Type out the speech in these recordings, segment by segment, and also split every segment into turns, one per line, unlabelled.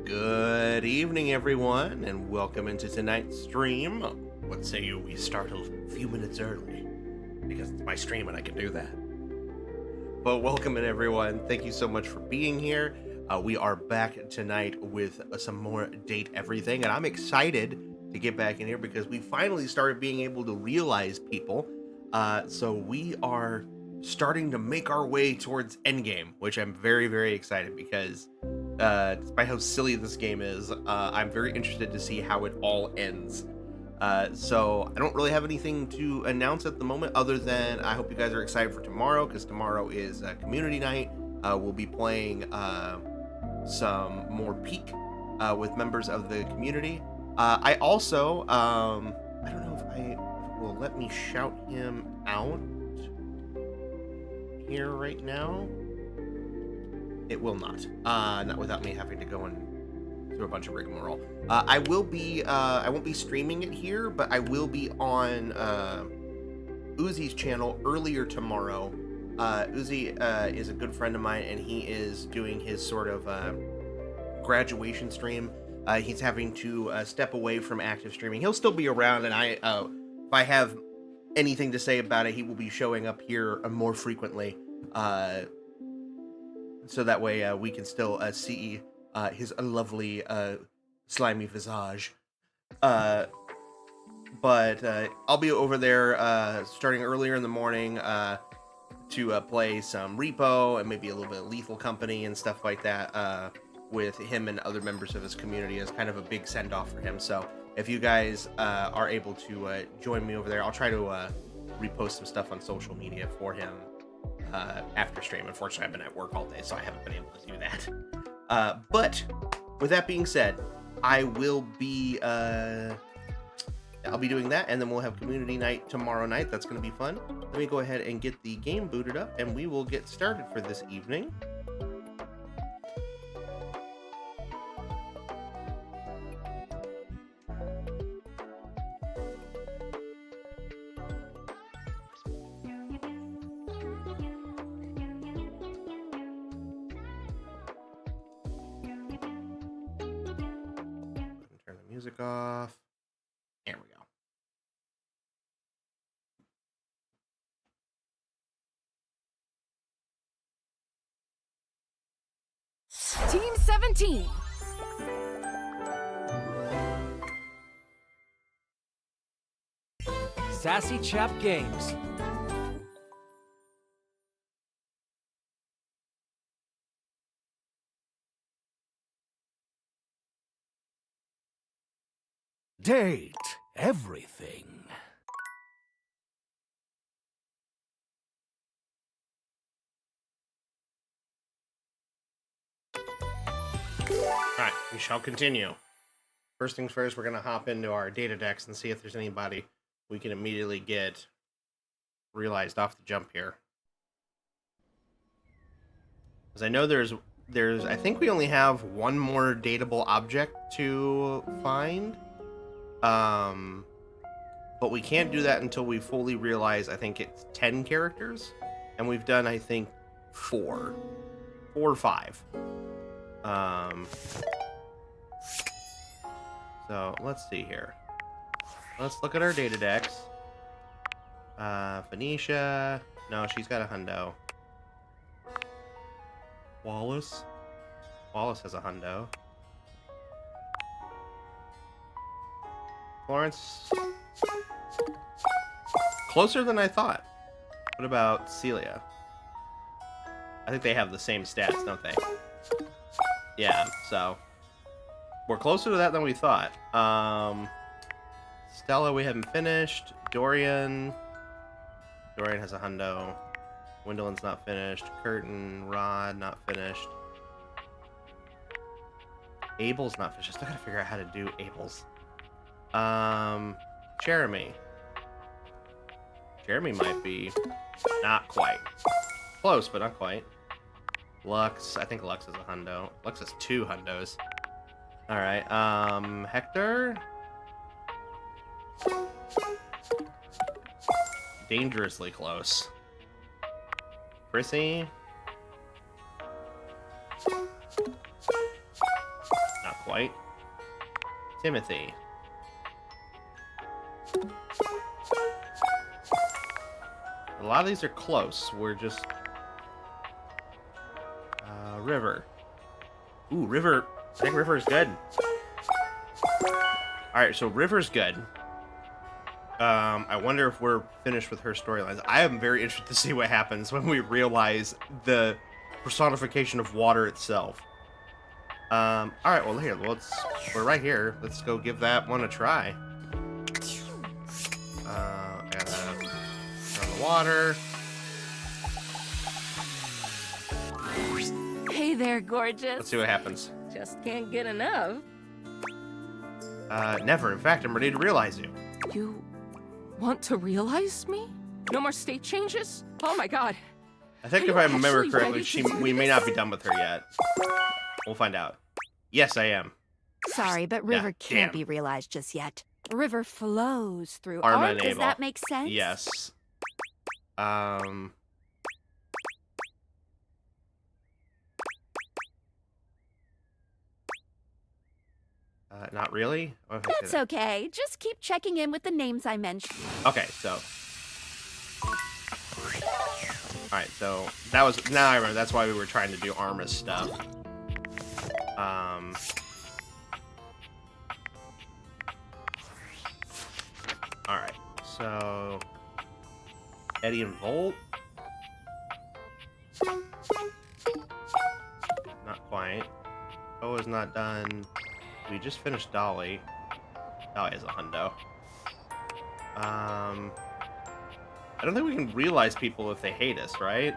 Good evening, everyone, and welcome into tonight's stream. What say you we start a few minutes early? Because it's my stream and I can do that. But welcome in, everyone. Thank you so much for being here. We are back tonight with some more Date Everything, and I'm excited to get back in here because we finally started being able to realize people. So we are starting to make our way towards Endgame, which I'm very, very excited because despite how silly this game is, I'm very interested to see how it all ends. So I don't really have anything to announce at the moment other than I hope you guys are excited for tomorrow, because tomorrow is community night. We'll be playing some more Peak with members of the community. I also, I don't know if it will let me shout him out here right now. It will not. Not without me having to go and do a bunch of rigmarole. I won't be streaming it here, but I will be on Uzi's channel earlier tomorrow. Uzi is a good friend of mine, and he is doing his sort of graduation stream. He's having to step away from active streaming. He'll still be around, and if I have anything to say about it, he will be showing up here more frequently. So that way we can still see his lovely slimy visage. But I'll be over there starting earlier in the morning to play some Repo and maybe a little bit of Lethal Company and stuff like that with him and other members of his community as kind of a big send-off for him. So if you guys are able to join me over there, I'll try to repost some stuff on social media for him after stream. Unfortunately, I've been at work all day, so I haven't been able to do that. But with that being said, I will be I'll be doing that, and then we'll have community night tomorrow night. That's going to be fun. Let me go ahead and get the game booted up, and we will get started for this evening. Turn the music off. There we go.
Team 17.
Sassy Chap Games. Date everything.
Alright, we shall continue. First things first, we're going to hop into our data decks and see if there's anybody we can immediately get realized off the jump here. Because I know there's I think we only have one more dateable object to find. But we can't do that until we fully realize, I think it's 10 characters. And we've done, I think, 4 or 5. So let's see here. Let's look at our data decks. Phoenicia. No, she's got a hundo. Wallace. Wallace has a hundo. Florence. Closer than I thought. What about Celia? I think they have the same stats, don't they? Yeah, so we're closer to that than we thought. Stella, we haven't finished. Dorian has a hundo. Gwendolyn's not finished. Curtin, Rod, not finished. Abel's not finished. I still gotta figure out how to do Abel's. Jeremy. Jeremy might be not quite. Close, but not quite. Lux, I think Lux is a hundo. Lux has 2 hundos. Alright, Hector. Dangerously close. Chrissy. Not quite. Timothy. A lot of these are close. We're just... River. Ooh, River. I think River is good. Alright, so River's good. I wonder if we're finished with her storylines. I am very interested to see what happens when we realize the personification of water itself. Alright, well here, we're right here. Let's go give that one a try. Gotta turn the water.
Hey there, gorgeous.
Let's see what happens.
Just can't get enough.
Never. In fact, I'm ready to realize you.
You want to realize me? No more state changes? Oh my god.
I think if I remember correctly, we may not be done with her yet. We'll find out. Yes, I am.
Sorry, but River can't
damn.
be realized just yet. River flows through
Arma
art.
and
Does
Abel.
that make sense?
Yes. Not really?
That's okay. Just keep checking in with the names I mentioned.
Okay, so. Alright, so that was. Now I remember. That's why we were trying to do Arma's stuff. Alright, so. Eddie and Volt. Not quite. Oh, is not done. We just finished Dolly. Dolly has a hundo. I don't think we can realize people if they hate us, right?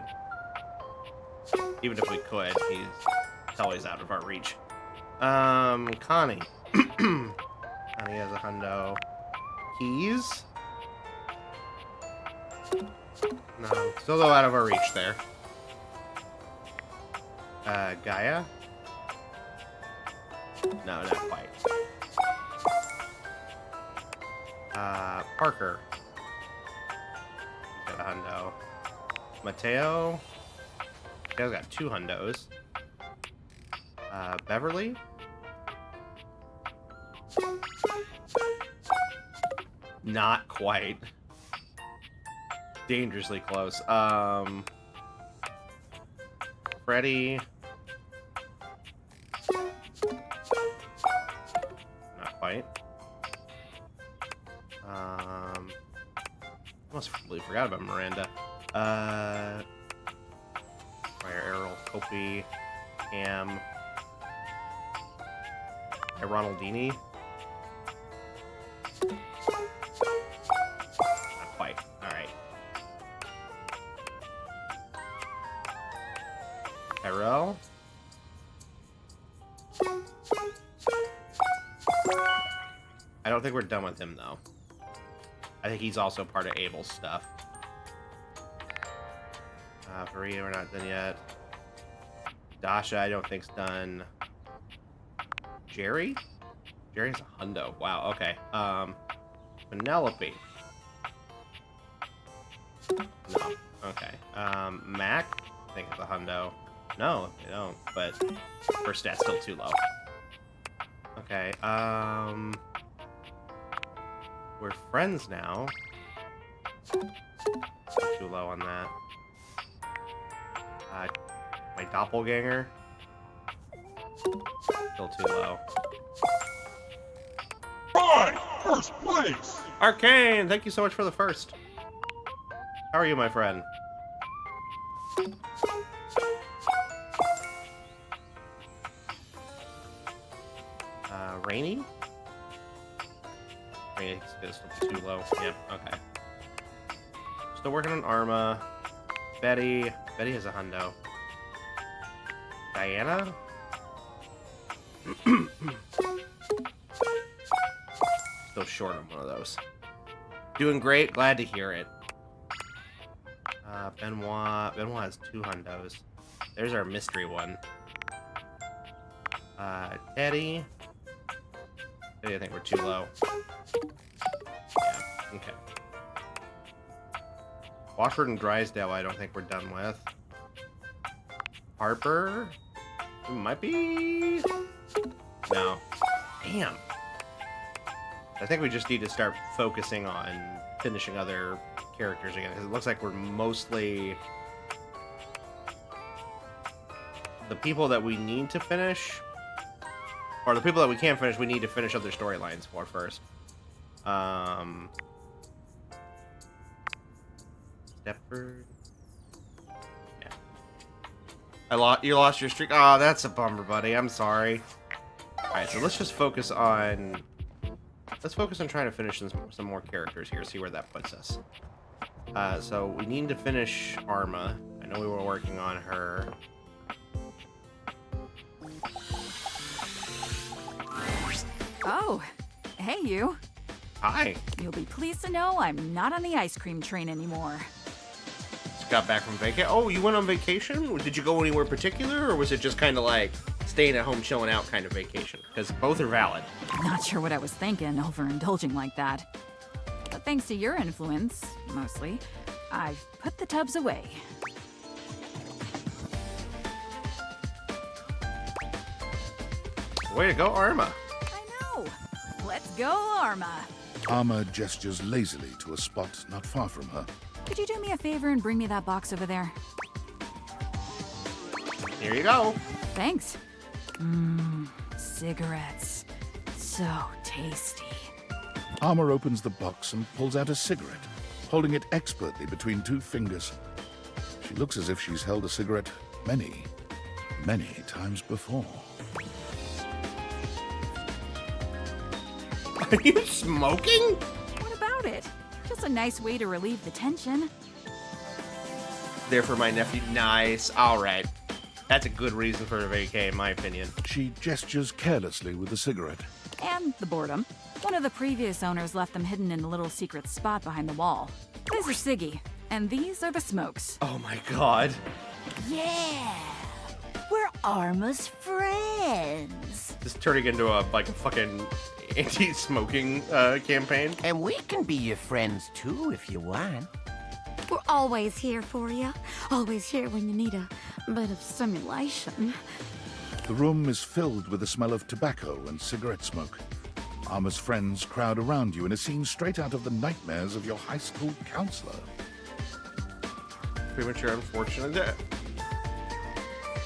Even if we could, he's always out of our reach. Connie. Connie has a hundo. Keys? No, still out of our reach there. Gaia? No, not quite. Parker. He's got a hundo. Mateo. Mateo's got 2 hundos. Beverly. Not quite. Dangerously close. Freddie. Not quite. Almost completely forgot about Miranda. Fire Errol, Kopi, Cam, Ronaldini. Not quite. All right. Tyrell. I don't think we're done with him though. I think he's also part of Abel's stuff. Faria, we're not done yet. Dasha, I don't think's done. Jerry? Jerry's a hundo. Wow, okay. Penelope. No. Okay. Mac, I think it's a hundo. No, they don't, but her stat's still too low. Okay, we're friends now. Too low on that. My doppelganger. Still too low.
First place!
Arcane, thank you so much for the first. How are you, my friend? Rainy? Rainy is still too low. Yep, okay. Still working on Arma. Betty. Betty has a hundo. Diana? Still short on one of those. Doing great. Glad to hear it. Benoit. Benoit has 2 hundos. There's our mystery one. Teddy. Teddy, I think we're too low. Yeah, okay. Washford and Drysdale, I don't think we're done with. Harper? It might be... No. Damn. I think we just need to start focusing on finishing other characters again, because it looks like we're mostly... The people that we need to finish, or the people that we can't finish, we need to finish other storylines for first. Stepford. Yeah. You lost your streak. Oh, that's a bummer, buddy. I'm sorry. All right, so let's just focus on. Let's focus on trying to finish some more characters here. See where that puts us. So we need to finish Arma. I know we were working on her.
Oh, hey you.
Hi.
You'll be pleased to know I'm not on the ice cream train anymore.
Just got back from vacation. Oh, you went on vacation? Did you go anywhere particular, or was it just kind of like staying at home, chilling out kind of vacation? Because both are valid.
Not sure what I was thinking, overindulging like that. But thanks to your influence, mostly, I've put the tubs away.
Way to go, Arma.
I know. Let's go, Arma.
Arma gestures lazily to a spot not far from her.
Could you do me a favor and bring me that box over there?
Here you go.
Thanks. Cigarettes. So tasty.
Arma opens the box and pulls out a cigarette, holding it expertly between 2 fingers. She looks as if she's held a cigarette many, many times before.
Are you smoking?
What about it? Just a nice way to relieve the tension.
There for my nephew. Nice. All right. That's a good reason for a vacay, in my opinion.
She gestures carelessly with the cigarette.
And the boredom. One of the previous owners left them hidden in a little secret spot behind the wall. This is Siggy, and these are the smokes.
Oh my god.
Yeah. We're Arma's friends.
This is turning into a fucking anti-smoking campaign.
And we can be your friends too if you want.
We're always here for you. Always here when you need a bit of stimulation.
The room is filled with the smell of tobacco and cigarette smoke. Arma's friends crowd around you in a scene straight out of the nightmares of your high school counselor.
Premature, unfortunate.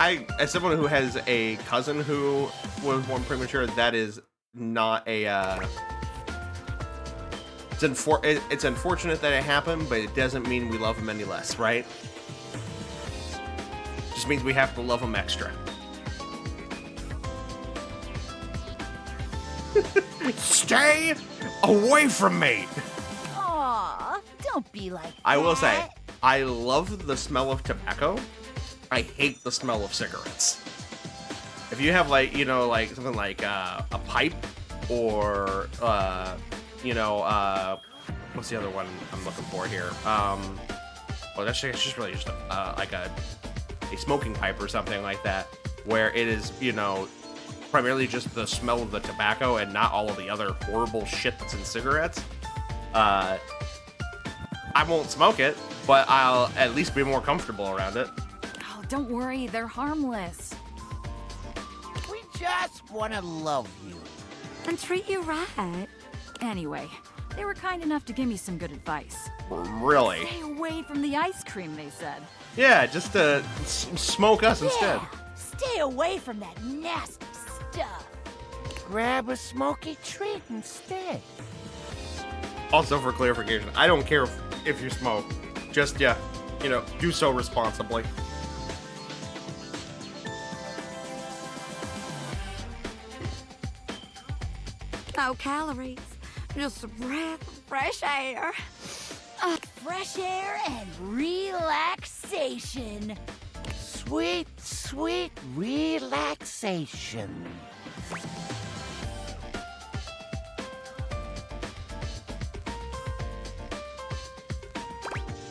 As someone who has a cousin who was born premature, that is not a. It's unfortunate that it happened, but it doesn't mean we love him any less, right? Just means we have to love him extra. Stay away from me!
Aw, don't be like that.
I will say, I love the smell of tobacco. I hate the smell of cigarettes. If you have something like a pipe or what's the other one I'm looking for here? Well, it's just really just a smoking pipe or something like that, where it is primarily just the smell of the tobacco and not all of the other horrible shit that's in cigarettes. I won't smoke it, but I'll at least be more comfortable around it.
Oh, don't worry, they're harmless.
We just want to love you.
and treat you right.
Anyway, they were kind enough to give me some good advice.
Really?
Stay away from the ice cream, they said.
Yeah, just smoke us instead.
Stay away from that nasty stuff.
Grab a smoky treat instead.
Also, for clarification, I don't care if you smoke. Just, do so responsibly.
No calories, just a breath of fresh air.
Fresh air and relaxation.
Sweet, sweet relaxation.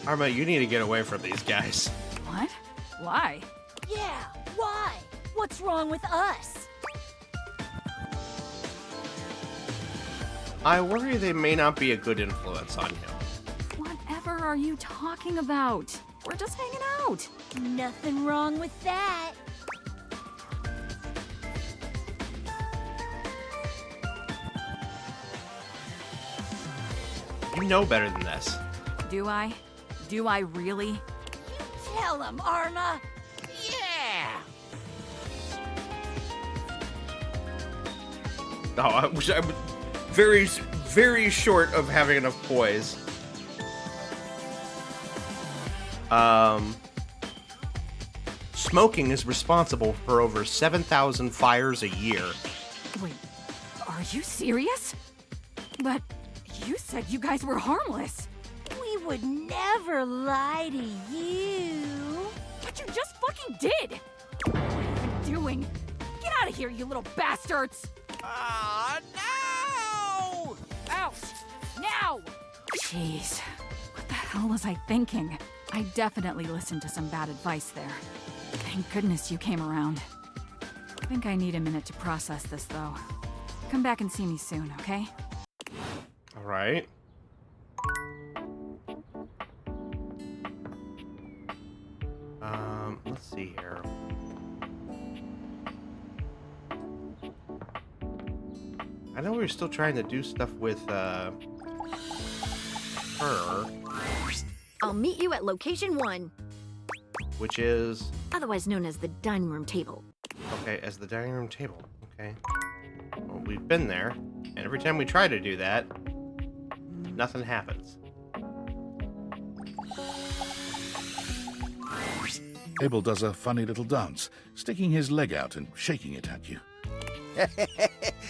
Arma, you need to get away from these guys.
What? Why?
Yeah, why? What's wrong with us?
I worry they may not be a good influence on him.
Whatever are you talking about? We're just hanging out.
Nothing wrong with that.
You know better than this.
Do I? Do I really?
You tell him, Arma.
Yeah!
Oh, I'm very, very short of having enough poise. Smoking is responsible for over 7,000 fires a year.
Wait, are you serious? But you said you guys were harmless.
We would never lie to you.
But you just fucking did! What are you even doing? Get out of here, you little bastards!
Oh, no!
Out! Now! Jeez, what the hell was I thinking? I definitely listened to some bad advice there. Thank goodness you came around. I think I need a minute to process this, though. Come back and see me soon, okay?
All right. Let's see here. I know we were still trying to do stuff with, her.
I'll meet you at location 1,
Which is,
otherwise known as the dining room table.
okay, as the dining room table. Okay. Well, we've been there, and every time we try to do that, nothing happens.
Abel does a funny little dance, sticking his leg out and shaking it at you.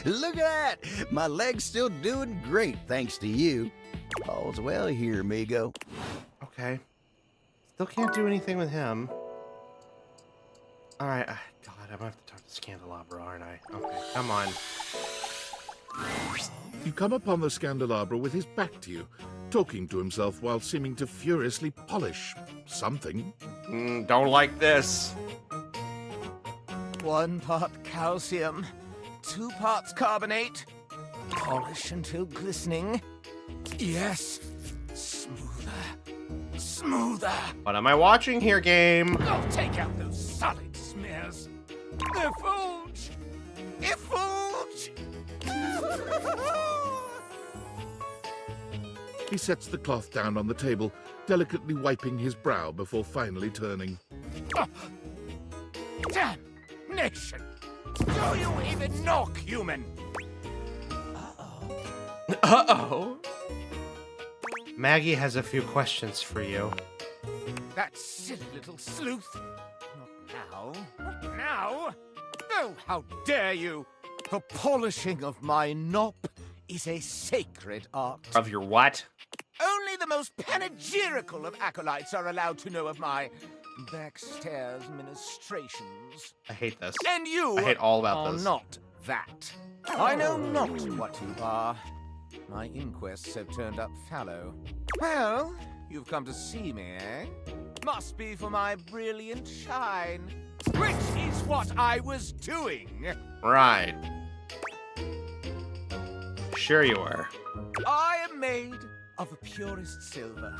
Look at that! My leg's still doing great, thanks to you. All's well here, amigo.
Okay. Still can't do anything with him. Alright, God, I'm gonna have to talk to Scandelabra, aren't I? Okay, come on.
You come upon the Scandelabra with his back to you, talking to himself while seeming to furiously polish something.
Don't like this.
1 part calcium, 2 parts carbonate. Polish until glistening. Yes. Smoother. Smoother.
What am I watching here, game?
Oh, take out those solid smears. Effulge! Effulge!
He sets the cloth down on the table, delicately wiping his brow before finally turning.
Oh, damnation! Do you even knock, human?
Uh-oh. Maggie has a few questions for you.
That silly little sleuth. Not now. Not now. Oh, how dare you! The polishing of my nop is a sacred art.
Of your what?
Only the most panegyrical of acolytes are allowed to know of my backstairs ministrations.
I hate this.
And you
I hate all about
are
this.
not that. I know not what you are. My inquests have turned up fallow. Well, you've come to see me, eh? Must be for my brilliant shine. Which is what I was doing.
Right. Sure you were.
I am made of the purest silver.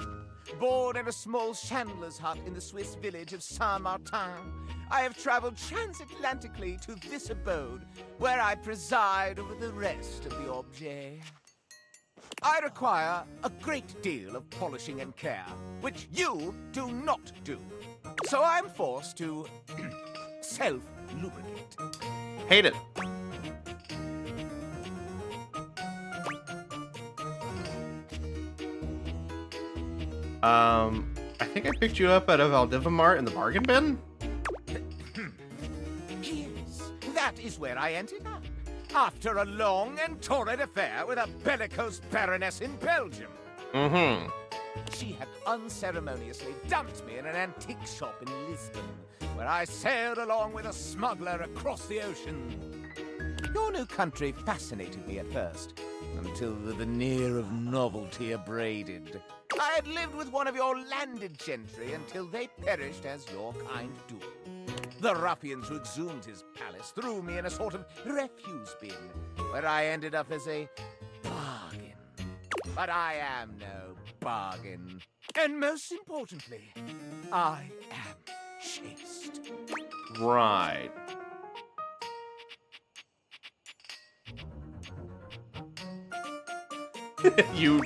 Born in a small chandler's hut in the Swiss village of Saint-Martin, I have traveled transatlantically to this abode, where I preside over the rest of the objet. I require a great deal of polishing and care, which you do not do. So I'm forced to self-lubricate.
Hate it. I think I picked you up at a Valdivamart in the bargain bin?
Yes, that is where I ended up, after a long and torrid affair with a bellicose baroness in Belgium.
Mm-hmm.
She had unceremoniously dumped me in an antique shop in Lisbon, where I sailed along with a smuggler across the ocean. Your new country fascinated me at first, until the veneer of novelty abraded. I had lived with one of your landed gentry until they perished as your kind do. The ruffians who exhumed his palace threw me in a sort of refuse bin, where I ended up as a bargain. But I am no bargain. And most importantly, I am chaste.
Right. You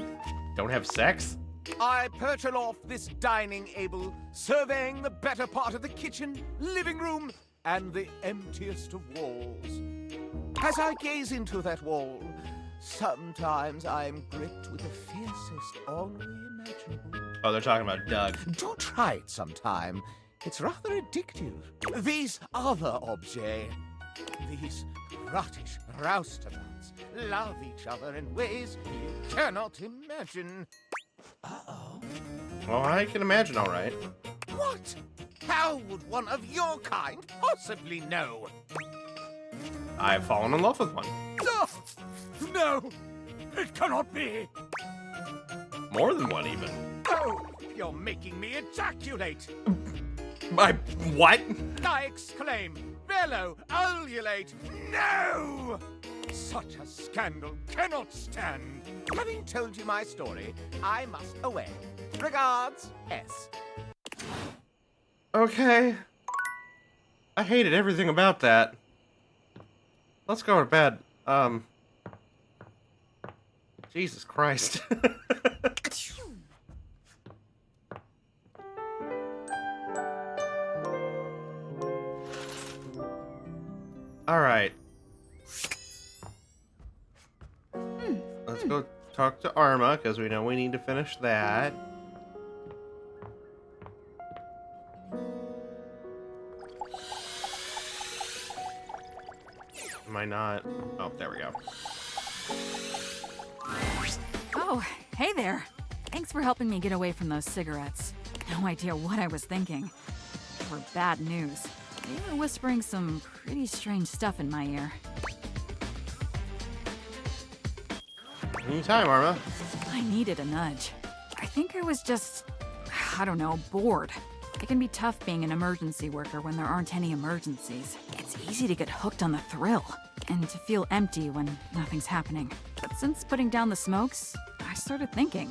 don't have sex?
I perch aloft this dining able, surveying the better part of the kitchen, living room, and the emptiest of walls. As I gaze into that wall, sometimes I am gripped with the fiercest ennui imaginable.
Oh, they're talking about Doug.
Do try it sometime. It's rather addictive. These other objets, these rottish roustabouts, love each other in ways you cannot imagine. Uh-oh.
Well, I can imagine, all right.
What? How would one of your kind possibly know?
I've fallen in love with one.
No! It cannot be!
More than one, even.
Oh, you're making me ejaculate!
I... what?
I exclaim, bellow, ululate, no! Such a scandal cannot stand. Having told you my story, I must away. Regards, S.
Okay. I hated everything about that. Let's go to bed. Jesus Christ. All right. Let's go talk to Arma, because we know we need to finish that. Am I not? Oh, there we go.
Oh, hey there. Thanks for helping me get away from those cigarettes. No idea what I was thinking. They were bad news. They were whispering some pretty strange stuff in my ear.
Anytime, Arma.
I needed a nudge. I think I was just, I don't know, bored. It can be tough being an emergency worker when there aren't any emergencies. It's easy to get hooked on the thrill, and to feel empty when nothing's happening. But since putting down the smokes, I started thinking,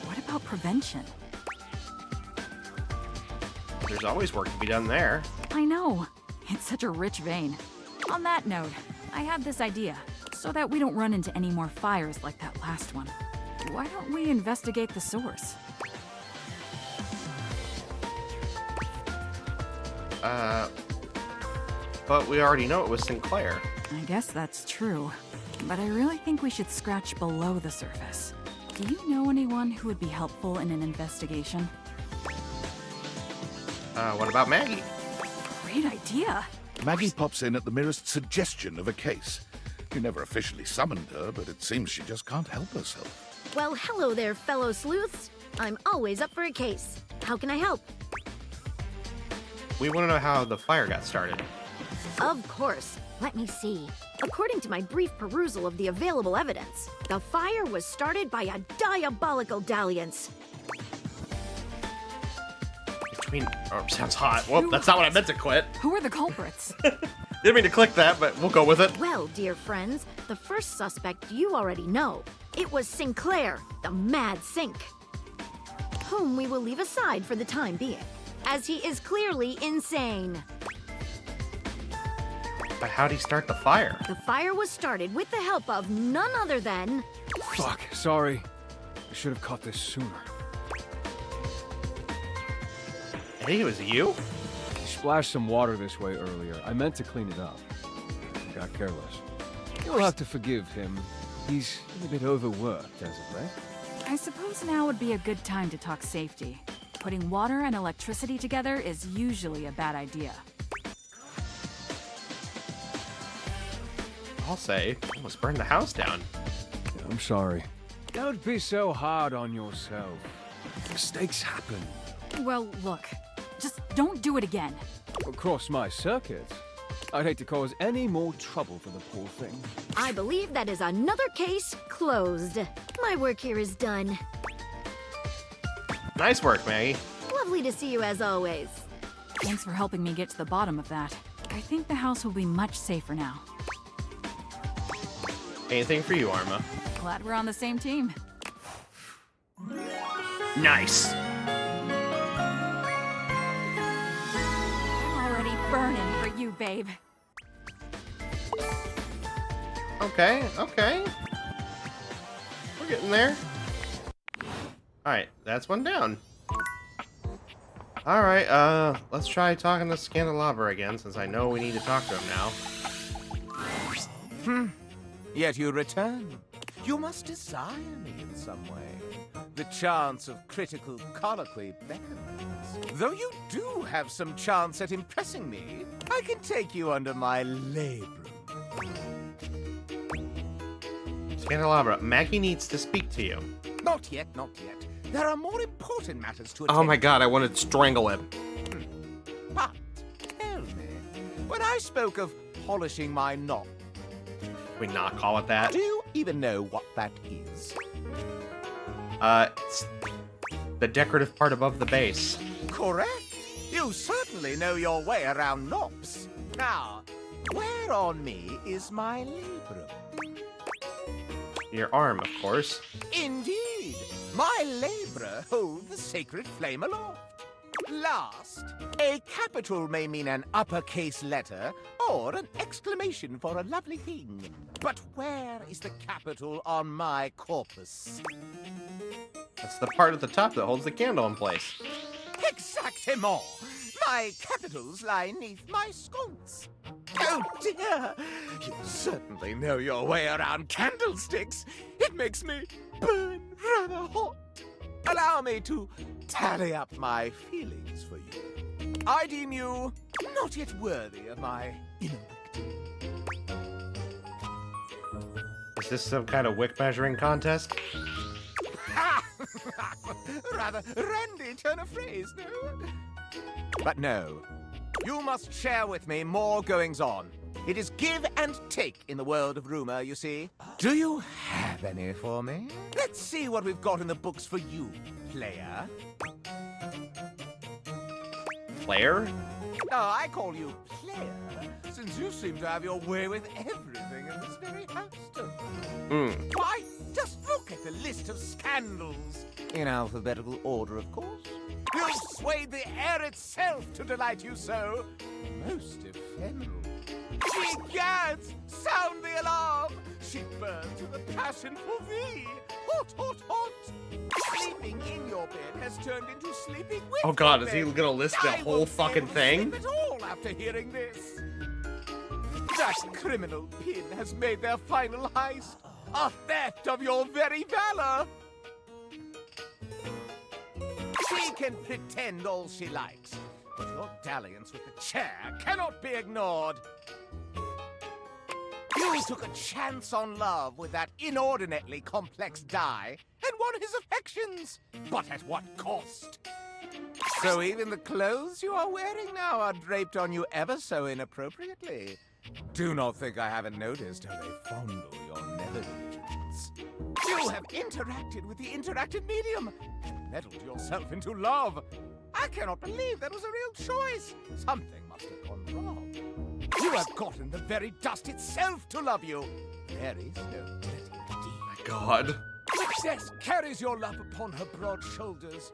what about prevention?
There's always work to be done there.
I know. It's such a rich vein. On that note, I had this idea. So that we don't run into any more fires like that last one. Why don't we investigate the source?
But we already know it was Sinclair.
I guess that's true. But I really think we should scratch below the surface. Do you know anyone who would be helpful in an investigation?
What about Maggie?
Great idea.
Maggie pops in at the merest suggestion of a case. You never officially summoned her, but it seems she just can't help herself.
Well, hello there, fellow sleuths. I'm always up for a case. How can I help?
We want to know how the fire got started.
Of course. Let me see. According to my brief perusal of the available evidence, the fire was started by a diabolical dalliance.
Sounds hot. Well, that's not what I meant to quit.
Who are the culprits?
Didn't mean to click that, but we'll go with it.
Well, dear friends, the first suspect you already know. It was Sinclair, the Mad Sink, whom we will leave aside for the time being, as he is clearly insane.
But how'd he start the fire?
The fire was started with the help of none other than...
Fuck, sorry. I should have caught this sooner.
Eddie, it was you?
I splashed some water this way earlier. I meant to clean it up. I got careless. You'll have to forgive him. He's a bit overworked as of late.
I suppose now would be a good time to talk safety. Putting water and electricity together is usually a bad idea.
I'll say, almost burned the house down.
I'm sorry. Don't be so hard on yourself. Mistakes happen.
Well, look. Just don't do it again.
Across my circuit, I'd hate to cause any more trouble for the poor thing.
I believe that is another case closed. My work here is done.
Nice work, Maggie.
Lovely to see you as always.
Thanks for helping me get to the bottom of that. I think the house will be much safer now.
Anything for you, Arma.
Glad we're on the same team.
Nice.
I'm already burning for you, babe.
Okay. We're getting there. Alright, that's one down. Alright, let's try talking to Scandelabra again, since I know we need to talk to him now.
Yet you return. You must desire me in some way. The chance of critical colloquy beckons. Though you do have some chance at impressing me, I can take you under my labrum.
Scandelabra, Maggie needs to speak to you.
Not yet, not yet. There are more important matters to attend.
Oh my god, I wanted to strangle him.
But, tell me, when I spoke of polishing my knob,
We not call it that?
do you even know what that is?
It's the decorative part above the base.
Correct. You certainly know your way around knobs. Now, where on me is my labrum?
Your arm, of course.
Indeed. My labra hold the sacred flame aloft. Last, a capital may mean an uppercase letter or an exclamation for a lovely thing. But where is the capital on my corpus?
That's the part at the top that holds the candle in place.
Exactement! My capitals lie neath my sconce. Oh dear! You certainly know your way around candlesticks. It makes me burn rather hot. Allow me to tally up my feelings for you. I deem you not yet worthy of my invective.
Is this some kind of wick measuring contest?
Rather randy turn of phrase, no? But no. You must share with me more goings-on. It is give and take in the world of rumor, you see. Do you have any for me? Let's see what we've got in the books for you, player.
Player?
No, I call you player, since you seem to have your way with everything in this very house, don't you? Why, just look at the list of scandals. In alphabetical order, of course. You've swayed the air itself to delight you so. Most ephemeral. Gads, sound the alarm! She burns with a passion for thee! Hot, hot, hot! Sleeping in your bed has turned into sleeping with
Oh god,
your
is he
bed.
gonna list the
I
whole
won't
fucking
be able to
thing?
sleep at all after hearing this. That criminal Pin has made their final heist. A theft of your very valor! She can pretend all she likes, but your dalliance with the chair cannot be ignored. You took a chance on love with that inordinately complex die and won his affections, but at what cost? So even the clothes you are wearing now are draped on you ever so inappropriately. Do not think I haven't noticed how they fondle your nether regions. You have interacted with the interactive medium and meddled yourself into love. I cannot believe that was a real choice. Something must have gone wrong. You have gotten the very dust itself to love you. There is no dirty deed.
My God.
Success carries your love upon her broad shoulders.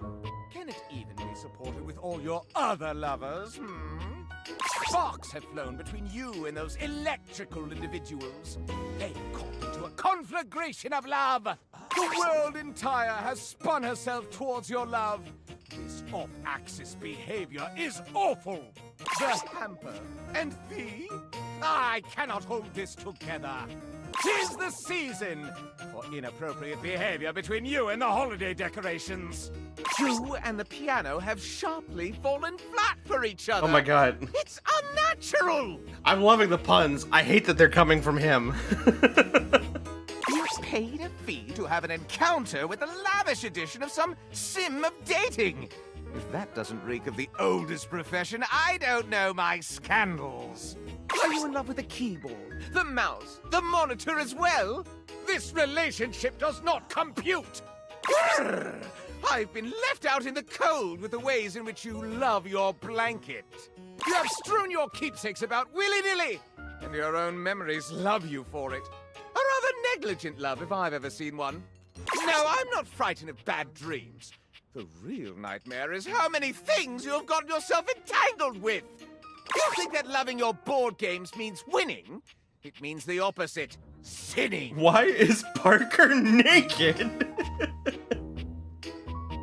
Can it even be supported with all your other lovers? Sparks have flown between you and those electrical individuals. They caught into a conflagration of love. The world entire has spun herself towards your love. This off-axis behavior is awful. The hamper and thee? I cannot hold this together. 'Tis the season for inappropriate behavior between you and the holiday decorations. You and the piano have sharply fallen flat for each other.
Oh my God.
It's unnatural.
I'm loving the puns. I hate that they're coming from him.
You paid a fee to have an encounter with the lavish edition of some sim of dating. If that doesn't reek of the oldest profession, I don't know my scandals. Are you in love with the keyboard, the mouse, the monitor as well? This relationship does not compute. Brrr! I've been left out in the cold with the ways in which you love your blanket. You have strewn your keepsakes about willy-nilly, and your own memories love you for it. A rather negligent love, if I've ever seen one. No, I'm not frightened of bad dreams. The real nightmare is how many things you have gotten yourself entangled with. You think that loving your board games means winning? It means the opposite, sinning.
Why is Parker naked?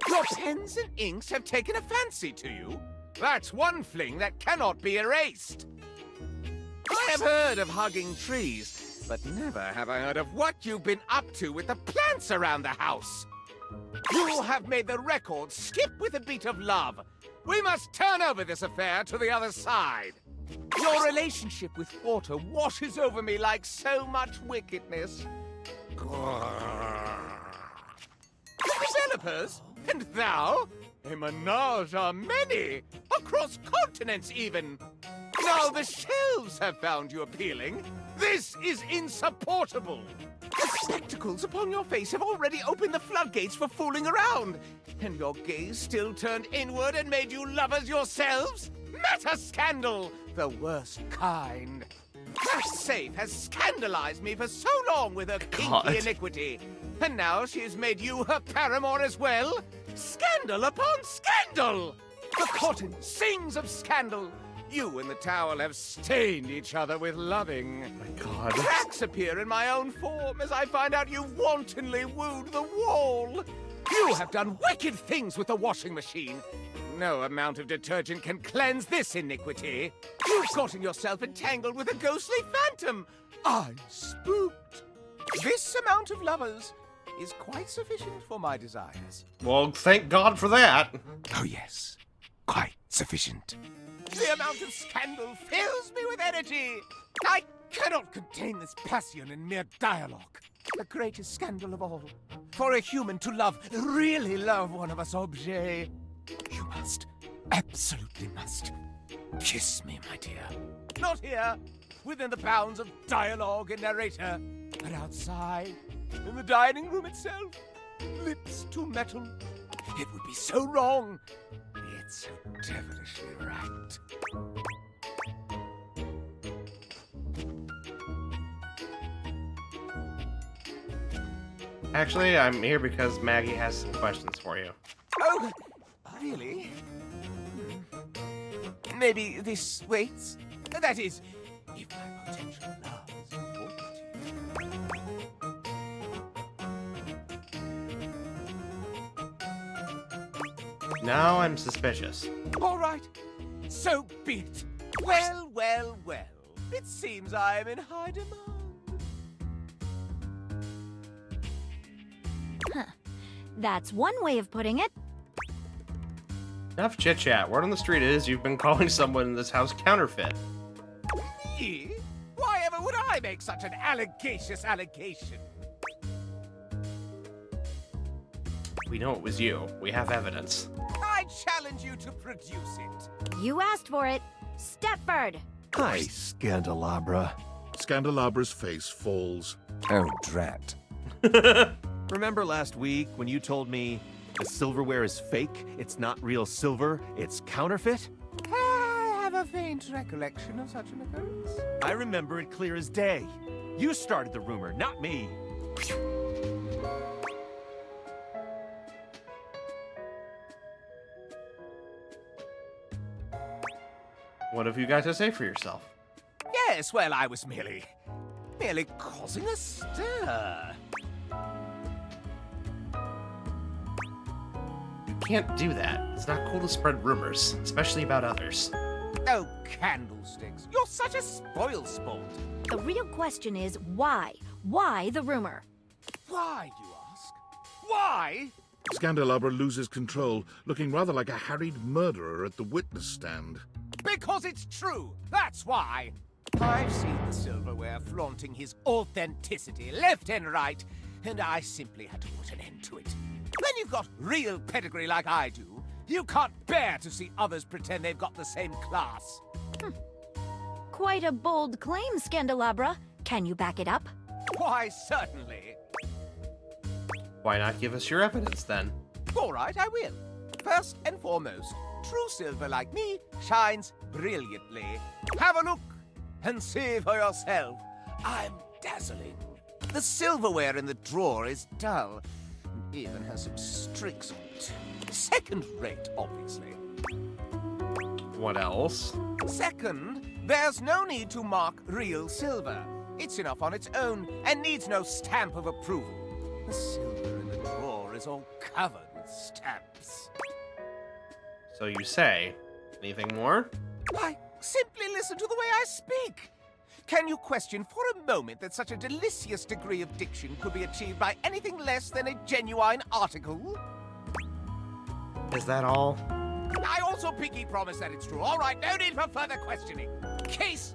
Your pens and inks have taken a fancy to you. That's one fling that cannot be erased. I have heard of hugging trees, but never have I heard of what you've been up to with the plants around the house. You have made the record skip with a beat of love. We must turn over this affair to the other side. Your relationship with water washes over me like so much wickedness. The developers, and thou, a menage a many, across continents even. Now the shelves have found you appealing. This is insupportable. The spectacles upon your face have already opened the floodgates for fooling around, and your gaze still turned inward and made you lovers yourselves? Meta scandal, the worst kind. That safe has scandalized me for so long with her kinky iniquity, and now she has made you her paramour as well? Scandal upon scandal! The cotton sings of scandal. You and the towel have stained each other with loving.
Oh my God.
Cracks appear in my own form as I find out you wantonly wooed the wall. You have done wicked things with the washing machine. No amount of detergent can cleanse this iniquity. You've gotten yourself entangled with a ghostly phantom. I'm spooked. This amount of lovers is quite sufficient for my desires.
Well, thank God for that.
Oh yes, quite sufficient. The amount of scandal fills me with energy. I cannot contain this passion in mere dialogue. The greatest scandal of all. For a human to love, really love one of us objets. You must, absolutely must, kiss me, my dear. Not here, within the bounds of dialogue and narrator, but outside, in the dining room itself, lips to metal. It would be so wrong, yet so devilishly right.
Actually, I'm here because Maggie has some questions for you.
Oh, really? Maybe this waits? That is, if my potential love is important to you.
Now I'm suspicious.
All right, so be it. Well, well, well. It seems I am in high demand.
That's one way of putting it.
Enough chit chat. Word on the street is you've been calling someone in this house counterfeit.
Me? Why ever would I make such an allegacious allegation?
We know it was you. We have evidence.
I challenge you to produce it.
You asked for it. Stepford.
Hi, Scandalabra.
Scandalabra's face falls.
Oh, drat.
Remember last week when you told me the silverware is fake? It's not real silver, it's counterfeit?
I have a faint recollection of such an occurrence.
I remember it clear as day. You started the rumor, not me.
What have you got to say for yourself?
Yes, well, I was merely causing a stir.
You can't do that. It's not cool to spread rumors, especially about others.
Oh, candlesticks. You're such a spoil sport.
The real question is why? Why the rumor?
Why, do you ask? Why?
Scandelabra loses control, looking rather like a harried murderer at the witness stand.
Because it's true. That's why. I've seen the silverware flaunting his authenticity left and right, and I simply had to put an end to it. When you've got real pedigree like I do, you can't bear to see others pretend they've got the same class.
Quite a bold claim, Scandelabra. Can you back it up?
Why, certainly.
Why not give us your evidence, then?
All right, I will. First and foremost, true silver like me shines brilliantly. Have a look and see for yourself. I'm dazzling. The silverware in the drawer is dull, and even has some streaks on it. Second rate, obviously.
What else?
Second, there's no need to mark real silver. It's enough on its own and needs no stamp of approval. The silver in the drawer is all covered with stamps.
So you say. Anything more?
Why, simply listen to the way I speak. Can you question for a moment that such a delicious degree of diction could be achieved by anything less than a genuine article?
Is that all?
I also pinky promise that it's true. All right, no need for further questioning. Case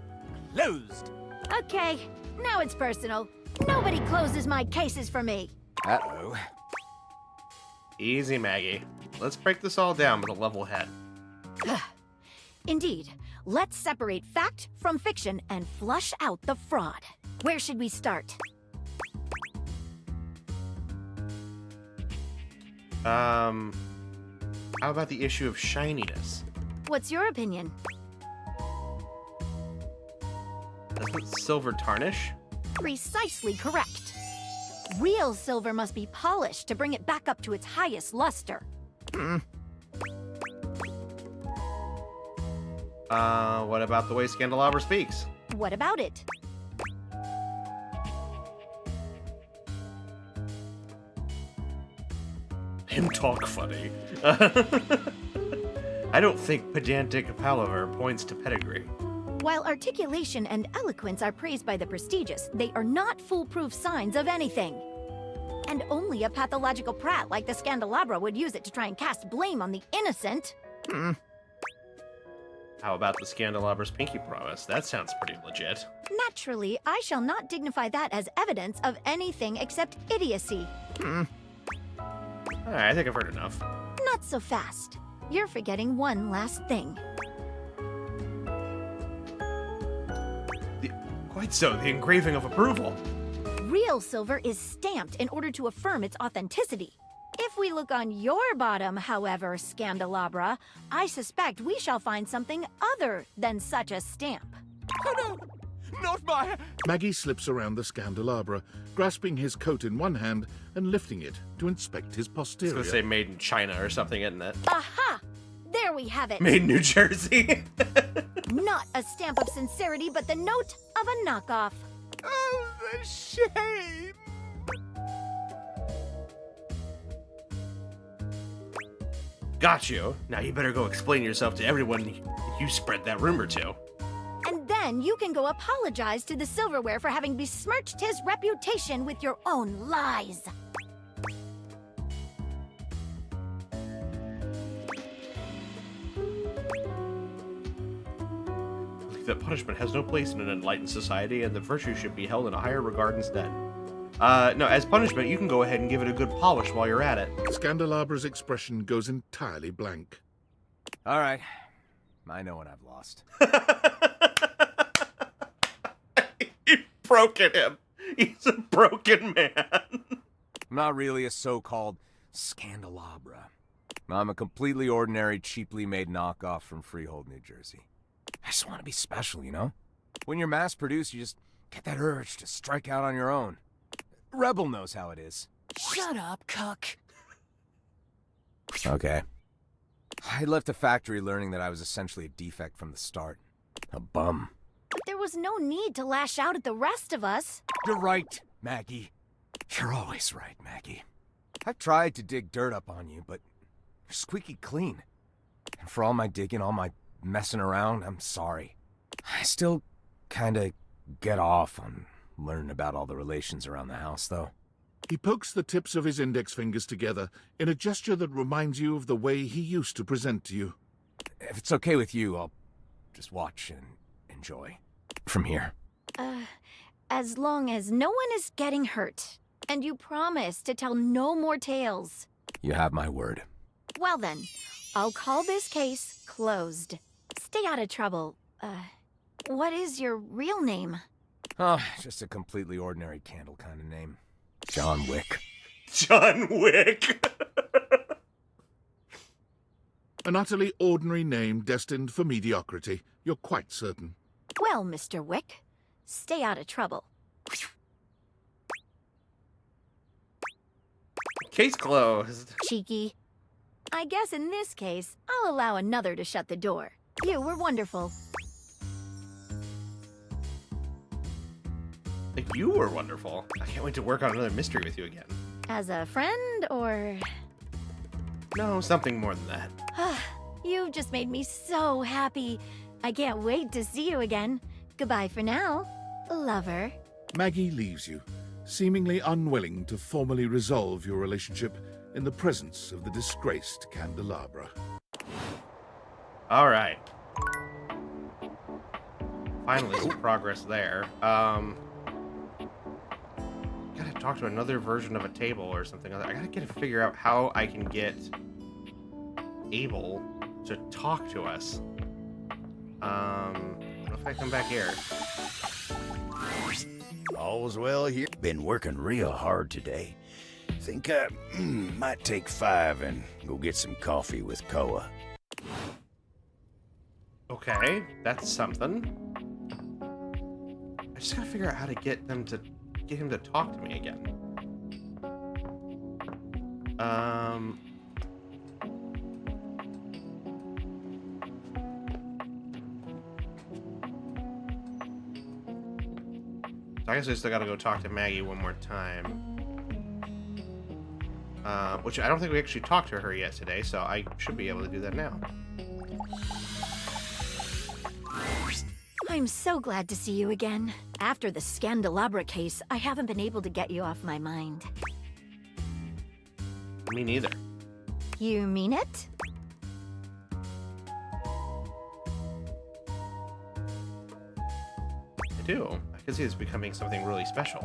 closed.
Okay, now it's personal. Nobody closes my cases for me.
Uh-oh.
Easy, Maggie. Let's break this all down with a level head.
Indeed. Let's separate fact from fiction and flush out the fraud. Where should we start?
How about the issue of shininess?
What's your opinion?
Doesn't silver tarnish?
Precisely correct. Real silver must be polished to bring it back up to its highest luster.
What about the way Scandelabra speaks?
What about it?
Him talk funny. I don't think pedantic palaver points to pedigree.
While articulation and eloquence are praised by the prestigious, they are not foolproof signs of anything. And only a pathological prat like the Scandelabra would use it to try and cast blame on the innocent.
How about the Scandelabra's pinky promise? That sounds pretty legit.
Naturally, I shall not dignify that as evidence of anything except idiocy.
Alright, I think I've heard enough.
Not so fast. You're forgetting one last thing.
Quite so, the engraving of approval.
Real silver is stamped in order to affirm its authenticity. If we look on your bottom, however, Scandelabra, I suspect we shall find something other than such a stamp.
Oh no! Not my...
Maggie slips around the Scandelabra, grasping his coat in one hand and lifting it to inspect his
I was
posterior.
gonna say made in China or something, isn't it?
Aha! There we have it.
Made in New Jersey.
Not a stamp of sincerity, but the note of a knockoff.
Oh, the shame!
Got you. Now you better go explain yourself to everyone you spread that rumor to.
And then you can go apologize to the silverware for having besmirched his reputation with your own lies.
That punishment has no place in an enlightened society, and the virtue should be held in a higher regard instead. No, as punishment, you can go ahead and give it a good polish while you're at it.
Scandelabra's expression goes entirely blank.
All right. I know what I've lost.
You've broken him. He's a broken man.
I'm not really a so-called Scandelabra. I'm a completely ordinary, cheaply made knockoff from Freehold, New Jersey. I just want to be special, you know? When you're mass-produced, you just get that urge to strike out on your own. Rebel knows how it is.
Shut up, cuck.
Okay. I left the factory learning that I was essentially a defect from the start.
A bum.
But there was no need to lash out at the rest of us.
You're right, Maggie. You're always right, Maggie. I've tried to dig dirt up on you, but you're squeaky clean. And for all my digging, all my messing around, I'm sorry. I still kinda get off on learning about all the relations around the house, though.
He pokes the tips of his index fingers together in a gesture that reminds you of the way he used to present to you.
If it's okay with you, I'll just watch and enjoy. From here.
As long as no one is getting hurt. And you promise to tell no more tales.
You have my word.
Well then, I'll call this case closed. Stay out of trouble. What is your real name?
Oh, just a completely ordinary candle kind of name. John Wick.
John Wick!
An utterly ordinary name destined for mediocrity. You're quite certain.
Well, Mr. Wick, stay out of trouble.
Case closed.
Cheeky. I guess in this case, I'll allow another to shut the door. You were wonderful.
Like, you were wonderful. I can't wait to work on another mystery with you again.
As a friend, or...
No, something more than that.
You've just made me so happy. I can't wait to see you again. Goodbye for now, lover.
Maggie leaves you, seemingly unwilling to formally resolve your relationship in the presence of the disgraced Candelabra.
All right. Finally, some progress there. Gotta talk to another version of a table or something. I gotta figure out how I can get Abel to talk to us. What if I come back here?
All's well here. Been working real hard today. Think I might take 5 and go get some coffee with Koa.
Okay, that's something. I just gotta figure out how to get him to talk to me again. So I guess I still gotta go talk to Maggie one more time. Which I don't think we actually talked to her yet today, so I should be able to do that now.
I'm so glad to see you again. After the Scandelabra case, I haven't been able to get you off my mind.
Me neither.
You mean it?
I do. I can see this becoming something really special.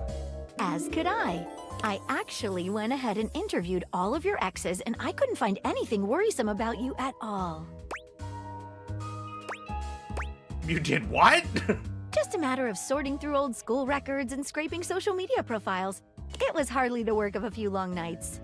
As could I. I actually went ahead and interviewed all of your exes, and I couldn't find anything worrisome about you at all.
You did what?
Just a matter of sorting through old school records and scraping social media profiles. It was hardly the work of a few long nights.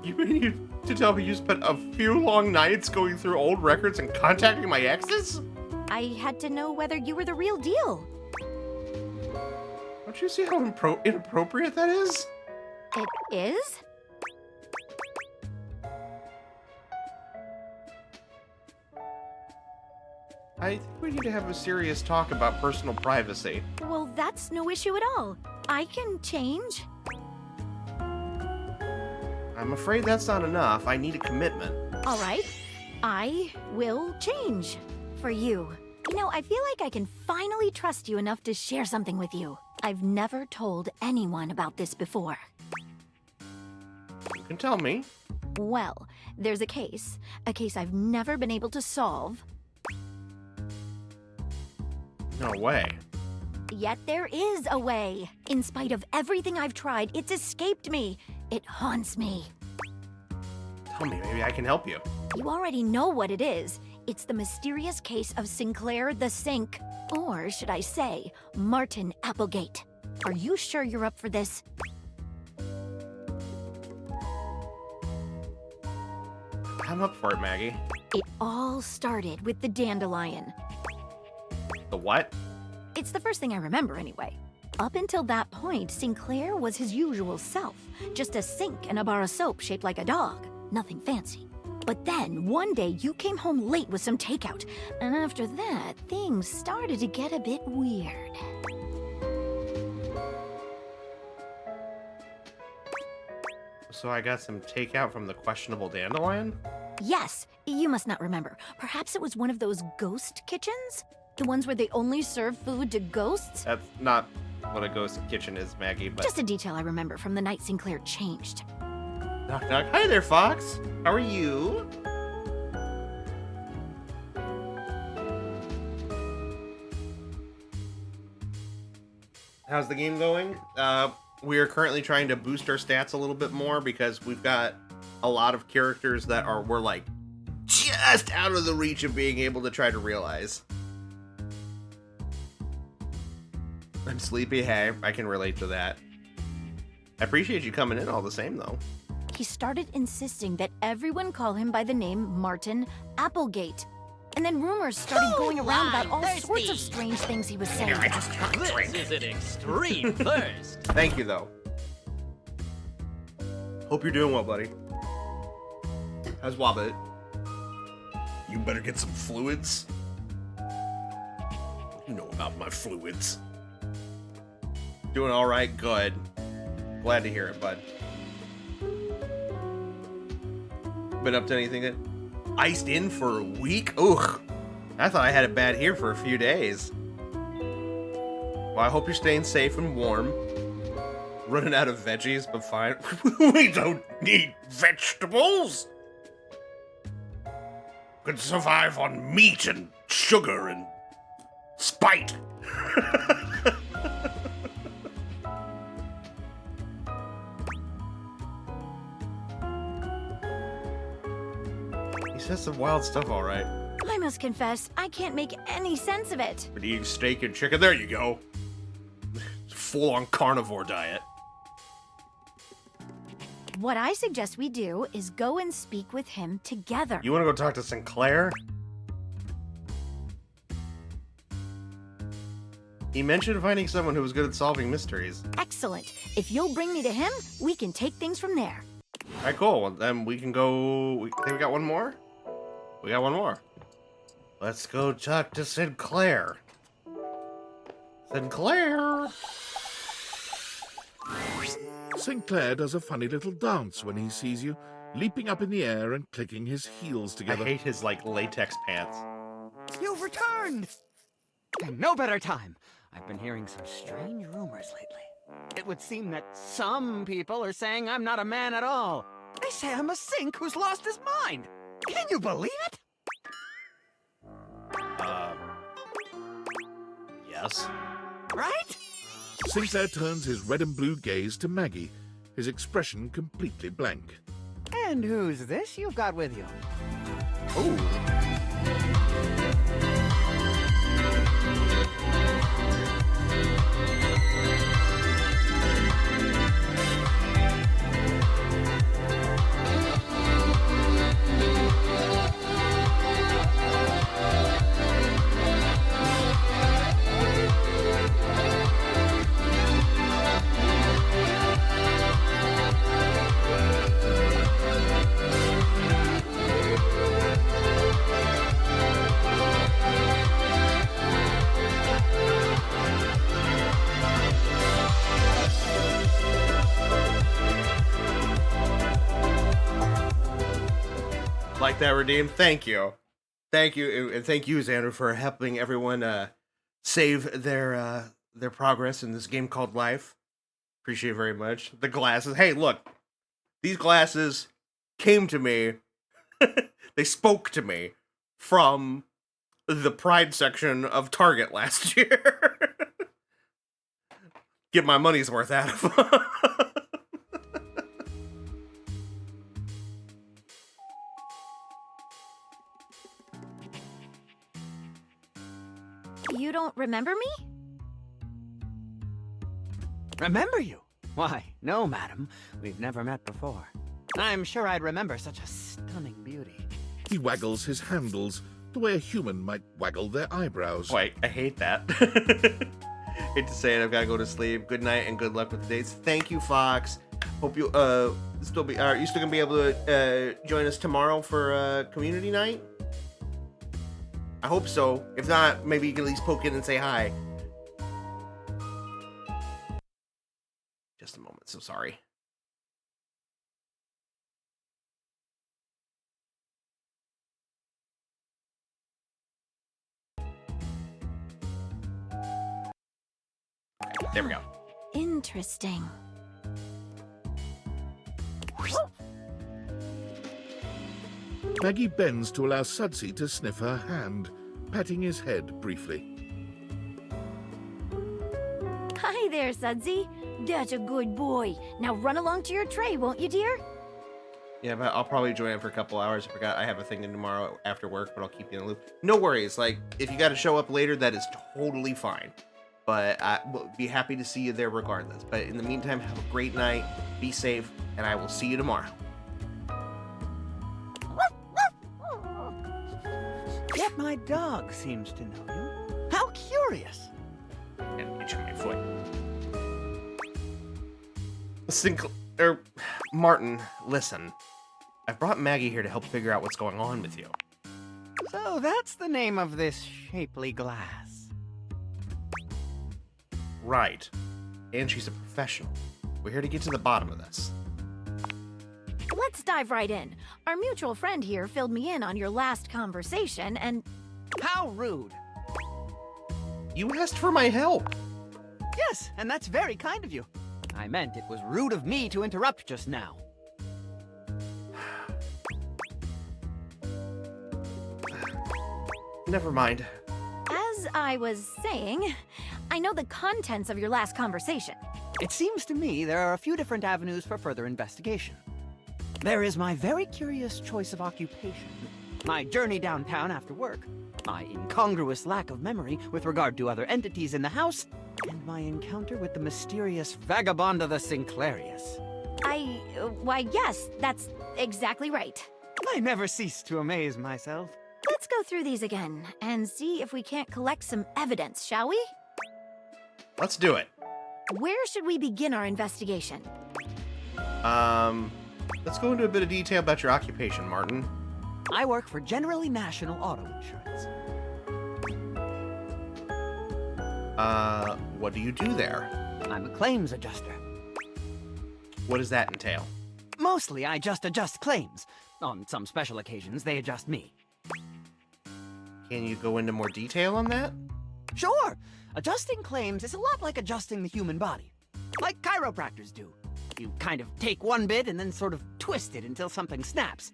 You mean to tell me you spent a few long nights going through old records and contacting my exes?
I had to know whether you were the real deal.
Don't you see how inappropriate that is?
It is?
I think we need to have a serious talk about personal privacy.
Well, that's no issue at all. I can change.
I'm afraid that's not enough. I need a commitment.
All right. I will change. For you. You know, I feel like I can finally trust you enough to share something with you. I've never told anyone about this before.
You can tell me.
Well, there's a case I've never been able to solve.
No way.
Yet there is a way. In spite of everything I've tried, it's escaped me. It haunts me.
Tell me, maybe I can help you.
You already know what it is. It's the mysterious case of Sinclair the Sink. Or should I say, Martin Applegate. Are you sure you're up for this?
I'm up for it, Maggie.
It all started with the dandelion.
The what?
It's the first thing I remember anyway. Up until that point, Sinclair was his usual self. Just a sink and a bar of soap shaped like a dog. Nothing fancy. But then, one day, you came home late with some takeout. And after that, things started to get a bit weird.
So I got some takeout from the questionable dandelion?
Yes, you must not remember. Perhaps it was one of those ghost kitchens? The ones where they only serve food to ghosts?
That's not what a ghost kitchen is, Maggie, but...
Just a detail I remember from the night Sinclair changed.
Knock, knock. Hi there, Fox. How are you? How's the game going? We are currently trying to boost our stats a little bit more because we've got a lot of characters that we're like just out of the reach of being able to try to realize. I'm sleepy. Hey, I can relate to that. I appreciate you coming in all the same, though.
He started insisting that everyone call him by the name Martin Applegate. And then rumors started going around about all sorts of strange things he was saying.
I just took a drink.
This is an extreme thirst.
Thank you, though. Hope you're doing well, buddy. How's Wobbit? You better get some fluids. You know about my fluids. Doing all right? Good. Glad to hear it, bud. Been up to anything that iced in for a week? Ugh. I thought I had it bad here for a few days. Well, I hope you're staying safe and warm. Running out of veggies, but fine. We don't need vegetables. Could survive on meat and sugar and spite. He says some wild stuff, all right.
I must confess, I can't make any sense of it.
Been eating steak and chicken. There you go. Full-on carnivore diet.
What I suggest we do is go and speak with him together.
You want to go talk to Sinclair? He mentioned finding someone who was good at solving mysteries.
Excellent. If you'll bring me to him, we can take things from there.
All right, cool. Well, then we can go... I think we got one more? We got one more. Let's go talk to Sinclair. Sinclair!
Sinclair does a funny little dance when he sees you, leaping up in the air and clicking his heels together.
I hate his, like, latex pants.
You've returned! And no better time. I've been hearing some strange rumors lately. It would seem that some people are saying I'm not a man at all. They say I'm a sink who's lost his mind. Can you believe it?
Yes.
Right?
Sinclair turns his red and blue gaze to Maggie, his expression completely blank.
And who's this you've got with you?
Like that, Redeem? Thank you. Thank you, and thank you, Xander, for helping everyone save their progress in this game called life. Appreciate it very much. The glasses. Hey, look. These glasses came to me. They spoke to me from the Pride section of Target last year. Get my money's worth out of them.
You don't remember me?
Remember you? Why, no, madam. We've never met before. I'm sure I'd remember such a stunning beauty.
He waggles his handles the way a human might waggle their eyebrows.
Wait, I hate that. Hate to say it, I've got to go to sleep. Good night and good luck with the dates. Thank you, Fox. Hope you still be. Are you still gonna be able to join us tomorrow for community night? I hope so. If not, maybe you can at least poke in and say hi. Just a moment. So sorry. There we go.
Interesting.
Maggie bends to allow Sudsy to sniff her hand, patting his head briefly.
Hi there, Sudsy. That's a good boy. Now run along to your tray, won't you, dear?
Yeah, but I'll probably join in for a couple hours. I forgot I have a thing in tomorrow after work, but I'll keep you in the loop. No worries. Like, if you got to show up later, that is totally fine. But I will be happy to see you there regardless. But in the meantime, have a great night, be safe, and I will see you tomorrow.
Yet my dog seems to know you. How curious.
And itch my foot. Martin, listen. I brought Maggie here to help figure out what's going on with you.
So that's the name of this shapely glass.
Right. And she's a professional. We're here to get to the bottom of this.
Let's dive right in. Our mutual friend here filled me in on your last conversation, and...
How rude.
You asked for my help.
Yes, and that's very kind of you. I meant it was rude of me to interrupt just now.
Never mind.
As I was saying, I know the contents of your last conversation.
It seems to me there are a few different avenues for further investigation. There is my very curious choice of occupation, my journey downtown after work, my incongruous lack of memory with regard to other entities in the house, and my encounter with the mysterious vagabond of the Sinclairius.
Why, yes, that's exactly right.
I never cease to amaze myself.
Let's go through these again and see if we can't collect some evidence, shall we?
Let's do it.
Where should we begin our investigation?
Let's go into a bit of detail about your occupation, Martin.
I work for Generally National Auto Insurance.
What do you do there?
I'm a claims adjuster.
What does that entail?
Mostly, I just adjust claims. On some special occasions, they adjust me.
Can you go into more detail on that?
Sure! Adjusting claims is a lot like adjusting the human body. Like chiropractors do. You kind of take one bit and then sort of twist it until something snaps.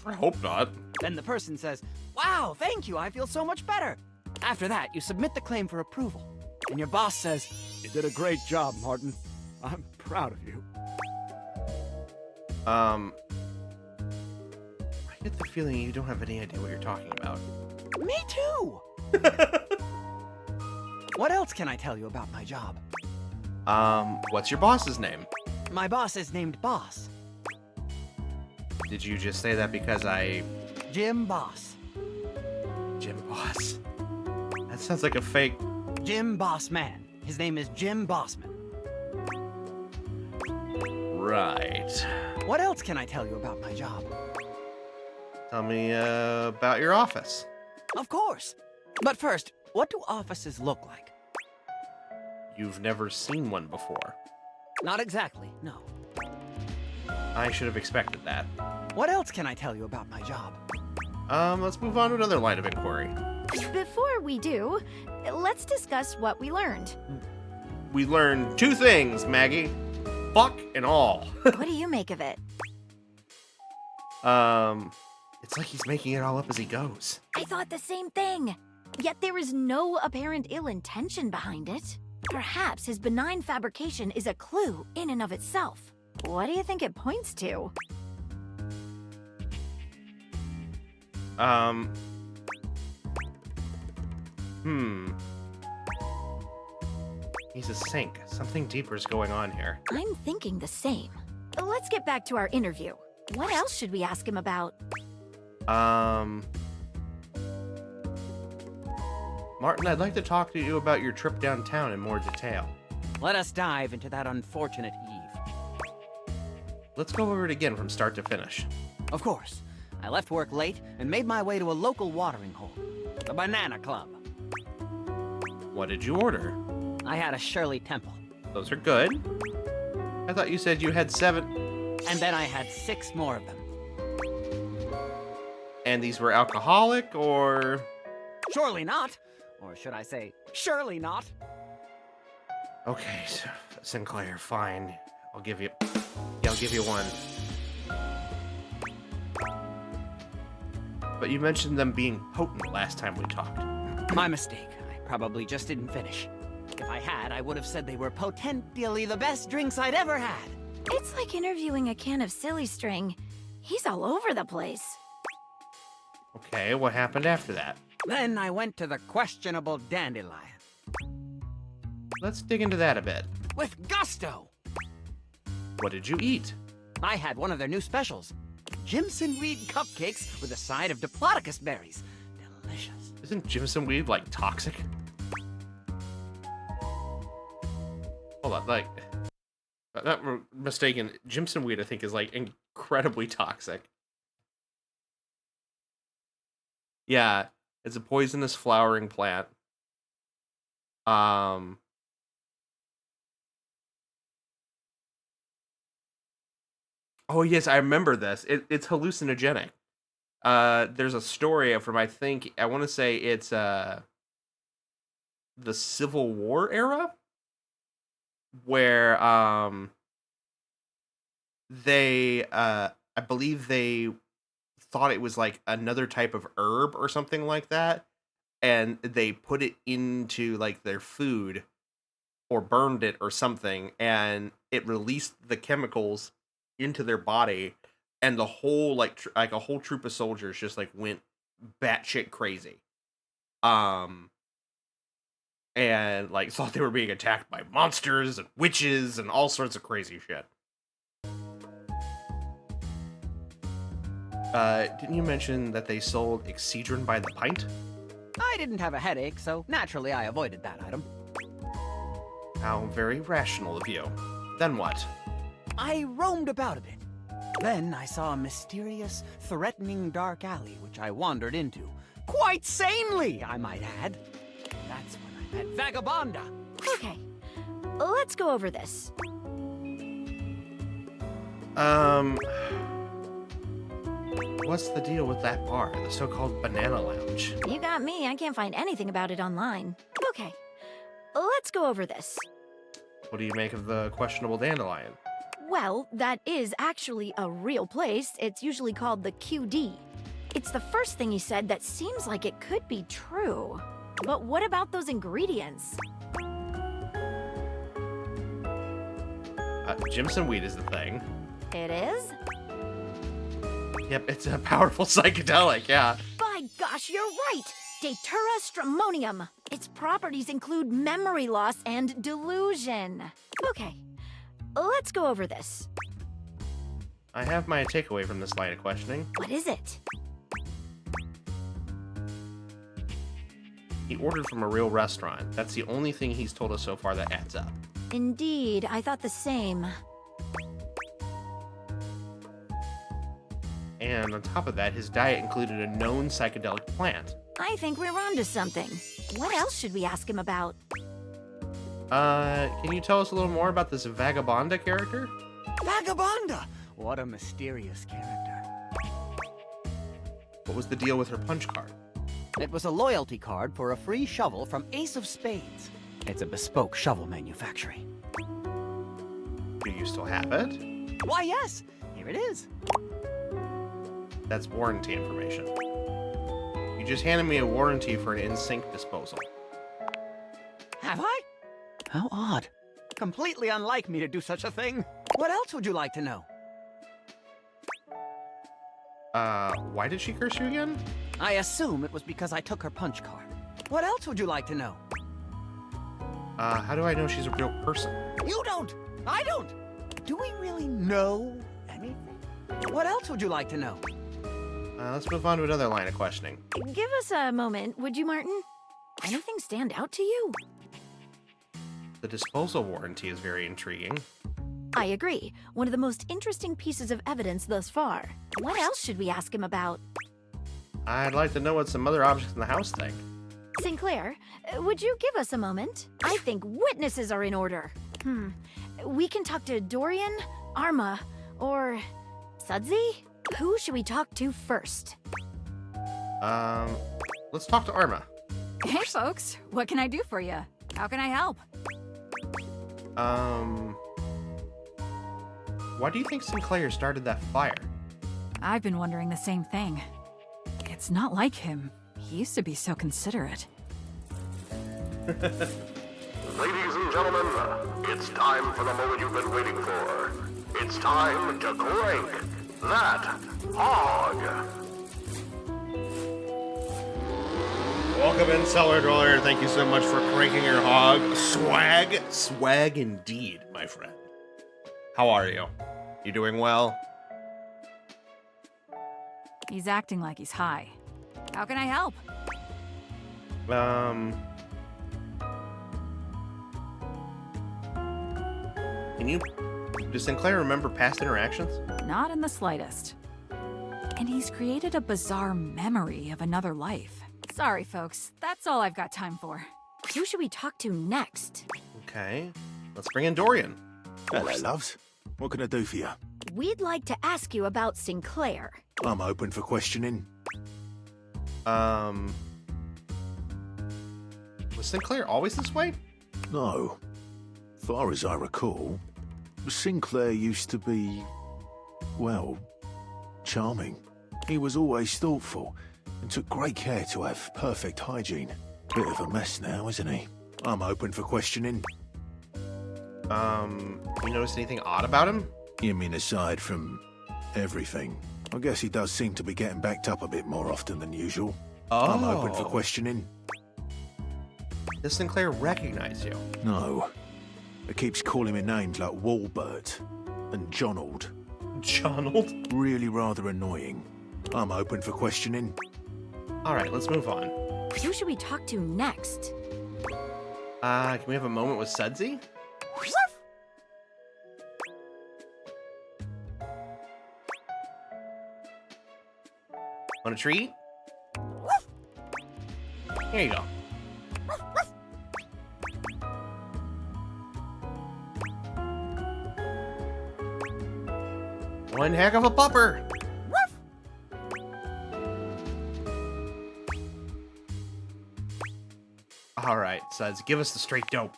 I hope not.
Then the person says, "Wow, thank you, I feel so much better." After that, you submit the claim for approval. And your boss says, "You did a great job, Martin. I'm proud of you."
I get the feeling you don't have any idea what you're talking about.
Me too! What else can I tell you about my job?
What's your boss's name?
My boss is named Boss.
Did you just say that because
Jim Boss.
Jim Boss? That sounds like a fake...
Jim Bossman. His name is Jim Bossman.
Right.
What else can I tell you about my job?
Tell me, about your office.
Of course. But first, what do offices look like?
You've never seen one before.
Not exactly, no.
I should have expected that.
What else can I tell you about my job?
Let's move on to another line of inquiry.
Before we do, let's discuss what we learned.
We learned two things, Maggie. Fuck and all.
What do you make of it?
It's like he's making it all up as he goes.
I thought the same thing. Yet there is no apparent ill intention behind it. Perhaps his benign fabrication is a clue in and of itself. What do you think it points to?
He's a sink. Something deeper is going on here.
I'm thinking the same. Let's get back to our interview. What else should we ask him about?
Martin, I'd like to talk to you about your trip downtown in more detail.
Let us dive into that unfortunate eve.
let's go over it again from start to finish.
Of course. I left work late and made my way to a local watering hole. The Banana Club.
What did you order?
I had a Shirley Temple.
Those are good. I thought you said you had 7.
And then I had 6 more of them.
And these were alcoholic, or...?
Surely not. Or should I say, surely not.
Okay, Sinclair, fine. I'll give you 1. But you mentioned them being potent last time we talked.
My mistake. I probably just didn't finish. If I had, I would have said they were potentially the best drinks I'd ever had.
It's like interviewing a can of silly string. He's all over the place.
Okay, what happened after that?
Then I went to the questionable Dandelion.
Let's dig into that a bit.
With gusto!
What did you eat?
I had one of their new specials. Jimson weed cupcakes with a side of Diplodocus berries. Delicious.
Isn't Jimson weed, like, toxic? Hold on, like... I'm not mistaken, Jimson weed, I think, is, like, incredibly toxic. Yeah, it's a poisonous flowering plant. Oh, yes, I remember this. It's hallucinogenic. There's a story from, I want to say it's the Civil War era, where they I believe they thought it was like another type of herb or something like that, and they put it into like their food or burned it or something, and it released the chemicals into their body, and the whole like a whole troop of soldiers just like went batshit crazy, and like thought they were being attacked by monsters and witches and all sorts of crazy shit. Didn't you mention that they sold Excedrin by the pint?
I didn't have a headache, so naturally I avoided that item.
How very rational of you. Then what?
I roamed about a bit. Then I saw a mysterious, threatening dark alley which I wandered into. Quite sanely, I might add. That's when I met Vagabonda.
Okay, let's go over this.
What's the deal with that bar, the so-called Banana Lounge?
You got me. I can't find anything about it online. Okay, let's go over this.
What do you make of the questionable Dandelion?
Well, that is actually a real place. It's usually called the QD. It's the first thing he said that seems like it could be true. But what about those ingredients?
Jimson weed is the thing.
It is?
Yep, it's a powerful psychedelic, yeah.
By gosh, you're right! Datura stramonium. Its properties include memory loss and delusion. Okay, let's go over this.
I have my takeaway from this line of questioning.
What is it?
He ordered from a real restaurant. That's the only thing he's told us so far that adds up.
Indeed, I thought the same.
And on top of that, his diet included a known psychedelic plant.
I think we're onto something. What else should we ask him about?
Can you tell us a little more about this Vagabonda character?
Vagabonda! What a mysterious character.
What was the deal with her punch card?
It was a loyalty card for a free shovel from Ace of Spades. It's a bespoke shovel manufacturing.
Do you still have it?
Why, yes. Here it is.
That's warranty information. You just handed me a warranty for an in-sync disposal.
Have I? How odd. Completely unlike me to do such a thing. What else would you like to know?
Why did she curse you again?
I assume it was because I took her punch card. What else would you like to know?
How do I know she's a real person?
You don't! I don't! Do we really know anything? What else would you like to know?
Let's move on to another line of questioning.
Give us a moment, would you, Martin? Anything stand out to you?
The disposal warranty is very intriguing.
I agree. One of the most interesting pieces of evidence thus far. What else should we ask him about?
I'd like to know what some other objects in the house think.
Sinclair, would you give us a moment? I think witnesses are in order. We can talk to Dorian, Arma, or Sudsy? Who should we talk to first?
Let's talk to Arma.
Hey, folks. What can I do for you? How can I help?
Why do you think Sinclair started that fire?
I've been wondering the same thing. It's not like him. He used to be so considerate.
Ladies and gentlemen, it's time for the moment you've been waiting for. It's time to crank that hog.
Welcome in, Cellar Dweller. Thank you so much for cranking your hog. Swag indeed, my friend. How are you? You doing well?
He's acting like he's high. How can I help?
Does Sinclair remember past interactions?
Not in the slightest. And he's created a bizarre memory of another life. Sorry, folks. That's all I've got time for.
Who should we talk to next?
Okay, let's bring in Dorian.
Hello, loves. What can I do for you?
We'd like to ask you about Sinclair.
I'm open for questioning.
Was Sinclair always this way?
No. Far as I recall, Sinclair used to be, well, charming. He was always thoughtful and took great care to have perfect hygiene. Bit of a mess now, isn't he? I'm open for questioning.
You notice anything odd about him?
You mean aside from everything? I guess he does seem to be getting backed up a bit more often than usual. I'm open for questioning.
Does Sinclair recognize you?
No. It keeps calling me names like Walbert and Jonald.
Jonald?
Really rather annoying. I'm open for questioning.
Alright, let's move on.
Who should we talk to next?
Can we have a moment with Sudsy? Want a treat? Here you go. One heck of a pupper. All right, Suds, give us the straight dope.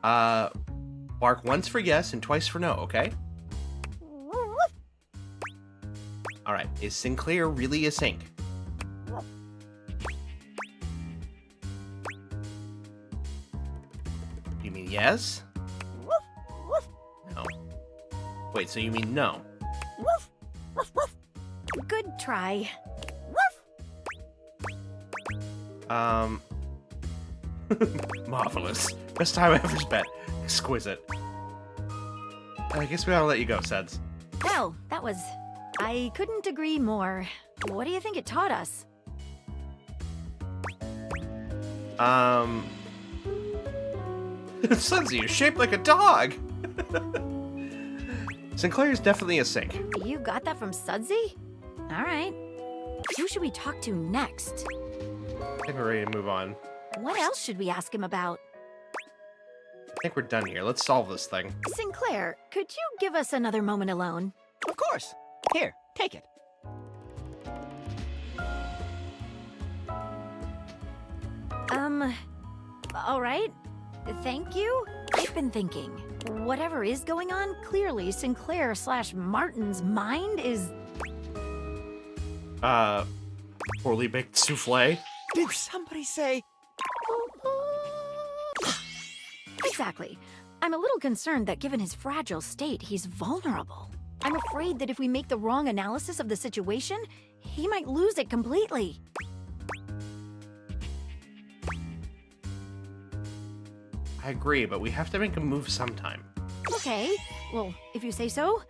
Bark once for yes and twice for no, okay? All right, is Sinclair really a sink? You mean yes? No. Wait, so you mean no?
Good try.
Marvelous. Best time I ever spent. Exquisite. I guess we ought to let you go, Suds.
Well, that was... I couldn't agree more. What do you think it taught us?
Sudsy, you're shaped like a dog! Sinclair's definitely a sink.
You got that from Sudsy? Alright. Who should we talk to next?
I think we're ready to move on.
What else should we ask him about?
I think we're done here. Let's solve this thing.
Sinclair, could you give us another moment alone?
Of course. Here, take it.
Alright. Thank you. I've been thinking. Whatever is going on, clearly Sinclair/Martin's mind is...
Poorly baked souffle?
Did somebody say...
Exactly. I'm a little concerned that given his fragile state, he's vulnerable. I'm afraid that if we make the wrong analysis of the situation, he might lose it completely.
I agree, but we have to make a move sometime.
Okay, well, if you say so,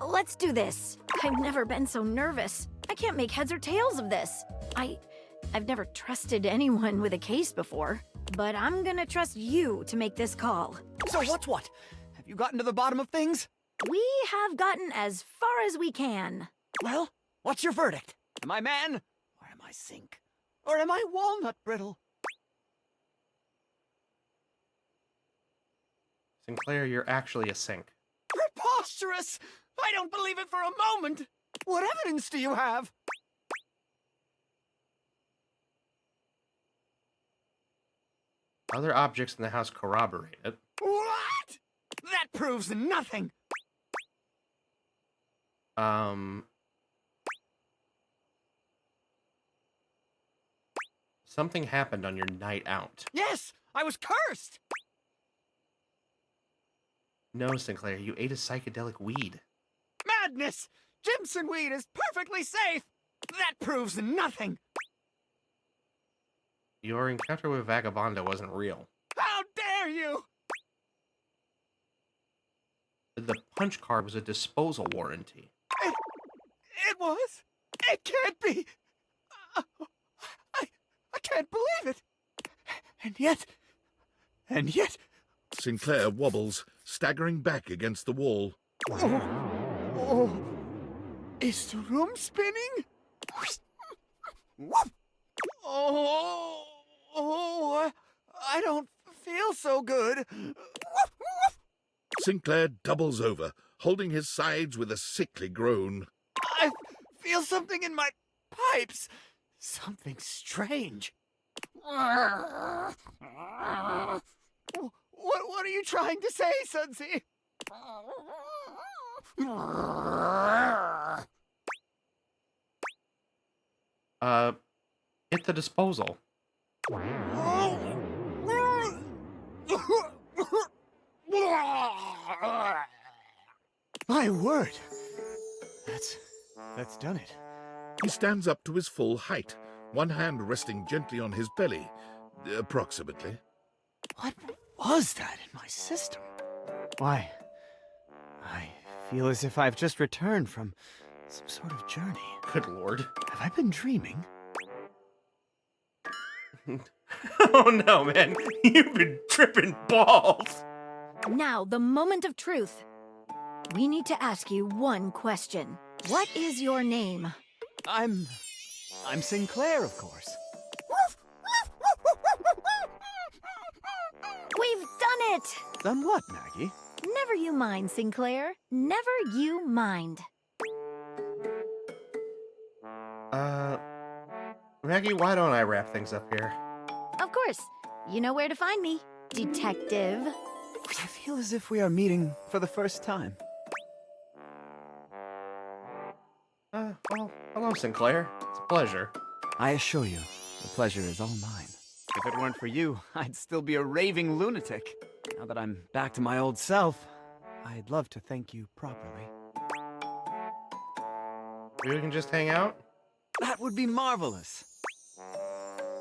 let's do this. I've never been so nervous. I can't make heads or tails of this. I've never trusted anyone with a case before. but I'm gonna trust you to make this call.
So what's what? Have you gotten to the bottom of things?
We have gotten as far as we can.
Well, what's your verdict? Am I man? Or am I sink? Or am I walnut brittle?
Sinclair, you're actually a sink.
Preposterous! I don't believe it for a moment! What evidence do you have?
Other objects in the house corroborate it.
What? That proves nothing!
Something happened on your night out.
Yes! I was cursed!
No, Sinclair, you ate a psychedelic weed.
Madness! Jimson weed is perfectly safe! That proves nothing!
Your encounter with Vagabonda wasn't real.
How dare you!
The punch card was a disposal warranty.
It was? It can't be! I can't believe it! And yet...
Sinclair wobbles, staggering back against the wall.
Oh, is the room spinning? I don't feel so good.
Sinclair doubles over, holding his sides with a sickly groan.
I feel something in my pipes. Something strange. What are you trying to say, Sudsy?
Hit the disposal.
My word. That's done it.
He stands up to his full height, one hand resting gently on his belly, approximately.
What was that in my system? Why, I feel as if I've just returned from some sort of journey.
Good lord.
Have I been dreaming?
Oh no, man. You've been tripping balls.
Now, the moment of truth. We need to ask you one question. What is your name?
I'm Sinclair, of course.
We've done it!
Done what, Maggie?
Never you mind, Sinclair. Never you mind.
Maggie, why don't I wrap things up here?
Of course. You know where to find me, Detective.
I feel as if we are meeting for the first time.
Well, hello, Sinclair. It's a pleasure.
I assure you, the pleasure is all mine. If it weren't for you, I'd still be a raving lunatic. Now that I'm back to my old self, I'd love to thank you properly.
We can just hang out?
That would be marvelous.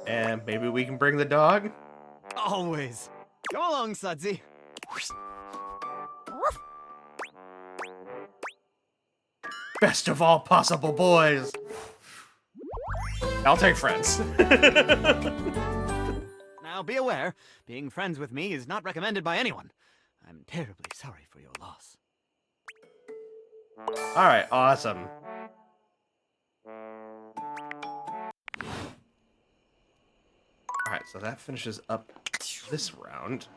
And maybe we can bring the dog?
Always. Go along, Sudsy.
Best of all possible boys. I'll take friends.
Now be aware, being friends with me is not recommended by anyone. I'm terribly sorry for your loss.
Alright, awesome. Alright, so that finishes up this round.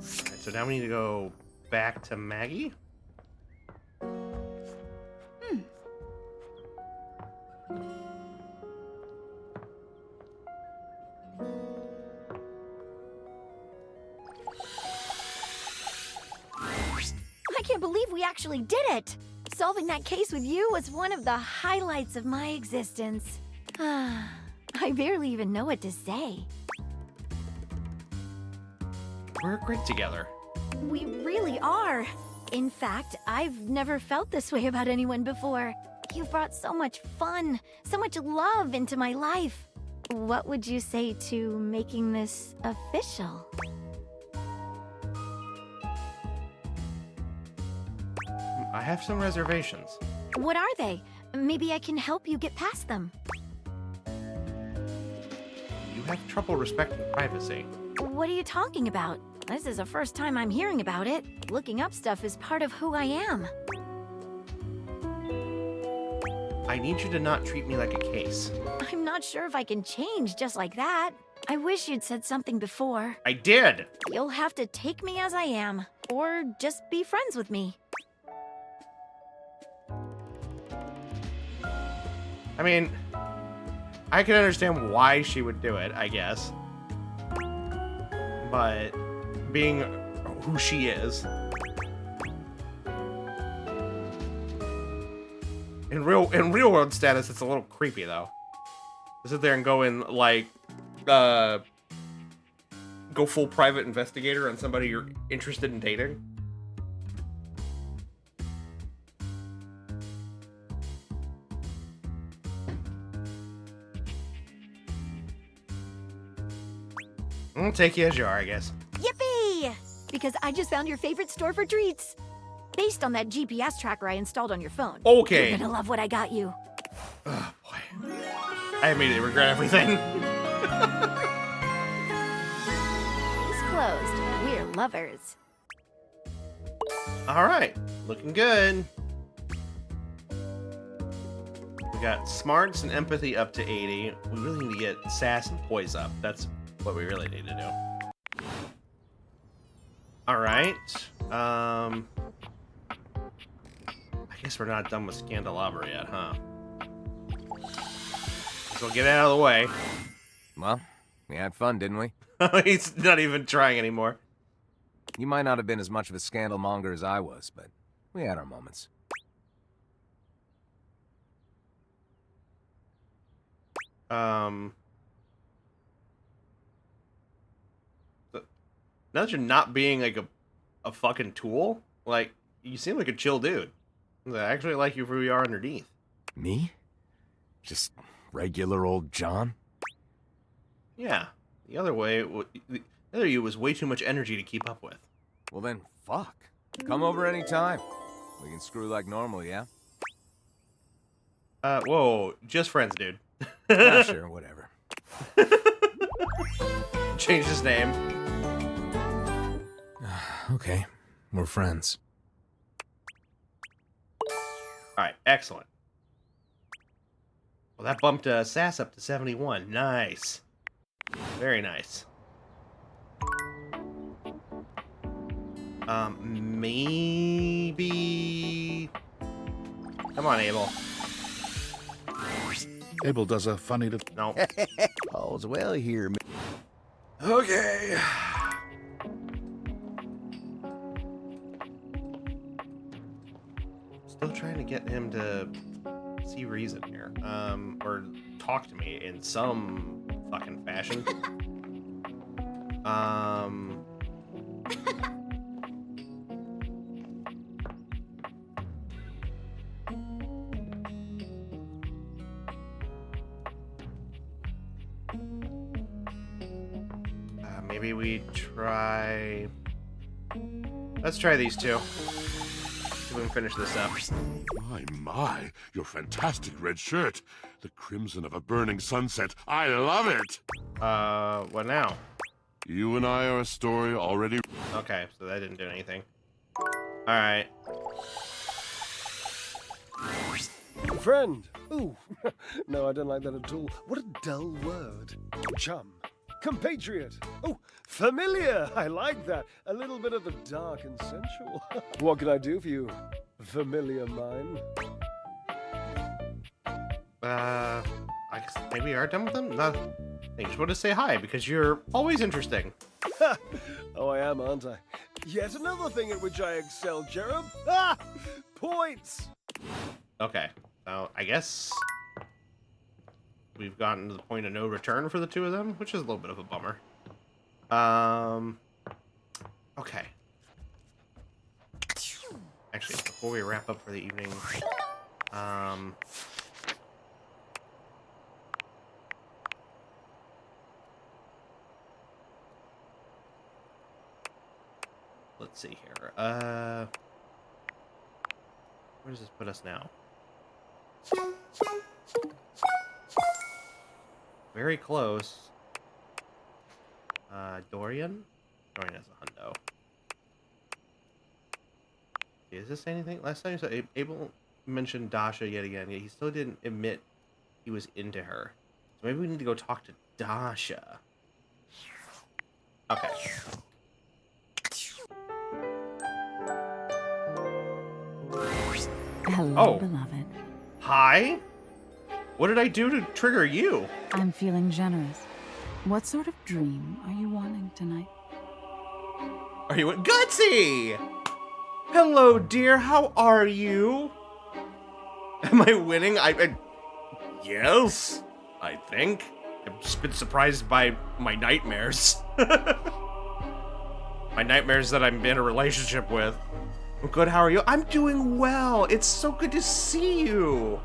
Alright, so now we need to go back to Maggie.
I can't believe we actually did it! Solving that case with you was one of the highlights of my existence. I barely even know what to say.
We're great together.
We really are. In fact, I've never felt this way about anyone before. You've brought so much fun, so much love into my life. What would you say to making this official?
I have some reservations.
What are they? Maybe I can help you get past them.
You have trouble respecting privacy.
What are you talking about? This is the first time I'm hearing about it. Looking up stuff is part of who I am.
I need you to not treat me like a case.
I'm not sure if I can change just like that. I wish you'd said something before.
I did!
You'll have to take me as I am, or just be friends with me.
I mean, I can understand why she would do it, I guess. But being who she is, in real world status, it's a little creepy though. To sit there and go in like, go full private investigator on somebody you're interested in dating. I'll take you as you are, I guess.
Yippee! Because I just found your favorite store for treats. Based on that GPS tracker I installed on your phone.
Okay.
You're gonna love what I got you.
Oh, boy. I immediately regret everything.
Case closed. We're lovers.
Alright. Looking good. We got smarts and empathy up to 80. We really need to get sass and poise up. That's what we really need to do. Alright. I guess we're not done with Scandelabra yet, huh? So get out of the way.
Well, we had fun, didn't we?
He's not even trying anymore.
You might not have been as much of a scandal monger as I was, but we had our moments.
Now that you're not being like a fucking tool, like, you seem like a chill dude. I actually like you for who you are underneath.
Me? Just regular old John?
Yeah. The other you was way too much energy to keep up with.
Well then, fuck. Come over anytime. We can screw like normal, yeah?
Whoa. Just friends, dude.
Sure, whatever.
Change his name.
Okay, we're friends.
Alright, excellent. Well, that bumped Sass up to 71. Nice. Very nice. Maybe... Come on, Abel.
Abel does a funny little...
No.
All's well here.
Okay. Still trying to get him to see reason here. Or talk to me in some fucking fashion. Maybe we try... Let's try these two. See if we can finish this up.
My, your fantastic red shirt. The crimson of a burning sunset. I love it.
What now?
You and I are a story already.
Okay, so that didn't do anything. Alright.
Friend. Ooh. No, I don't like that at all. What a dull word. Chum. Compatriot. Oh, familiar. I like that. A little bit of the dark and sensual. What can I do for you, familiar mine?
I guess maybe we are done with them? No, I just want to say hi because you're always interesting.
Oh, I am, aren't I? Yet another thing at which I excel, Jerem. Ah! Points!
Okay, so I guess we've gotten to the point of no return for the two of them, which is a little bit of a bummer. Okay. Actually, before we wrap up for the evening, let's see here. Where does this put us now? Very close. Dorian? Dorian has a hundo. Is this anything? Last time you said Abel mentioned Dasha yet again. He still didn't admit he was into her. So maybe we need to go talk to Dasha. Okay.
Hello, beloved.
Hi? What did I do to trigger you?
I'm feeling generous. What sort of dream are you wanting tonight?
Are you Gutsy? Hello, dear. How are you? Am I winning? Yes, I think. I've just been surprised by my nightmares. My nightmares that I'm in a relationship with. Well, good, how are you? I'm doing well. It's so good to see you.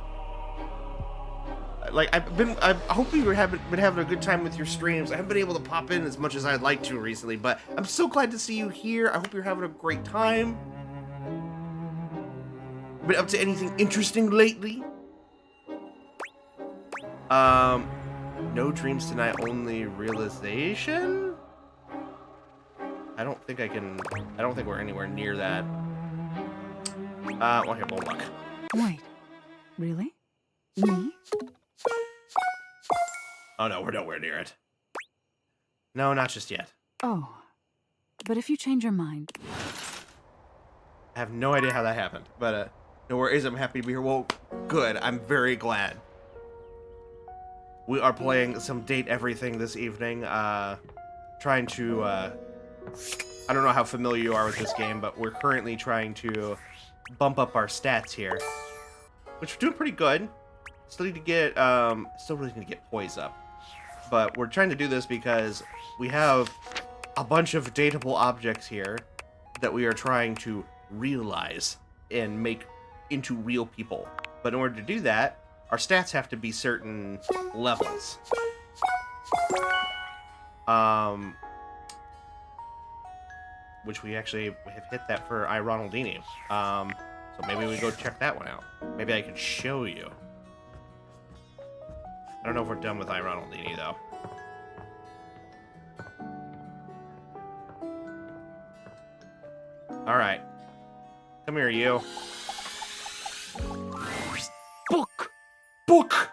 Like, I hope you have been having a good time with your streams. I haven't been able to pop in as much as I'd like to recently, but I'm so glad to see you here. I hope you're having a great time. Been up to anything interesting lately? No dreams tonight, only realization? I don't think we're anywhere near that. Okay, well, look.
Wait, really? Me?
Oh no, we're nowhere near it. No, not just yet.
Oh, but if you change your mind...
I have no idea how that happened, but no worries, I'm happy to be here. Well, good, I'm very glad. We are playing some Date Everything this evening, trying to, I don't know how familiar you are with this game, but we're currently trying to bump up our stats here, which we're doing pretty good. Still need to get, still really need to get poise up. But we're trying to do this because we have a bunch of dateable objects here that we are trying to realize and make into real people. But in order to do that, our stats have to be certain levels. Which we actually have hit that for I, Ronaldini. So maybe we go check that one out. Maybe I could show you. I don't know if we're done with I, Ronaldini, though. Alright. Come here, you.
Book!
Book!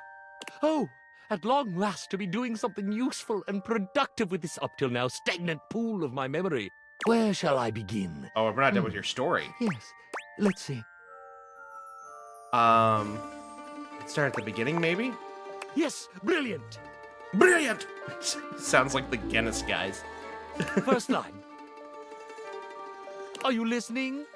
Oh, at long last to be doing something useful and productive with this up till now stagnant pool of my memory. Where shall I begin?
Oh, we're not done with your story.
Yes, let's see.
Let's start at the beginning, maybe?
Yes, brilliant!
Brilliant! Sounds like the Guinness guys.
First line. Are you listening?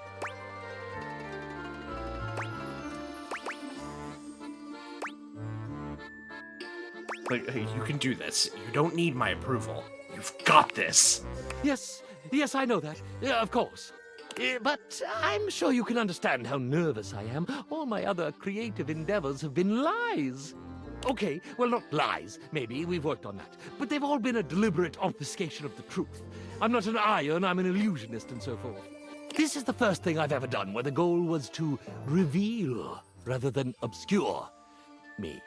Like, hey, you can do this. You don't need my approval. You've got this.
Yes, I know that. Of course. But I'm sure you can understand how nervous I am. All my other creative endeavors have been lies. Okay, well, not lies. Maybe we've worked on that. But they've all been a deliberate obfuscation of the truth. I'm not an iron, I'm an illusionist and so forth. This is the first thing I've ever done where the goal was to reveal rather than obscure me.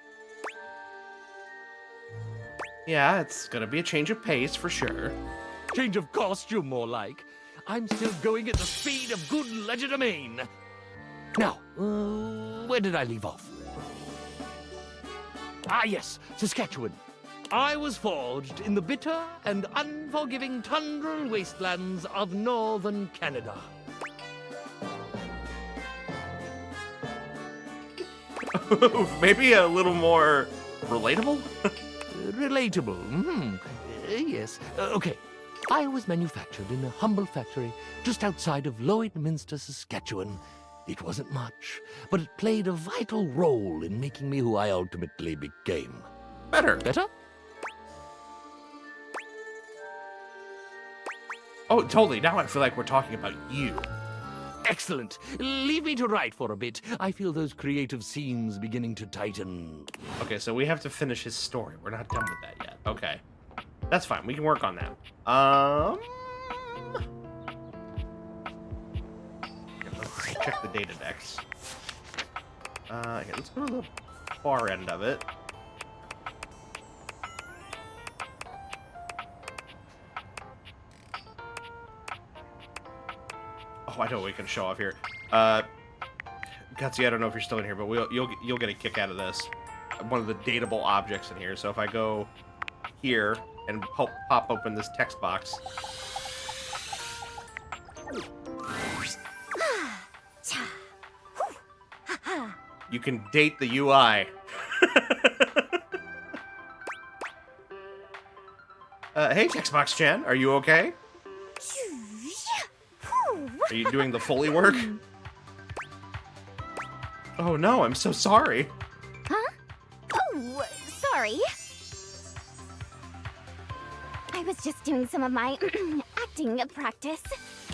Yeah, it's gonna be a change of pace for sure.
Change of costume, more like. I'm still going at the speed of good legerdemain. Now, where did I leave off? Ah, yes, Saskatchewan. I was forged in the bitter and unforgiving tundral wastelands of northern Canada.
Maybe a little more relatable?
Relatable, yes. Okay. I was manufactured in a humble factory just outside of Lloydminster, Saskatchewan. It wasn't much, but it played a vital role in making me who I ultimately became.
Better.
Better?
Oh, totally. Now I feel like we're talking about you.
Excellent. Leave me to write for a bit. I feel those creative scenes beginning to tighten.
Okay, so we have to finish his story. We're not done with that yet. Okay. That's fine. We can work on that. Let's check the data decks. Okay, let's go to the far end of it. Oh, I know what we can show off here. Gutsy, I don't know if you're still in here, but you'll get a kick out of this. One of the dateable objects in here. So if I go here and pop open this text box. You can date the UI. Hey, Textbox Chan, are you okay? Are you doing the Foley work? Oh no, I'm so sorry.
Huh? Oh, sorry. I was just doing some of my acting practice.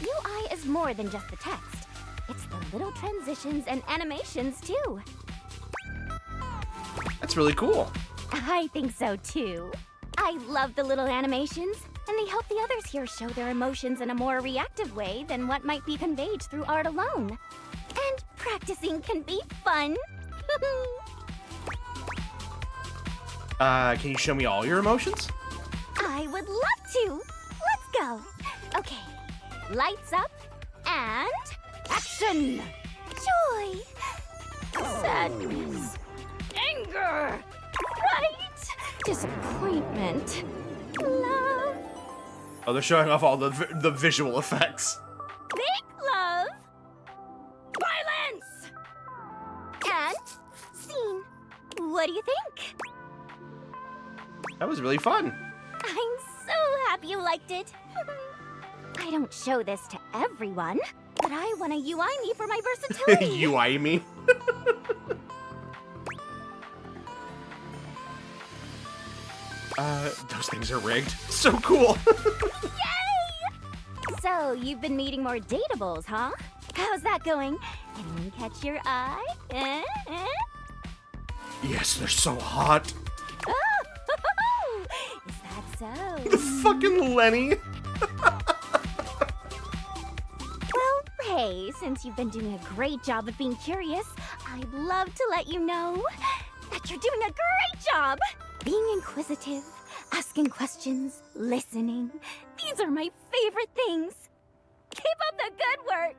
UI is more than just the text. It's the little transitions and animations, too.
That's really cool.
I think so, too. I love the little animations, and they help the others here show their emotions in a more reactive way than what might be conveyed through art alone. And practicing can be fun.
Can you show me all your emotions?
I would love to. Let's go. Okay. Lights up and action. Joy. Sadness. Anger. Fright. Disappointment. Love.
Oh, they're showing off all the visual effects.
Big love. Violence. And scene. What do you think?
That was really fun.
I'm so happy you liked it. I don't show this to everyone, but I want to UI me for my versatility.
UI me? Those things are rigged. So cool.
Yay! So, you've been meeting more dateables, huh? How's that going? Anyone catch your eye?
Yes, they're so hot.
Oh, is that so?
The fucking Lenny.
Well, Ray, since you've been doing a great job of being curious, I'd love to let you know that you're doing a great job. Being inquisitive, asking questions, listening. These are my favorite things. Keep up the good work.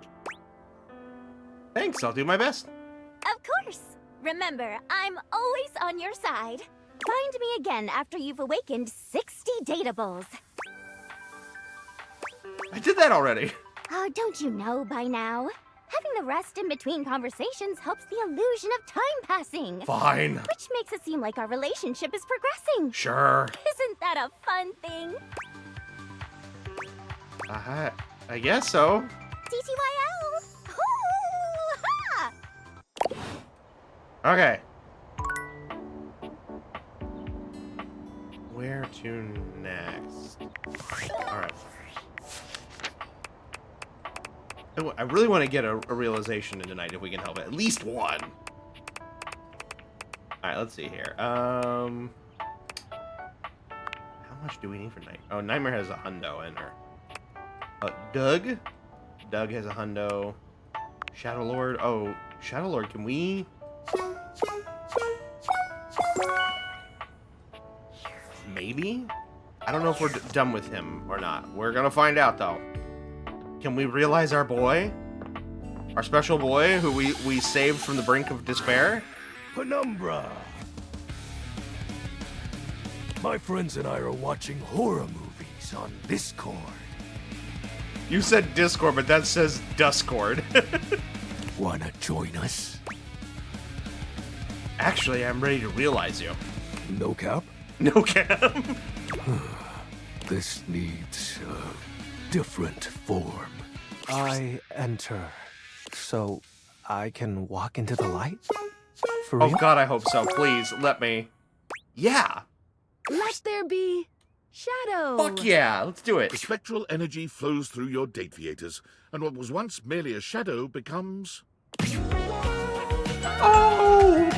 Thanks, I'll do my best.
Of course. Remember, I'm always on your side. Find me again after you've awakened 60 dateables.
I did that already.
Oh, don't you know by now? Having the rest in between conversations helps the illusion of time passing.
Fine.
Which makes it seem like our relationship is progressing.
Sure.
Isn't that a fun thing?
I guess so.
TTYL! Hoo-ha!
Okay. Where to next? Alright. I really want to get a realization in tonight if we can help it. At least one. Alright, let's see here. How much do we need for night? Oh, Nightmare has a hundo in her. Doug? Doug has a hundo. Shadow Lord. Oh, Shadow Lord, can we... Maybe? I don't know if we're done with him or not. We're gonna find out, though. Can we realize our boy? Our special boy who we saved from the brink of despair?
Penumbra! My friends and I are watching horror movies on Discord.
You said Discord, but that says Duscord.
Wanna join us?
Actually, I'm ready to realize you.
No cap?
No cap.
This needs a different form.
I enter, so I can walk into the light? For
Oh
real?
god, I hope so. Please, let me. Yeah!
Let there be shadow.
Fuck yeah, let's do it.
The spectral energy flows through your Dateviators, and what was once merely a shadow becomes...
Oh!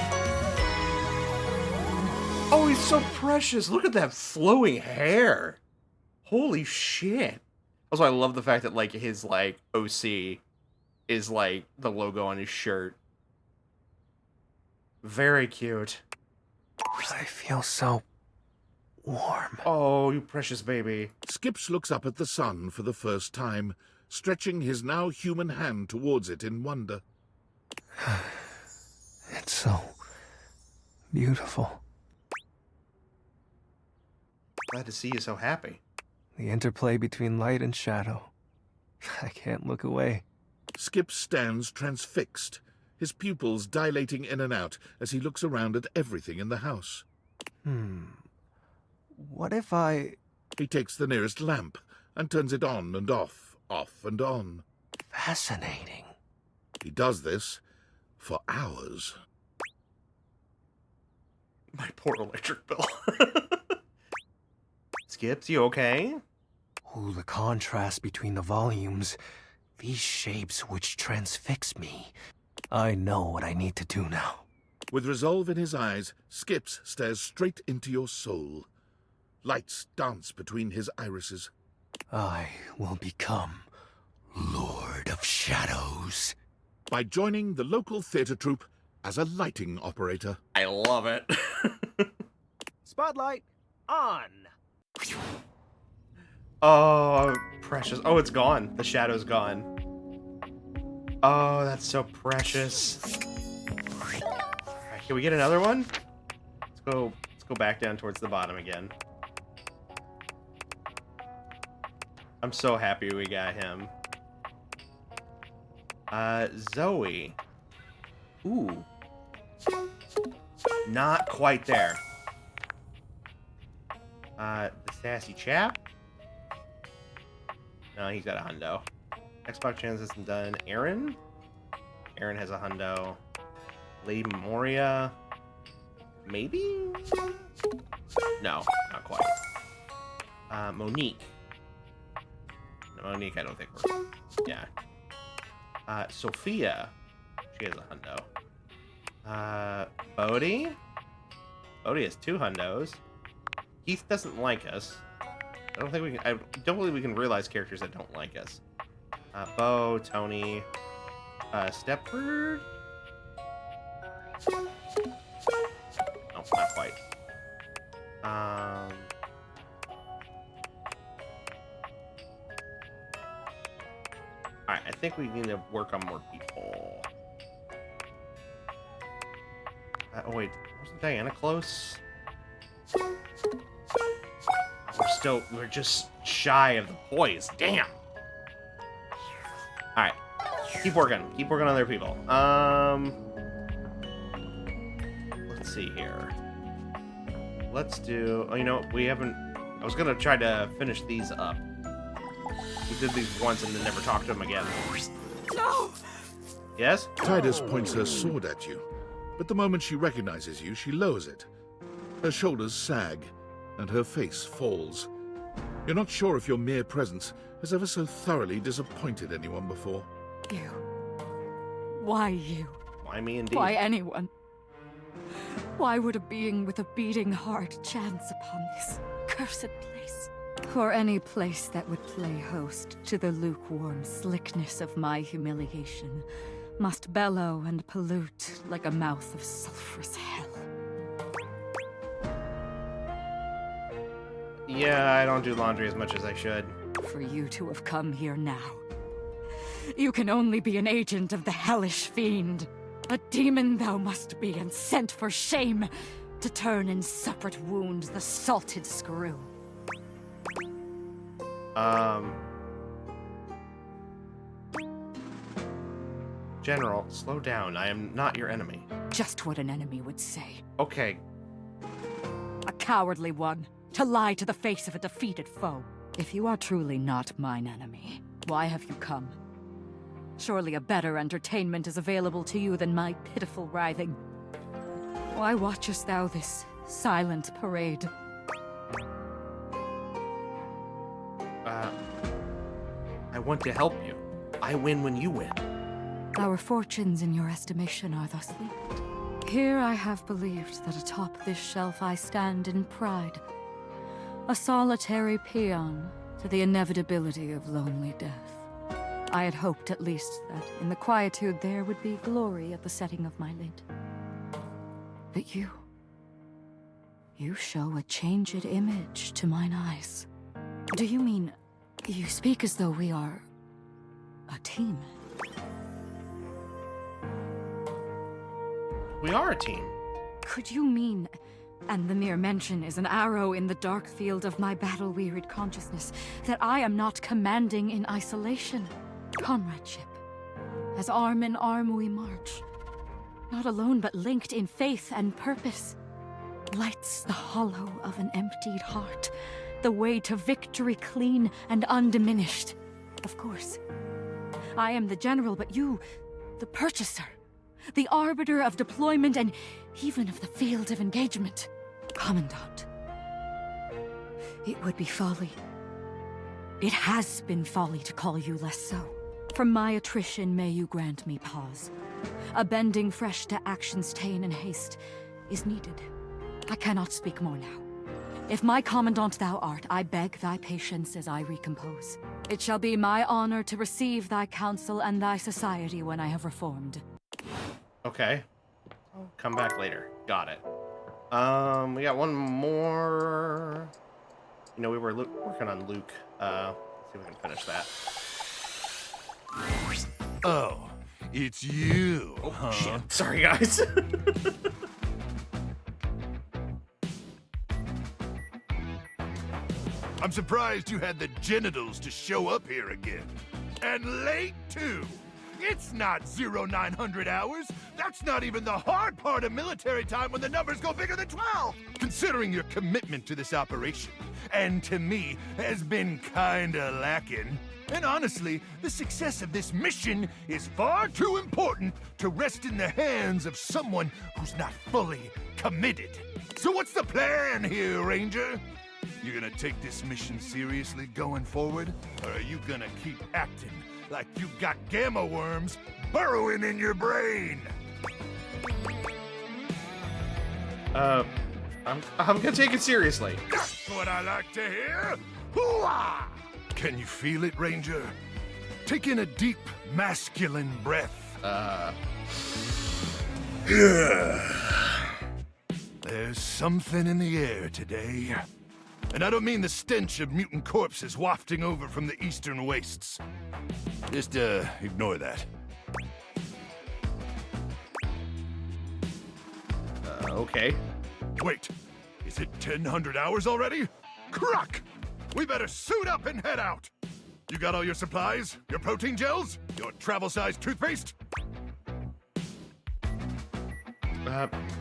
Oh, he's so precious. Look at that flowing hair. Holy shit. Also, I love the fact that, like, his, like, OC is, like, the logo on his shirt. Very cute.
I feel so warm.
Oh, you precious baby.
Skips looks up at the sun for the first time, stretching his now human hand towards it in wonder.
It's so beautiful.
Glad to see you so happy.
The interplay between light and shadow. I can't look away.
Skip stands transfixed, his pupils dilating in and out as he looks around at everything in the house.
What if I...
He takes the nearest lamp and turns it on and off and on.
Fascinating.
He does this for hours.
My poor electric bill. Skips, you okay?
Oh, the contrast between the volumes. These shapes which transfix me. I know what I need to do now.
With resolve in his eyes, Skips stares straight into your soul. Lights dance between his irises.
I will become Lord of Shadows.
By joining the local theater troupe as a lighting operator.
I love it.
Spotlight on.
Oh, precious. Oh, it's gone. The shadow's gone. Oh, that's so precious. Alright, can we get another one? Let's go back down towards the bottom again. I'm so happy we got him. Zoe. Ooh. Not quite there. The sassy chap. No, he's got a hundo. Xbox Genesis isn't done. Aaron? Aaron has a hundo. Lady Memoria. Maybe? No, not quite. Monique. No, Monique, I don't think we're... Yeah. Sophia. She has a hundo. Bodhi? Bodhi has 2 hundos. Keith doesn't like us. I don't think we can... I don't believe we can realize characters that don't like us. Bo, Tony, Stepford? No, not quite. Alright, I think we need to work on more people. Oh wait, wasn't Diana close? We're just shy of the poise. Damn! Alright. Keep working on other people. Let's see here. Let's do... Oh, you know, we haven't... I was gonna try to finish these up. We did these once and then never talked to them again.
No!
Yes?
Tidus points her sword at you, but the moment she recognizes you, she lowers it. Her shoulders sag, and her face falls. You're not sure if your mere presence has ever so thoroughly disappointed anyone before.
You. Why you?
Why me indeed?
Why anyone? Why would a being with a beating heart chance upon this cursed place? For any place that would play host to the lukewarm slickness of my humiliation must bellow and pollute like a mouth of sulphurous hell.
Yeah, I don't do laundry as much as I should.
For you to have come here now, you can only be an agent of the hellish fiend. A demon thou must be, and sent for shame to turn in separate wounds the salted screw.
General, slow down. I am not your enemy.
Just what an enemy would say.
Okay.
A cowardly one, to lie to the face of a defeated foe. If you are truly not mine enemy, why have you come? Surely a better entertainment is available to you than my pitiful writhing. Why watchest thou this silent parade?
I want to help you. I win when you win.
Our fortunes in your estimation are thus linked. Here I have believed that atop this shelf I stand in pride, a solitary peon to the inevitability of lonely death. I had hoped at least that in the quietude there would be glory at the setting of my lid. But you show a changed image to mine eyes. Do you mean you speak as though we are a team?
We are a team.
Could you mean, and the mere mention is an arrow in the dark field of my battle-wearied consciousness, that I am not commanding in isolation? Comradeship. As arm in arm we march. Not alone, but linked in faith and purpose. Lights the hollow of an emptied heart. The way to victory clean and undiminished. Of course. I am the general, but you, the purchaser. The arbiter of deployment and even of the field of engagement. Commandant. It would be folly. It has been folly to call you less so. From my attrition may you grant me pause. A bending fresh to action's ta'en and haste is needed. I cannot speak more now. If my commandant thou art, I beg thy patience as I recompose. It shall be my honor to receive thy counsel and thy society when I have reformed.
Okay. I'll come back later. Got it. We got one more. You know, we were working on Luke. Let's see if we can finish that.
Oh, it's you, huh?
Shit. Sorry, guys.
I'm surprised you had the genitals to show up here again. And late, too. It's not 0900 hours. That's not even the hard part of military time when the numbers go bigger than 12. Considering your commitment to this operation, and to me, has been kinda lacking. And honestly, the success of this mission is far too important to rest in the hands of someone who's not fully committed. So what's the plan here, Ranger? You gonna take this mission seriously going forward? Or are you gonna keep acting like you've got gamma worms burrowing in your brain?
I'm gonna take it seriously.
That's what I like to hear! Hooah! Can you feel it, Ranger? Take in a deep, masculine breath. There's something in the air today. And I don't mean the stench of mutant corpses wafting over from the eastern wastes. Just, ignore that.
Okay.
Wait, is it 1000 hours already? Cruck! We better suit up and head out! You got all your supplies? Your protein gels? Your travel-sized toothpaste?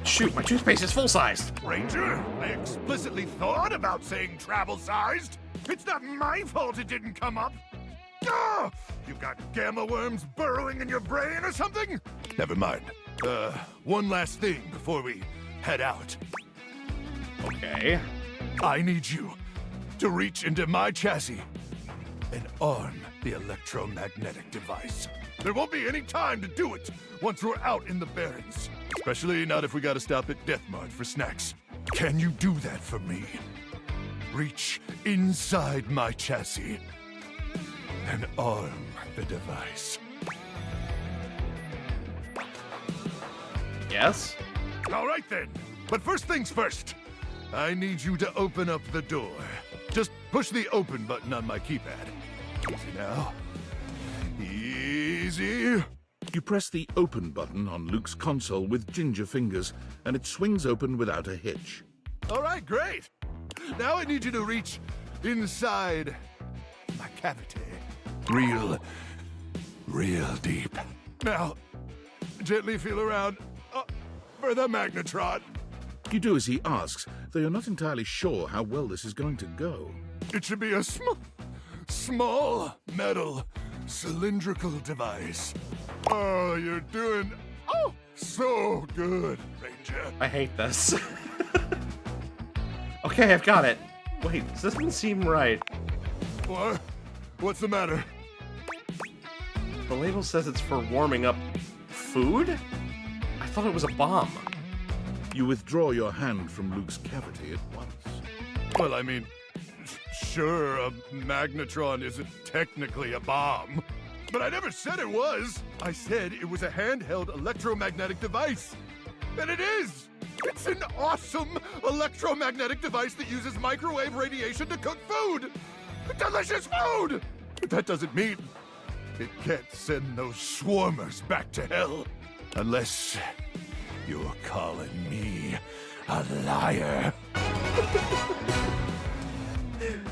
Shoot, my toothpaste is full-sized.
Ranger, I explicitly thought about saying travel-sized. It's not my fault it didn't come up. Ah! You got gamma worms burrowing in your brain or something? Never mind. One last thing before we head out.
Okay.
I need you to reach into my chassis and arm the electromagnetic device. There won't be any time to do it once we're out in the Barrens. Especially not if we gotta stop at Death Mart for snacks. Can you do that for me? Reach inside my chassis and arm the device.
Yes?
All right then. But first things first. I need you to open up the door. Just push the open button on my keypad. Easy now. Easy.
You press the open button on Luke's console with ginger fingers, and it swings open without a hitch.
All right, great. Now I need you to reach inside my cavity. Real deep. Now, gently feel around for the magnetron.
You do as he asks, though you're not entirely sure how well this is going to go.
It should be a small metal cylindrical device. Oh, you're doing so good, Ranger.
I hate this. Okay, I've got it. Wait, this doesn't seem right.
What? What's the matter?
The label says it's for warming up food? I thought it was a bomb.
You withdraw your hand from Luke's cavity at once.
Well, I mean, sure, a magnetron isn't technically a bomb. But I never said it was. I said it was a handheld electromagnetic device. And it is! It's an awesome electromagnetic device that uses microwave radiation to cook food! Delicious food! But that doesn't mean it can't send those swarmers back to hell. Unless you're calling me a liar.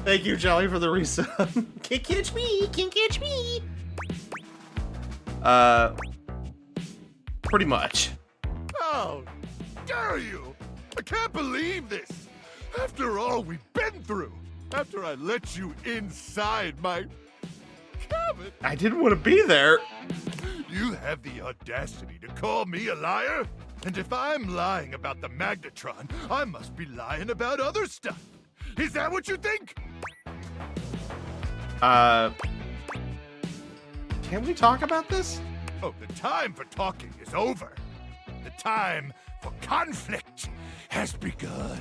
Thank you, Jolly, for the resub. Can't catch me! Can't catch me! Pretty much.
How dare you! I can't believe this! After all we've been through! After I let you inside my cabin!
I didn't want to be there!
You have the audacity to call me a liar? And if I'm lying about the Magnetron, I must be lying about other stuff! Is that what you think?
Can we talk about this?
Oh, the time for talking is over. The time for conflict has begun.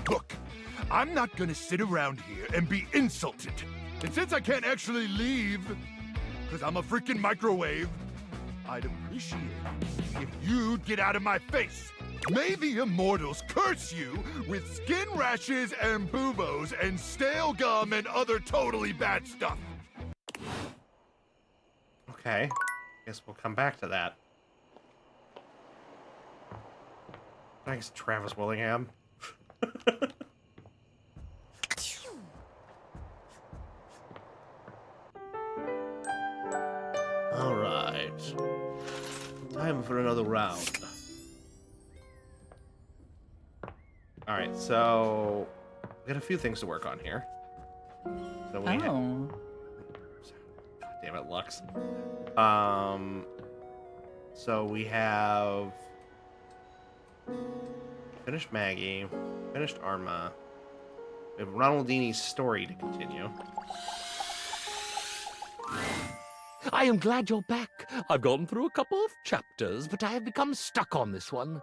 Look, I'm not gonna sit around here and be insulted. And since I can't actually leave, because I'm a freaking microwave, I'd appreciate it if you'd get out of my face. May the immortals curse you with skin rashes and buboes and stale gum and other totally bad stuff.
Okay. Guess we'll come back to that. Thanks, Travis Willingham. All right. Time for another round. All right, so we got a few things to work on here. So we God damn it, Lux. So we have finished Maggie, finished Arma. We have Ronaldini's story to continue.
I am glad you're back. I've gone through a couple of chapters, but I have become stuck on this one.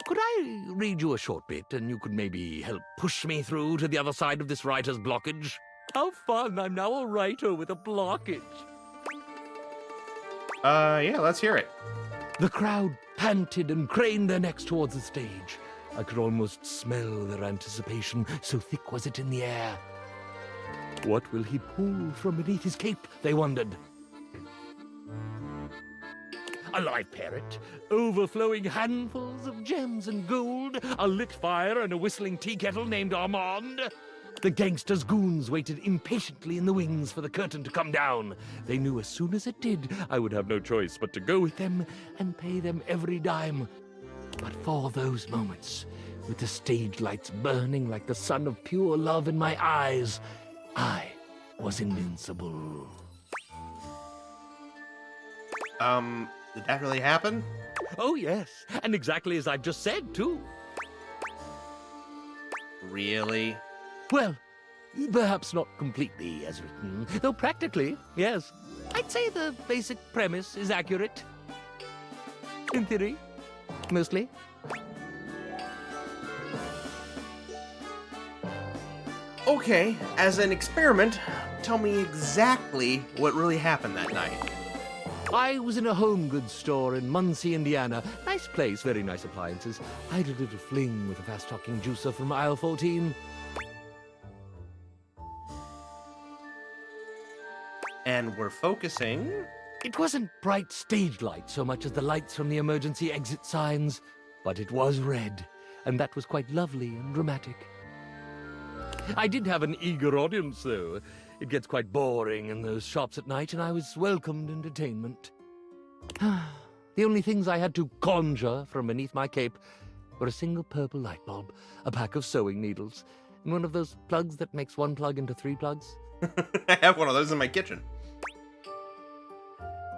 Could I read you a short bit, and you could maybe help push me through to the other side of this writer's blockage? How fun! I'm now a writer with a blockage.
Yeah, let's hear it.
The crowd panted and craned their necks towards the stage. I could almost smell their anticipation, so thick was it in the air. What will he pull from beneath his cape, they wondered. A live parrot, overflowing handfuls of gems and gold, a lit fire and a whistling tea kettle named Armand. The gangsters' goons waited impatiently in the wings for the curtain to come down. They knew as soon as it did, I would have no choice but to go with them and pay them every dime. But for those moments, with the stage lights burning like the sun of pure love in my eyes, I was invincible.
Did that really happen?
Oh, yes. And exactly as I've just said, too.
Really?
Well, perhaps not completely as written, though practically, yes. I'd say the basic premise is accurate. In theory, mostly.
Okay, as an experiment, tell me exactly what really happened that night.
I was in a home goods store in Muncie, Indiana. Nice place, very nice appliances. I had a little fling with a fast-talking juicer from aisle 14.
And we're focusing...
It wasn't bright stage light so much as the lights from the emergency exit signs, but it was red, and that was quite lovely and dramatic. I did have an eager audience, though. It gets quite boring in those shops at night, and I was welcomed entertainment. The only things I had to conjure from beneath my cape were a single purple light bulb, a pack of sewing needles, and one of those plugs that makes one plug into 3 plugs.
I have one of those in my kitchen.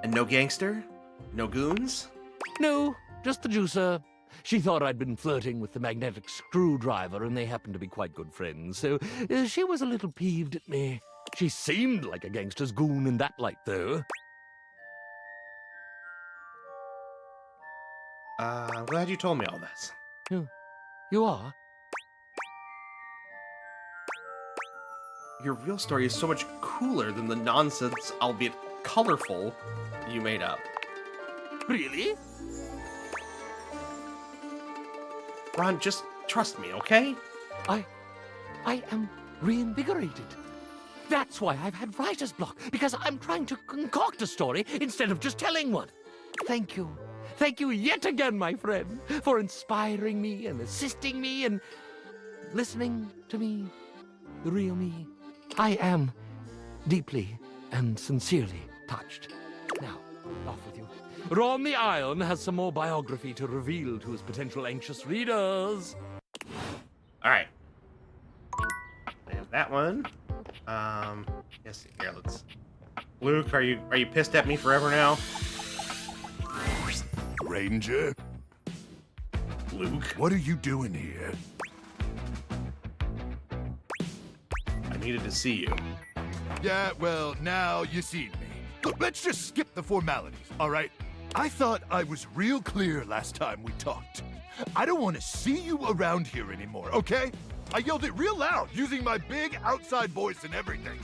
And no gangster? No goons?
No, just the juicer. She thought I'd been flirting with the magnetic screwdriver, and they happened to be quite good friends, so she was a little peeved at me. She seemed like a gangster's goon in that light, though.
I'm glad you told me all this.
You are?
Your real story is so much cooler than the nonsense, albeit colorful, you made up.
Really?
Ron, just trust me, okay?
I am reinvigorated. That's why I've had writer's block, because I'm trying to concoct a story instead of just telling one. Thank you. Thank you yet again, my friend, for inspiring me and assisting me and listening to me, the real me. I am deeply and sincerely touched. Now, off with you. Ron the Iron has some more biography to reveal to his potential anxious readers.
All right. I have that one. Yes. Here, let's. Luke, are you pissed at me forever now?
Ranger?
Luke?
What are you doing here?
I needed to see you.
Yeah, well, now you seen me. Look, let's just skip the formalities, all right? I thought I was real clear last time we talked. I don't want to see you around here anymore, okay? I yelled it real loud, using my big outside voice and everything.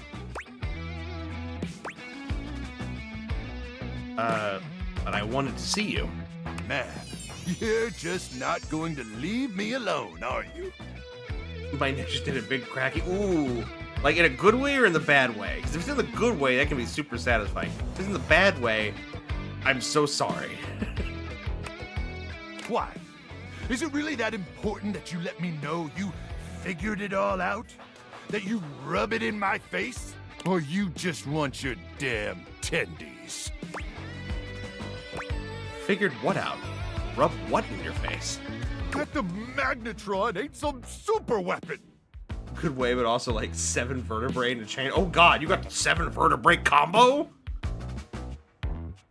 But I wanted to see you.
Man, you're just not going to leave me alone, are you?
My neck just did a big cracky. Ooh. Like in a good way or in the bad way? Because if it's in the good way, that can be super satisfying. If it's in the bad way, I'm so sorry.
Why? Is it really that important that you let me know you figured it all out? That you rub it in my face? Or you just want your damn tendies?
Figured what out? Rub what in your face?
That the Magnetron ain't some super weapon!
Good way, but also like 7 vertebrae in a chain. Oh god, you got 7 vertebrae combo?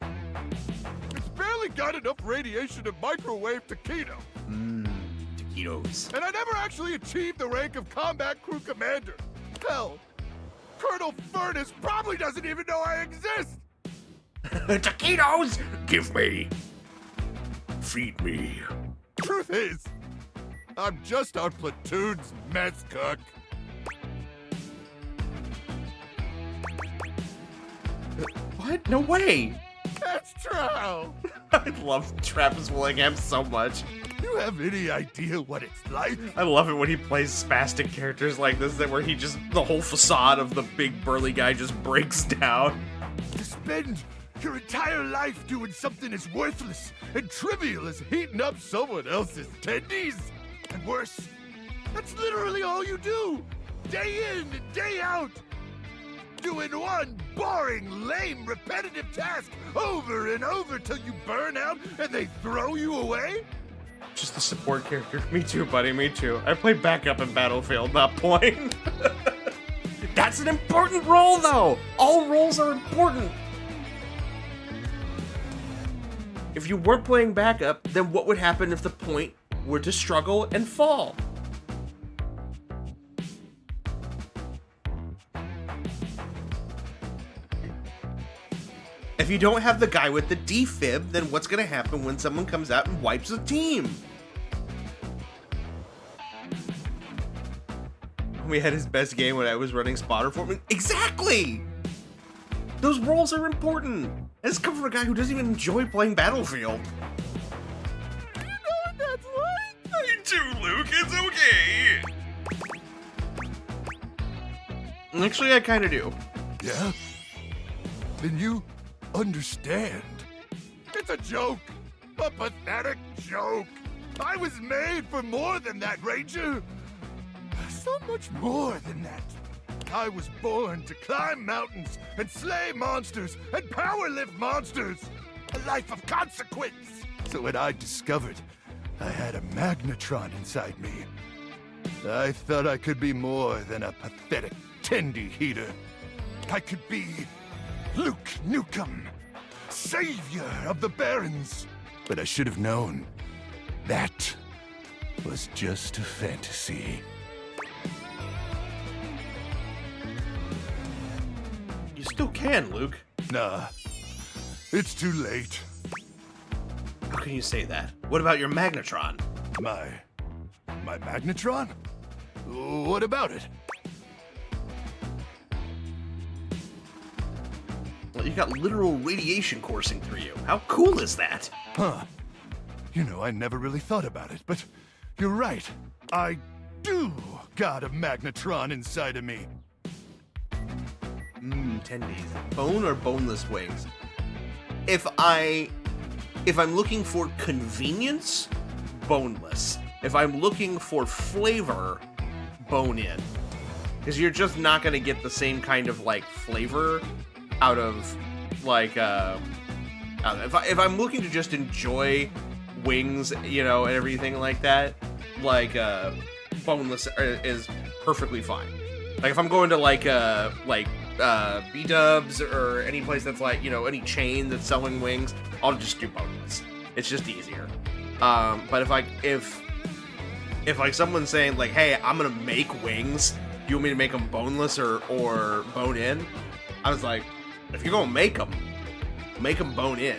It's barely got enough radiation to microwave taquito.
Taquitos.
And I never actually achieved the rank of combat crew commander. Hell, Colonel Furnace probably doesn't even know I exist!
Taquitos! Give me. Feed me.
Truth is, I'm just our platoon's mess cook.
What? No way!
That's Trow!
I love Travis Willingham so much.
You have any idea what it's like?
I love it when he plays spastic characters like this, that where he just, the whole facade of the big burly guy just breaks down.
To spend your entire life doing something as worthless and trivial as heating up someone else's tendies? And worse, that's literally all you do! Day in and day out! Doing one boring, lame, repetitive task over and over till you burn out and they throw you away?
Just the support character. Me too, buddy, me too. I played backup in Battlefield, not point. That's an important role, though! All roles are important! If you weren't playing backup, then what would happen if the point were to struggle and fall? If you don't have the guy with the defib, then what's gonna happen when someone comes out and wipes the team? We had his best game when I was running spotter for him. Exactly! Those roles are important. This comes from a guy who doesn't even enjoy playing Battlefield.
You know what that's like?
I do, Luke. It's okay. Actually, I kind of do.
Yeah? Then you understand. It's a joke. A pathetic joke. I was made for more than that, Ranger. So much more than that. I was born to climb mountains and slay monsters and power lift monsters. A life of consequence. So when I discovered I had a magnetron inside me, I thought I could be more than a pathetic tendy heater. I could be Luke Nukem, savior of the Barrens. But I should have known that was just a fantasy.
You still can, Luke.
Nah, it's too late.
How can you say that? What about your magnetron?
My magnetron? What about it?
Well, you got literal radiation coursing through you. How cool is that?
Huh. You know, I never really thought about it, but You're right. I do got a magnetron inside of me.
Tendies. Bone or boneless wings? If I'm looking for convenience, boneless. If I'm looking for flavor, bone in. Because you're just not going to get the same kind of, like, flavor out of, like, if I'm looking to just enjoy wings, you know, and everything like that, like, boneless is perfectly fine. Like, if I'm going to, like, B-dubs or any place that's, like, you know, any chain that's selling wings, I'll just do boneless. It's just easier. But if like someone's saying like, hey, I'm gonna make wings, do you want me to make them boneless or bone in? I was like, if you're gonna make them bone in.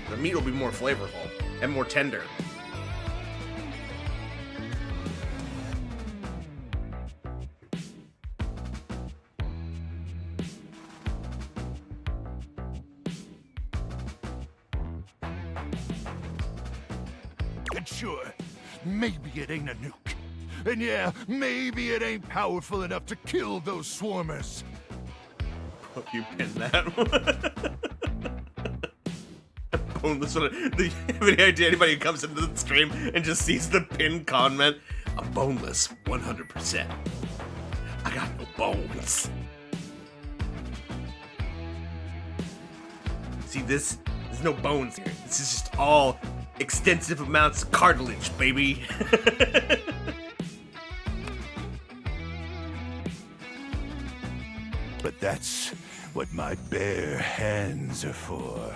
The meat will be more flavorful and more tender.
And sure, maybe it ain't a nuke. And yeah, maybe it ain't powerful enough to kill those swarmers.
You pinned that. Boneless one. Do you have any idea anybody who comes into the stream and just sees the pinned comment? I'm boneless 100%. I got no bones. See, there's no bones here. This is just all extensive amounts of cartilage, baby.
But that's what my bare hands are for.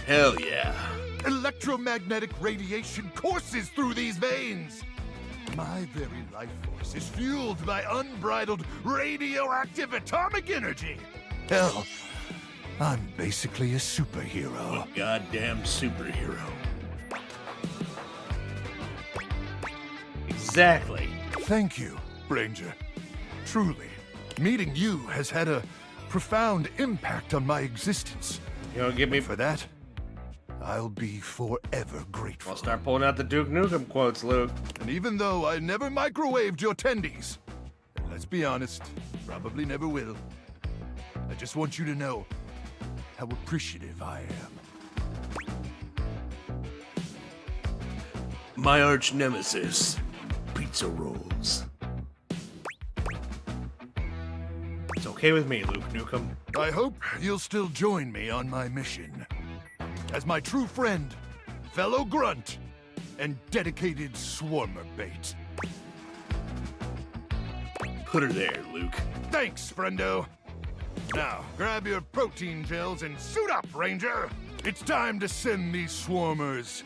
Hell yeah.
Electromagnetic radiation courses through these veins. My very life force is fueled by unbridled radioactive atomic energy. Hell, I'm basically a superhero.
A goddamn superhero. Exactly.
Thank you, Ranger. Truly, meeting you has had a profound impact on my existence.
You know, give me
for that. I'll be forever grateful.
I'll start pulling out the Duke Nukem quotes, Luke.
And even though I never microwaved your tendies, and let's be honest, probably never will, I just want you to know how appreciative I am.
My arch nemesis, pizza rolls. It's okay with me, Luke Nukem.
I hope you'll still join me on my mission. As my true friend, fellow grunt, and dedicated swarmer bait.
Put her there, Luke.
Thanks, friendo. Now, grab your protein gels and suit up, Ranger. It's time to send these swarmers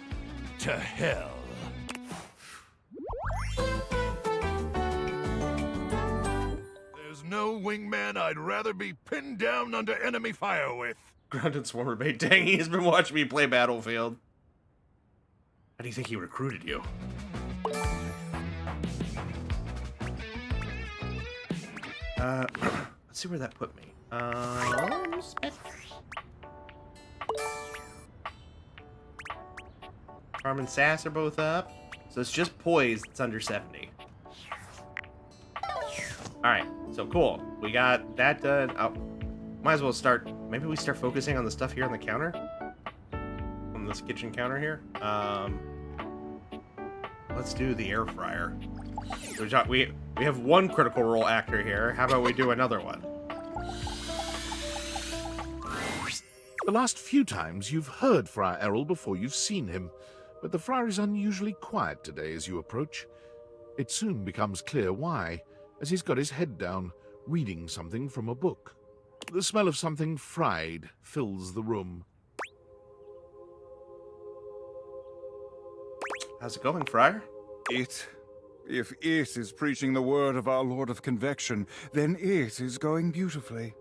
to hell. There's no wingman I'd rather be pinned down under enemy fire with.
Grounded swarmer bait. Dang, he's been watching me play Battlefield. How do you think he recruited you? Let's see where that put me. Charm and Sass are both up. So it's just Poise that's under 70. Alright, so cool. We got that done. Oh, might as well start. Maybe we start focusing on the stuff here on the counter? On this kitchen counter here? Let's do the air fryer. We have one Critical Role actor here. How about we do another one?
The last few times you've heard Friar Errol before you've seen him, but the friar is unusually quiet today as you approach. It soon becomes clear why, as he's got his head down, reading something from a book. The smell of something fried fills the room.
How's it going, Friar?
If it is preaching the word of our Lord of Convection, then it is going beautifully.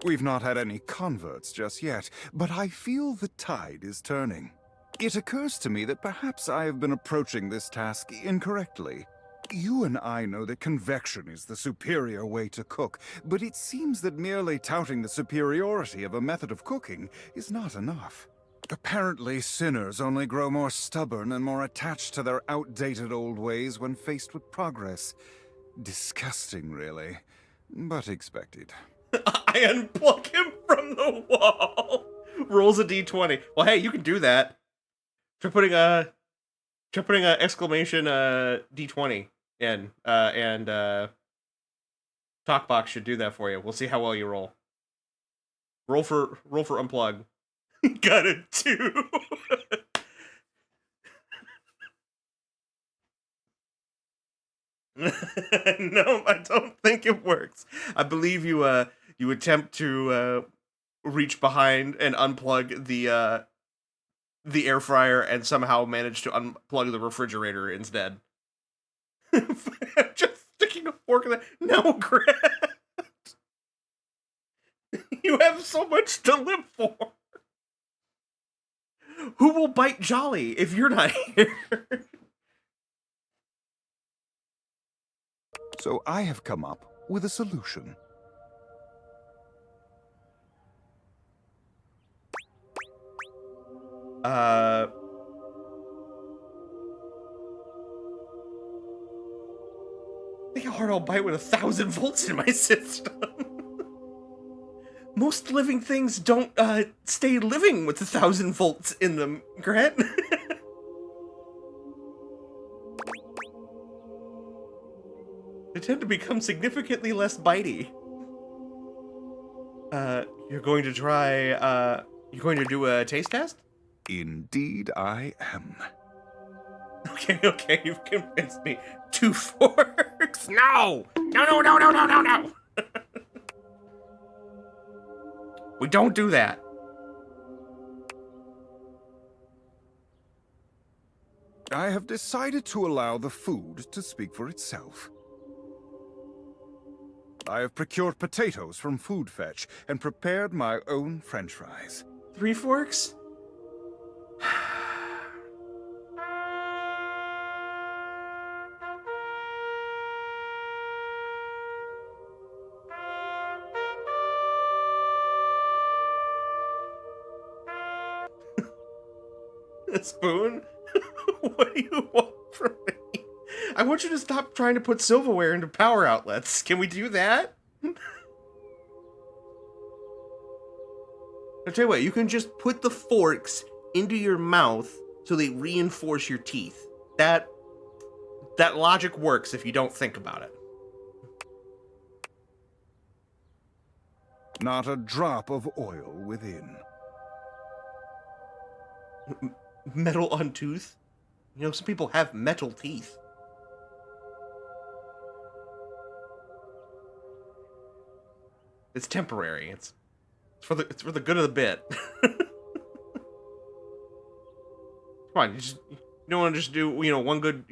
We've not had any converts just yet, but I feel the tide is turning. It occurs to me that perhaps I have been approaching this task incorrectly. You and I know that convection is the superior way to cook, but it seems that merely touting the superiority of a method of cooking is not enough. Apparently, sinners only grow more stubborn and more attached to their outdated old ways when faced with progress. Disgusting, really, but expected.
I unplug him from the wall. Rolls a d20. Well, hey, you can do that. Try putting a exclamation d20 in, and Talkbox should do that for you. We'll see how well you roll. Roll for unplug. Got a 2. No, I don't think it works. I believe you attempt to reach behind and unplug the air fryer and somehow manage to unplug the refrigerator instead. Just sticking a fork in there. No, Grant. You have so much to live for. Who will bite Jolly if you're not here?
So I have come up with a solution.
Think how hard I'll bite with 1,000 volts in my system. Most living things don't stay living with 1,000 volts in them, Grant. They tend to become significantly less bitey. You're going to try, you're going to do a taste test?
Indeed I am.
Okay, you've convinced me. 2 forks? No! No! We don't do that.
I have decided to allow the food to speak for itself. I have procured potatoes from Food Fetch and prepared my own French fries.
3 forks? A spoon? What do you want from me? I want you to stop trying to put silverware into power outlets. Can we do that? I'll tell you what, you can just put the forks into your mouth so they reinforce your teeth. That logic works if you don't think about it.
Not a drop of oil within.
Metal on tooth? You know, some people have metal teeth. It's temporary. It's for the good of the bit. Come on, you don't want to just do, you know, one good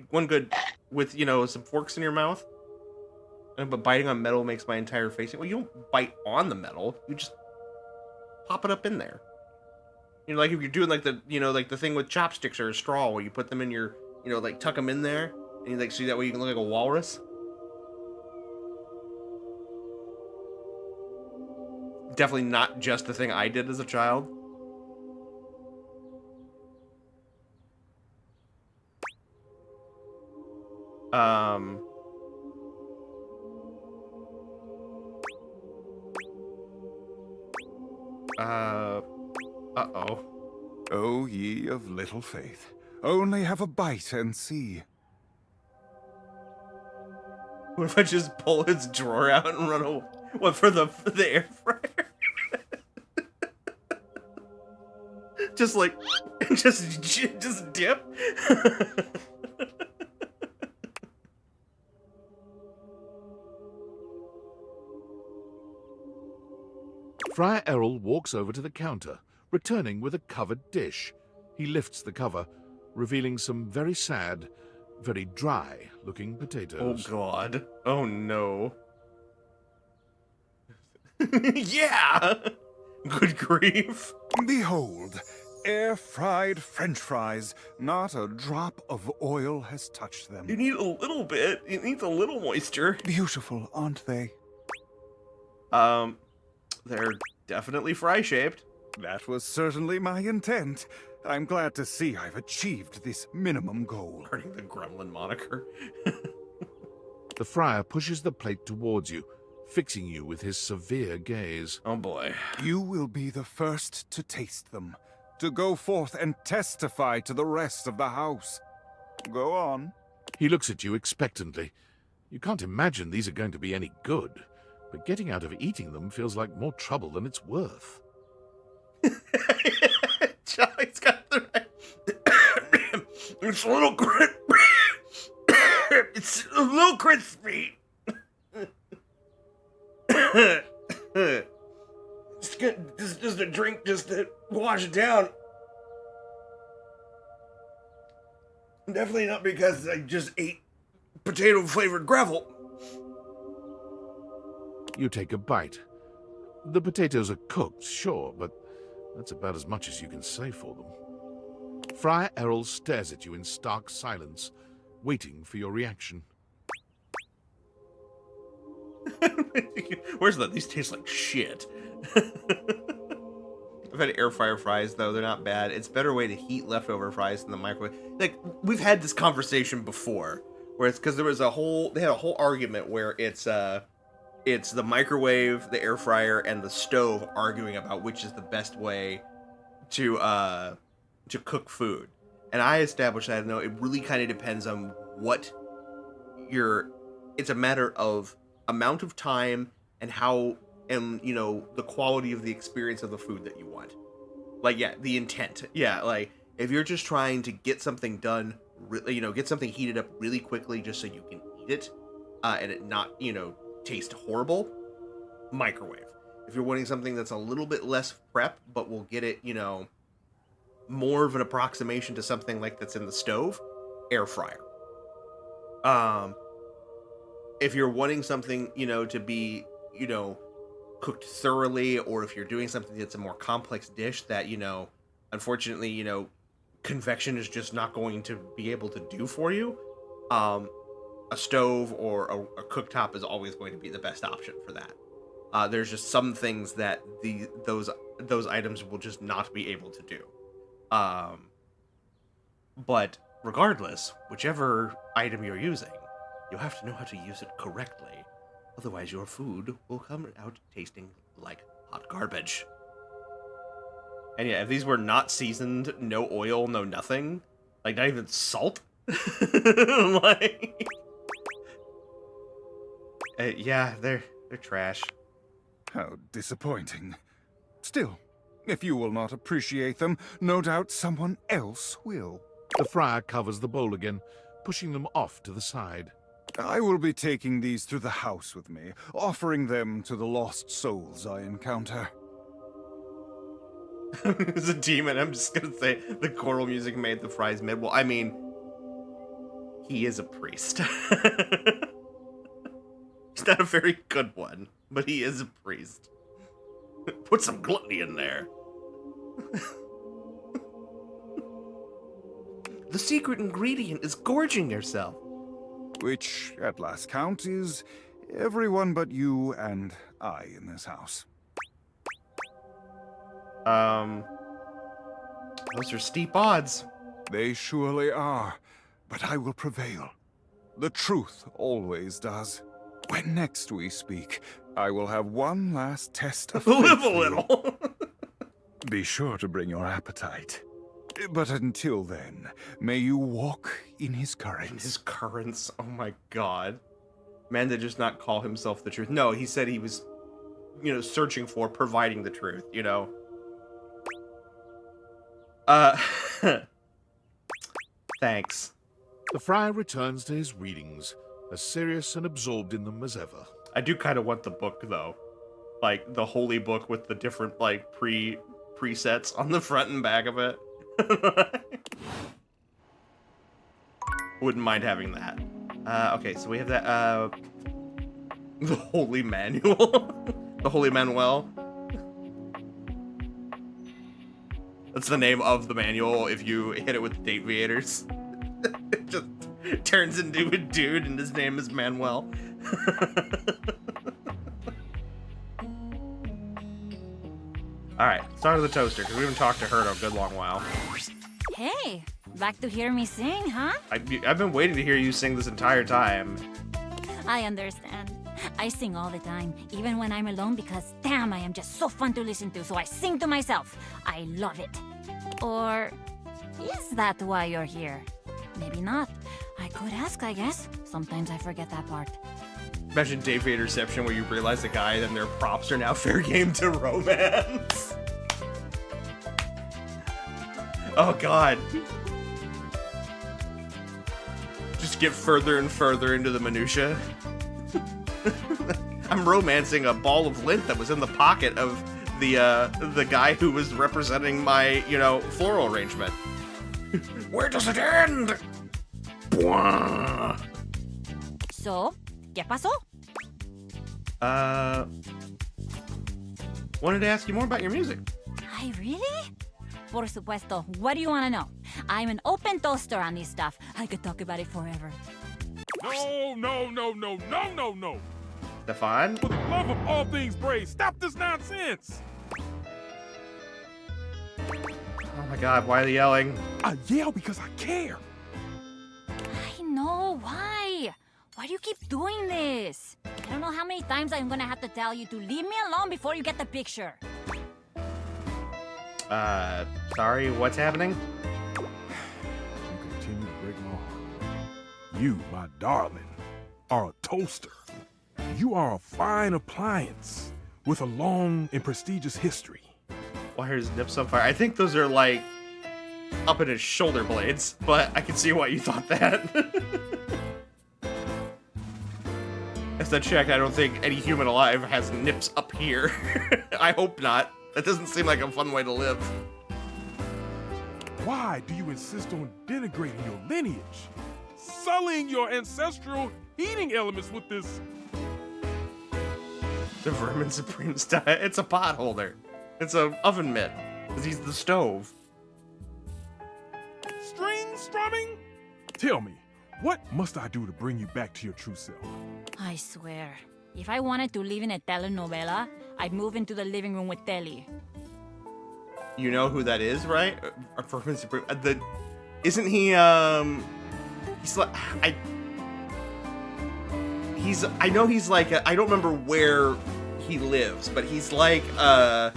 with, you know, some forks in your mouth. But biting on metal makes my entire face. Well, you don't bite on the metal. You just pop it up in there. You know, like if you're doing like the, you know, like the thing with chopsticks or a straw where you put them in your, you know, like tuck them in there and you like see that way you can look like a walrus. Definitely not just the thing I did as a child. Uh-oh.
O ye of little faith, only have a bite and see.
What if I just pull his drawer out and run away? What, for the air fryer? Just like, just dip?
Friar Errol walks over to the counter, returning with a covered dish. He lifts the cover, revealing some very sad, very dry-looking potatoes.
Oh, God. Oh, no. Yeah! Good grief.
Behold, air-fried French fries. Not a drop of oil has touched them.
You need a little bit. It needs a little moisture.
Beautiful, aren't they?
They're definitely fry-shaped.
That was certainly my intent. I'm glad to see I've achieved this minimum goal.
Earning the Gremlin moniker.
The friar pushes the plate towards you, fixing you with his severe gaze.
Oh boy.
You will be the first to taste them, to go forth and testify to the rest of the house. Go on.
He looks at you expectantly. You can't imagine these are going to be any good, but getting out of eating them feels like more trouble than it's worth.
Charlie's got the It's a little it's a little crispy. Just a drink just to wash it down. Definitely not because I just ate potato-flavored gravel.
You take a bite. The potatoes are cooked, sure, but that's about as much as you can say for them. Friar Errol stares at you in stark silence, waiting for your reaction.
Where's that? These taste like shit. I've had air fryer fries, though. They're not bad. It's a better way to heat leftover fries in the microwave. Like, we've had this conversation before, where it's because they had a whole argument where it's the microwave, the air fryer, and the stove arguing about which is the best way to cook food. And I established that, no, it really kind of depends on what it's a matter of amount of time and how, and, you know, the quality of the experience of the food that you want. Like, yeah, the intent. Yeah, like, if you're just trying to get something done, you know, get something heated up really quickly just so you can eat it, and it not, you know, taste horrible, microwave. If you're wanting something that's a little bit less prep, but will get it, you know, more of an approximation to something like that's in the stove, air fryer. If you're wanting something, you know, to be, you know, cooked thoroughly, or if you're doing something that's a more complex dish that, you know, unfortunately, you know, convection is just not going to be able to do for you, a stove or a cooktop is always going to be the best option for that. There's just some things that those items will just not be able to do. But regardless, whichever item you're using, you have to know how to use it correctly. Otherwise, your food will come out tasting like hot garbage. And yeah, if these were not seasoned, no oil, no nothing, like not even salt, like, yeah, they're trash.
How disappointing. Still, if you will not appreciate them, no doubt someone else will.
The friar covers the bowl again, pushing them off to the side.
I will be taking these through the house with me, offering them to the lost souls I encounter.
As a demon, I'm just gonna say the choral music made the fries mid. Well, I mean, he is a priest. He's not a very good one, but he is a priest. Put some gluttony in there. The secret ingredient is gorging yourself.
Which, at last count, is everyone but you and I in this house.
Those are steep odds.
They surely are, but I will prevail. The truth always does. When next we speak, I will have one last test of
live a little.
Be sure to bring your appetite. But until then, may you walk in his currents.
In his currents? Oh my god. Man did just not call himself the truth. No, he said he was, you know, searching for, providing the truth, you know. Thanks.
The friar returns to his readings, as serious and absorbed in them as ever.
I do kind of want the book, though. Like, the holy book with the different, like, presets on the front and back of it. Wouldn't mind having that. Okay, so we have that, the Holy Manual. The Holy Manuel. That's the name of the manual if you hit it with date aviators. It just turns into a dude and his name is Manuel. Alright, start of the toaster, because we haven't talked to her in a good long while.
Hey, back to hear me sing, huh?
I've been waiting to hear you sing this entire time.
I understand. I sing all the time, even when I'm alone, because damn, I am just so fun to listen to, so I sing to myself. I love it. Or is that why you're here? Maybe not. I could ask, I guess. Sometimes I forget that part.
Imagine Dave Interception where you realize the guy and their props are now fair game to romance. Oh god. Just get further and further into the minutia. I'm romancing a ball of lint that was in the pocket of the guy who was representing my, floral arrangement. Where does it end?
So, ¿qué pasó?
Wanted to ask you more about your music.
I really? Por supuesto. What do you want to know? I'm an open toaster on this stuff. I could talk about it forever.
No.
Stefan?
For the love of all things brave, stop this nonsense!
Oh my god, why are they yelling?
I yell because I care.
I know, why? Why do you keep doing this? I don't know how many times I'm gonna have to tell you to leave me alone before you get the picture.
Sorry, what's happening?
You continue to break my heart. You, my darling, are a toaster. You are a fine appliance with a long and prestigious history.
Why are his nips on fire? I think those are like up in his shoulder blades, but I can see why you thought that. As I checked, I don't think any human alive has nips up here. I hope not. That doesn't seem like a fun way to live.
Why do you insist on denigrating your lineage? Sullying your ancestral heating elements with this...
The Vermin Supreme style. It's a pot holder. It's an oven mitt. Because he's the stove.
String strumming? Tell me, what must I do to bring you back to your true self?
I swear, if I wanted to live in a telenovela, I'd move into the living room with Telly.
You know who that is, right? Vermin Supreme. Isn't he, he's like, I know he's like, I don't remember where he lives, but he's like a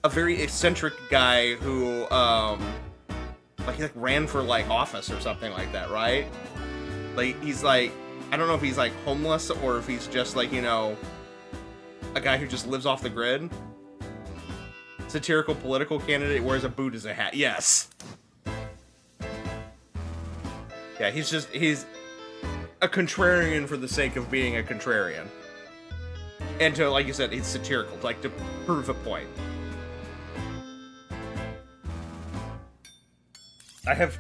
very eccentric guy who, he ran for like office or something like that, right? Like, he's like, I don't know if he's like homeless or if he's just like, a guy who just lives off the grid. Satirical political candidate wears a boot as a hat. Yes. Yeah, he's a contrarian for the sake of being a contrarian. And to, like you said, he's satirical, like to prove a point. I have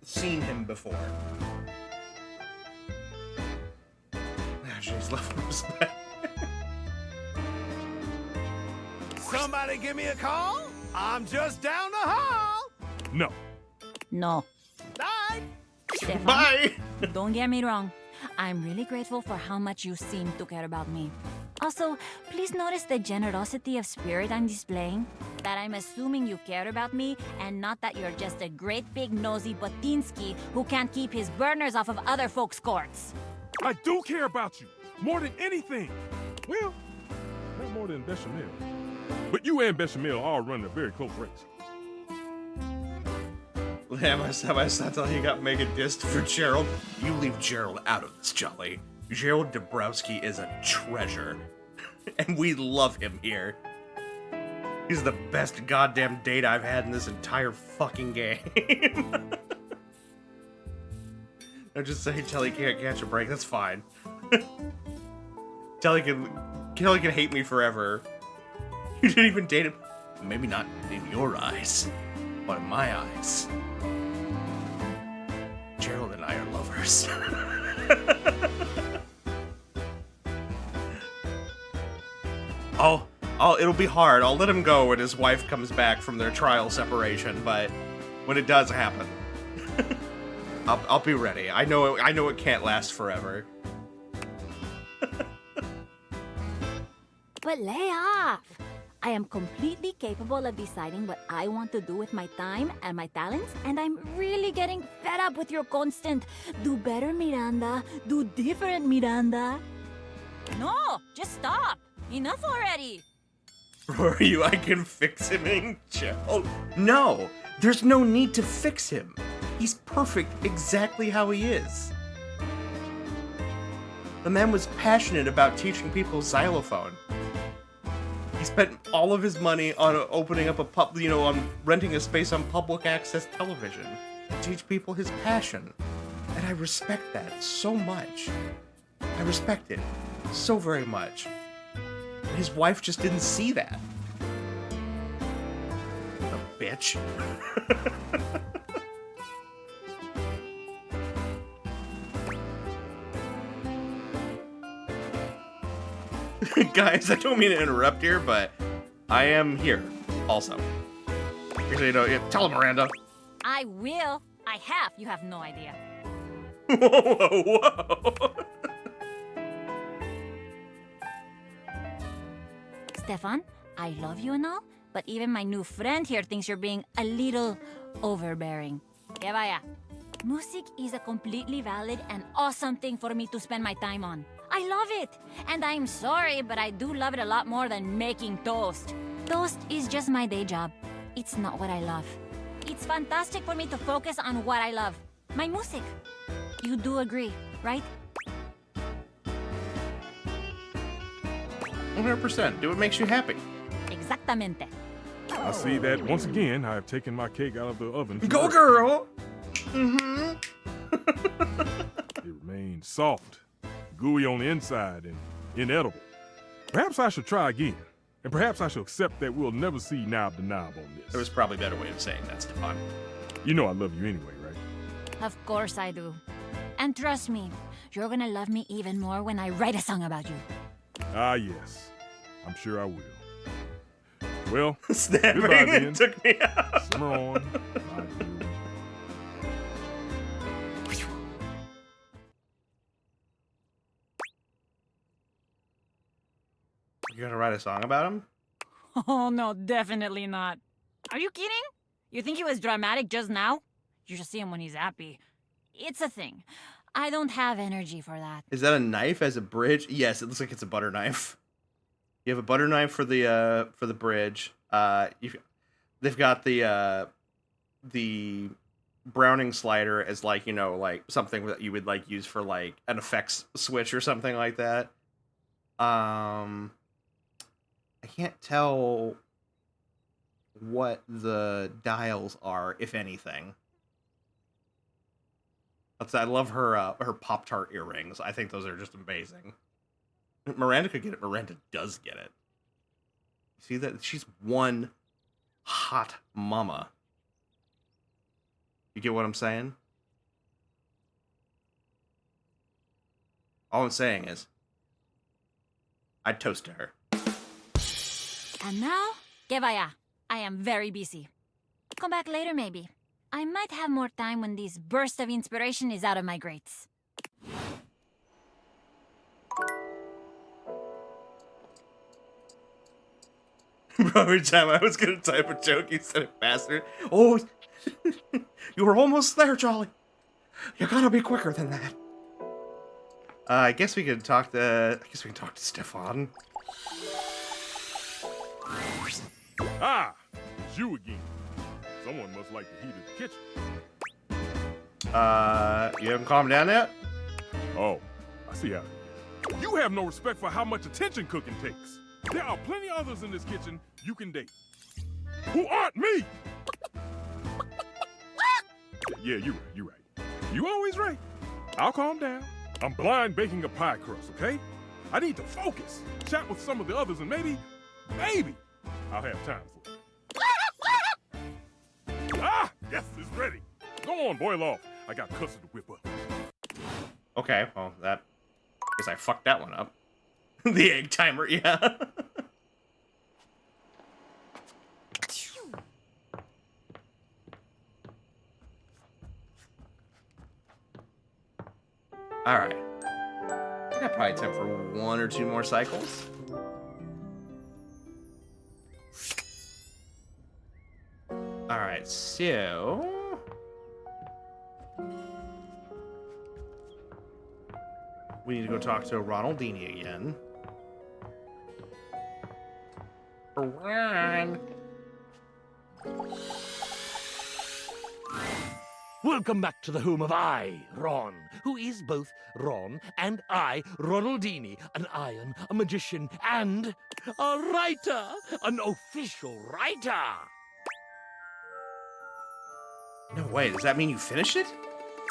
seen him before. Jeez, love and respect.
Somebody give me a call? I'm just down the hall.
No.
No.
Bye.
Stefan,
bye.
Don't get me wrong. I'm really grateful for how much you seem to care about me. Also, please notice the generosity of spirit I'm displaying. That I'm assuming you care about me, and not that you're just a great big nosy Botinsky who can't keep his burners off of other folks' courts.
I do care about you, more than anything. Well, not more than Bechamel. But you and Bechamel are running a very close race.
Have I not tell you got mega dissed for Gerald? You leave Gerald out of this, Jolly. Gerald Dabrowski is a treasure. And we love him here. He's the best goddamn date I've had in this entire fucking game. I'm just saying Telly can't catch a break, that's fine. Telly can hate me forever. You didn't even date him. Maybe not in your eyes, but in my eyes. Gerald and I are lovers. It'll be hard. I'll let him go when his wife comes back from their trial separation, but when it does happen, I'll be ready. I know it can't last forever.
But lay off.
I am completely capable of deciding what I want to do with my time and my talents, and I'm really getting fed up with your constant do better, Miranda, do different, Miranda.
No, just stop. Enough already.
Roryu, I can fix him in jail. No, there's no need to fix him. He's perfect exactly how he is. The man was passionate about teaching people xylophone. He spent all of his money on opening up on renting a space on public access television to teach people his passion. And I respect that so much. I respect it so very much. And his wife just didn't see that. A bitch. Guys, I don't mean to interrupt here, but I am here also. Actually, tell him, Miranda.
I will. I have. You have no idea.
Whoa.
Stefan, I love you and all, but even my new friend here thinks you're being a little overbearing. Que vaya. Music is a completely valid and awesome thing for me to spend my time on. I love it. And I'm sorry, but I do love it a lot more than making toast. Toast is just my day job. It's not what I love. It's fantastic for me to focus on what I love. My music. You do agree, right?
100%. Do what makes you happy.
Exactamente.
I see that once again I have taken my cake out of the oven.
Go, girl! Mm-hmm.
It remains soft, gooey on the inside, and inedible. Perhaps I should try again, and perhaps I should accept that we'll never see knob to knob on this.
There was probably a better way of saying that, Stefan.
You know I love you anyway, right?
Of course I do. And trust me, you're gonna love me even more when I write a song about you.
Ah, yes. I'm sure I will. Well,
Snapping
goodbye then.
took me out.
Simmer on, my dear.
You gonna write a song about him?
Oh no, definitely not. Are you kidding? You think he was dramatic just now? You should see him when he's happy. It's a thing. I don't have energy for that.
Is that a knife as a bridge? Yes, it looks like it's a butter knife. You have a butter knife for the bridge. They've got the Browning slider as like something that you would like use for like an effects switch or something like that. I can't tell what the dials are, if anything. I love her Pop-Tart earrings. I think those are just amazing. Miranda could get it. Miranda does get it. See that? She's one hot mama. You get what I'm saying? All I'm saying is, I'd toast to her.
And now, que vaya. I am very busy. Come back later, maybe. I might have more time when this burst of inspiration is out of my grates.
Bro, every time I was gonna type a joke, you said it faster. Oh, you were almost there, Jolly. You gotta be quicker than that. I guess we could talk to. I guess we can talk to Stefan.
Ah, it's you again. Someone must like the heat of the kitchen.
You haven't calmed down yet?
Oh, I see how. You have no respect for how much attention cooking takes. There are plenty of others in this kitchen you can date. Who aren't me! Yeah, you're right. You always right. I'll calm down. I'm blind baking a pie crust, okay? I need to focus, chat with some of the others, and maybe I'll have time for it. Ah, yes, it's ready. Go on, boil off. I got custard to whip up.
Okay, well, that... guess I fucked that one up. The egg timer, yeah. Alright. I got probably time for 1 or 2 more cycles. Alright, so... we need to go talk to Ronaldini again. Ron!
Welcome back to the home of I, Ron, who is both Ron and I, Ronaldini, an iron, a magician, and a writer, an official writer.
No way, does that mean you finished it?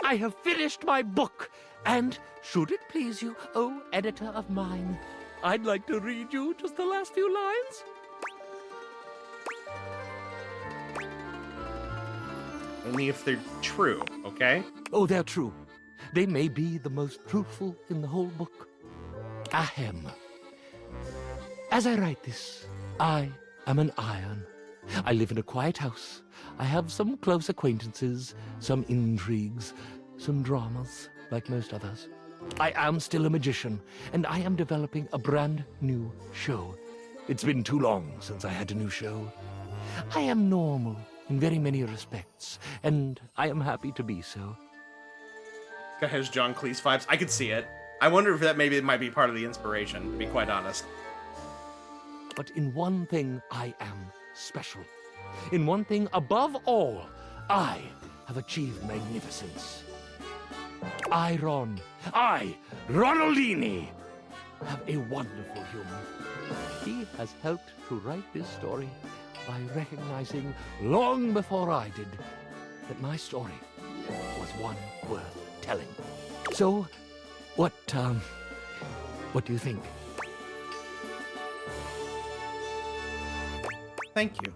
I have finished my book, and should it please you, oh editor of mine, I'd like to read you just the last few lines.
Only if they're true, okay?
Oh, they're true. They may be the most truthful in the whole book. Ahem. As I write this, I am an iron. I live in a quiet house. I have some close acquaintances, some intrigues, some dramas, like most others. I am still a magician, and I am developing a brand new show. It's been too long since I had a new show. I am normal in very many respects, and I am happy to be so.
This guy has John Cleese vibes. I could see it. I wonder if that maybe it might be part of the inspiration, to be quite honest.
But in one thing I am special. In one thing above all, I have achieved magnificence. I, Ronaldini, have a wonderful human. He has helped to write this story by recognizing long before I did that my story was one worth telling. So, what do you think?
Thank you.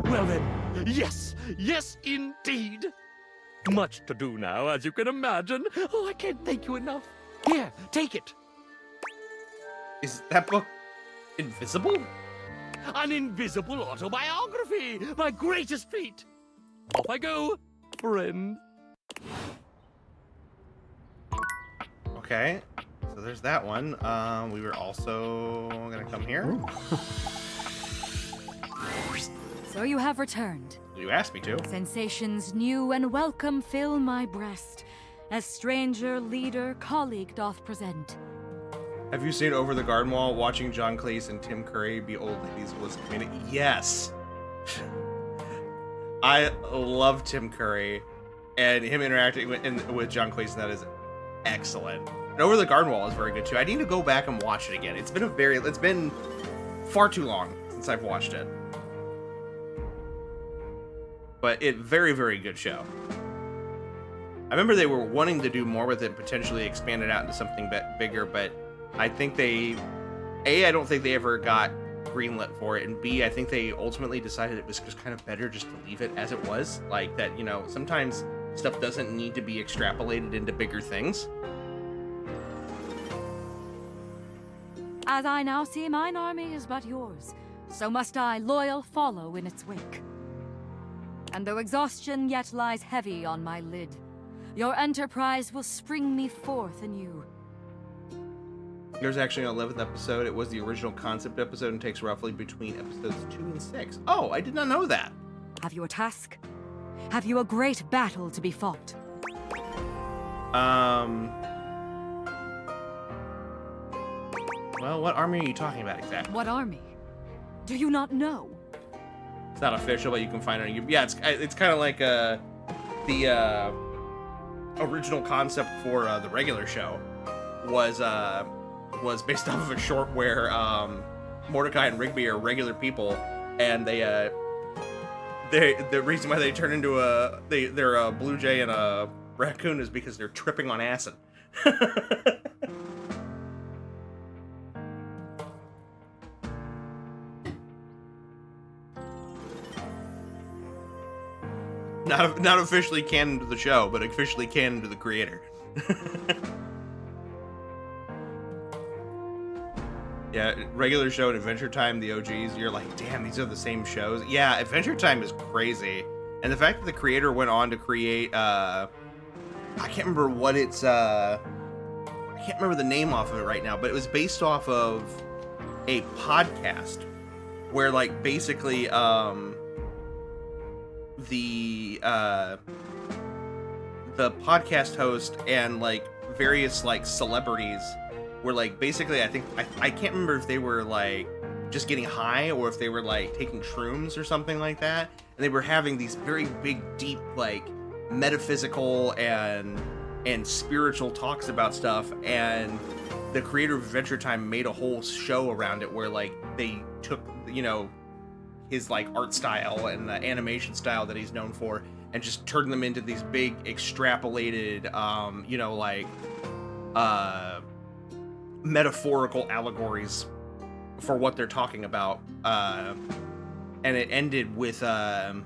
Well then, yes, yes indeed. Much to do now, as you can imagine. Oh, I can't thank you enough. Here, take it.
Is that book invisible?
An invisible autobiography, my greatest feat. Off I go, friend.
Okay, so there's that one. We were also gonna come here.
So you have returned.
You asked me to.
Sensations new and welcome fill my breast, as stranger, leader, colleague doth present.
Have you seen Over the Garden Wall? Watching John Cleese and Tim Curry be old ladies was community. Yes. I love Tim Curry, and him interacting with John Cleese, and that is excellent. And Over the Garden Wall is very good too. I need to go back and watch it again. It's been far too long since I've watched it. But very, very good show. I remember they were wanting to do more with it, potentially expand it out into something bigger, but I think I don't think they ever got greenlit for it, and B, I think they ultimately decided it was just kind of better just to leave it as it was. Like that, you know, sometimes stuff doesn't need to be extrapolated into bigger things.
As I now see mine army is but yours, so must I loyal follow in its wake. And though exhaustion yet lies heavy on my lid, your enterprise will spring me forth anew.
There's actually an 11th episode. It was the original concept episode and takes roughly between episodes 2 and 6. Oh, I did not know that.
Have you a task? Have you a great battle to be fought?
Well, what army are you talking about exactly?
What army? Do you not know?
It's not official, but you can find it on YouTube. Yeah, it's kind of like the original concept for the regular show was based off of a short where Mordecai and Rigby are regular people, and the reason why they turn into they're a blue jay and a raccoon is because they're tripping on acid. Not officially canon to the show, but officially canon to the creator. Yeah, regular show and Adventure Time, the OGs, you're like, damn, these are the same shows. Yeah, Adventure Time is crazy. And the fact that the creator went on to create, I can't remember what it's, I can't remember the name off of it right now, but it was based off of a podcast where, like, basically, the podcast host and like various like celebrities were like basically I can't remember if they were like just getting high or if they were like taking shrooms or something like that, and they were having these very big, deep, like metaphysical and spiritual talks about stuff. And the creator of Adventure Time made a whole show around it where like they took, you know, his like art style and the animation style that he's known for and just turned them into these big extrapolated you know, like metaphorical allegories for what they're talking about. And it ended with the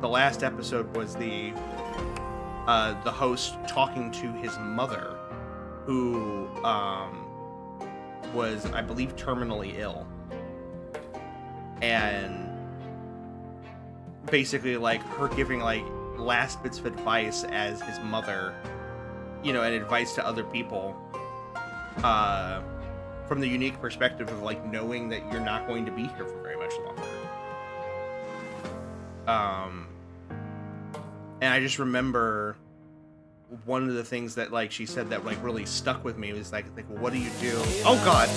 last episode was the host talking to his mother, who was, I believe, terminally ill, and basically like her giving like last bits of advice as his mother, you know, and advice to other people from the unique perspective of like knowing that you're not going to be here for very much longer. And I just remember one of the things that like she said that like really stuck with me was like well, what do you do? Oh God.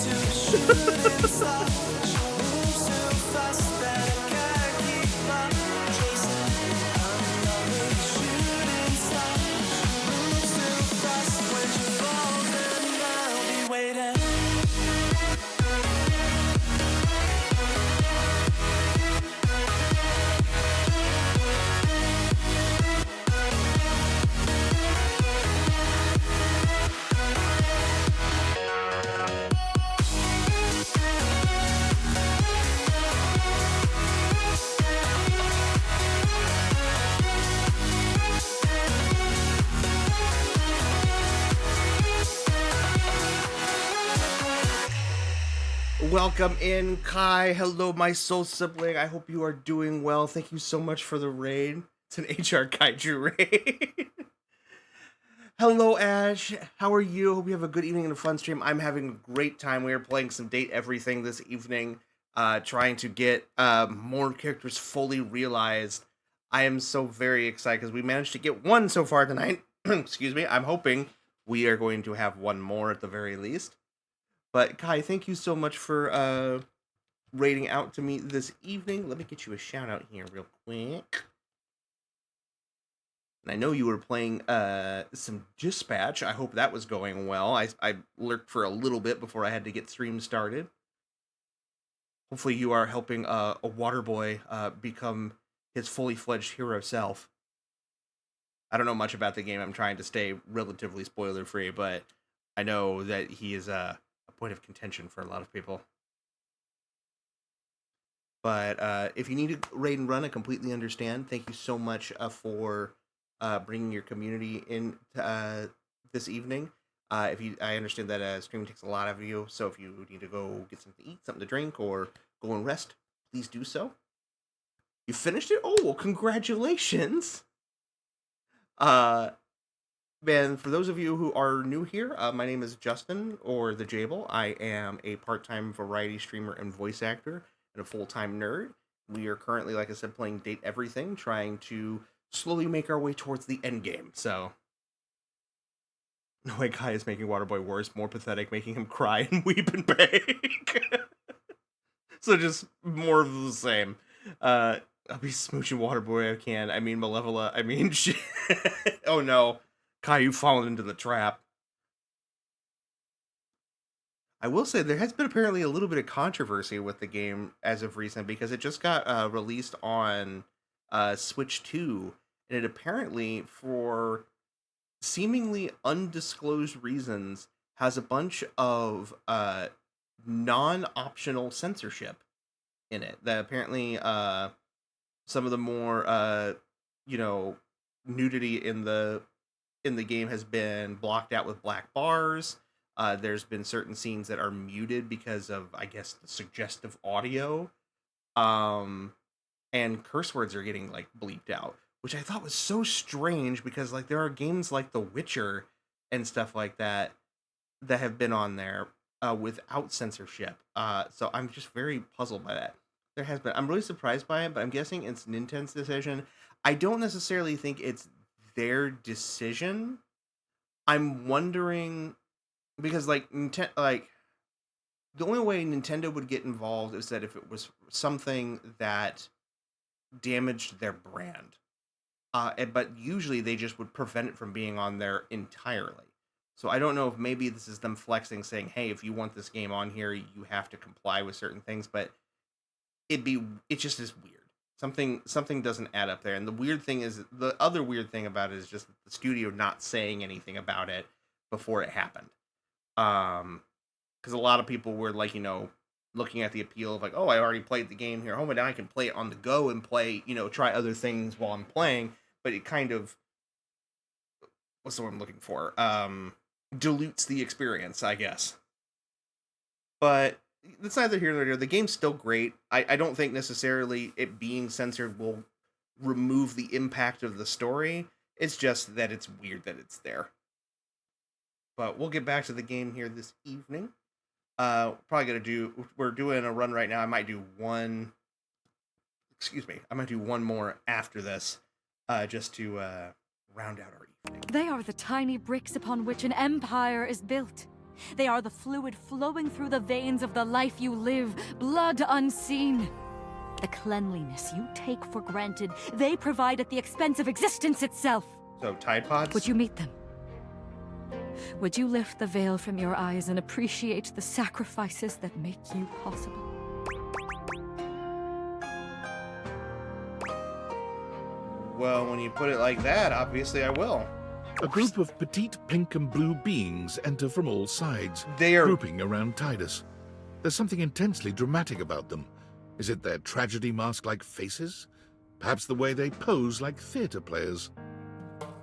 Welcome in, Kai. Hello, my soul sibling. I hope you are doing well. Thank you so much for the raid. It's an HR Kaiju raid. Hello, Ash. How are you? Hope you have a good evening and a fun stream. I'm having a great time. We are playing some Date Everything this evening, trying to get more characters fully realized. I am so very excited because we managed to get one so far tonight. Excuse me. I'm hoping we are going to have one more at the very least. But Kai, thank you so much for raiding out to me this evening. Let me get you a shout out here real quick. And I know you were playing some Dispatch. I hope that was going well. I lurked for a little bit before I had to get stream started. Hopefully you are helping a water boy become his fully fledged hero self. I don't know much about the game. I'm trying to stay relatively spoiler free, but I know that he is a point of contention for a lot of people. But if you need to raid and run, I completely understand. Thank you so much for bringing your community in this evening. I understand that streaming takes a lot of you, so if you need to go get something to eat, something to drink, or go and rest, please do so. You finished it? Oh, well, congratulations! Man, for those of you who are new here, my name is Justin, or The Jable. I am a part-time variety streamer and voice actor, and a full-time nerd. We are currently, like I said, playing Date Everything, trying to slowly make our way towards the end game, so... No way Kai is making Waterboy worse, more pathetic, making him cry and weep and beg. So just more of the same. I'll be smooching Waterboy, I can. I mean, Malevola, I mean, shit. Oh no. Kai, you've fallen into the trap. I will say there has been apparently a little bit of controversy with the game as of recent because it just got released on Switch 2, and it apparently, for seemingly undisclosed reasons, has a bunch of non-optional censorship in it. That apparently some of the more nudity in the game has been blocked out with black bars. There's been certain scenes that are muted because of, I guess, the suggestive audio. And curse words are getting, like, bleeped out, which I thought was so strange because, like, there are games like The Witcher and stuff like that that have been on there without censorship. So I'm just very puzzled by that. There has been. I'm really surprised by it, but I'm guessing it's Nintendo's decision. I don't necessarily think it's their decision. I'm wondering because like the only way Nintendo would get involved is that if it was something that damaged their brand. But usually they just would prevent it from being on there entirely. So I don't know if maybe this is them flexing, saying, hey, if you want this game on here, you have to comply with certain things, but it just is weird. Something doesn't add up there. And the other weird thing about it is just the studio not saying anything about it before it happened. Because a lot of people were like, looking at the appeal of like, oh, I already played the game here. Oh, but now I can play it on the go and play, try other things while I'm playing. But it kind of, what's the word I'm looking for? Dilutes the experience, I guess. But it's neither here nor there. The game's still great. I don't think necessarily it being censored will remove the impact of the story. It's just that it's weird that it's there. But we'll get back to the game here this evening. We're doing a run right now. I might do one more after this, just to round out our evening.
They are the tiny bricks upon which an empire is built. They are the fluid flowing through the veins of the life you live, blood unseen. The cleanliness you take for granted, they provide at the expense of existence itself.
So, Tide Pods?
Would you meet them? Would you lift the veil from your eyes and appreciate the sacrifices that make you possible?
Well, when you put it like that, obviously I will.
A group of petite pink and blue beings enter from all sides, grouping around Tidus. There's something intensely dramatic about them. Is it their tragedy mask-like faces? Perhaps the way they pose like theater players?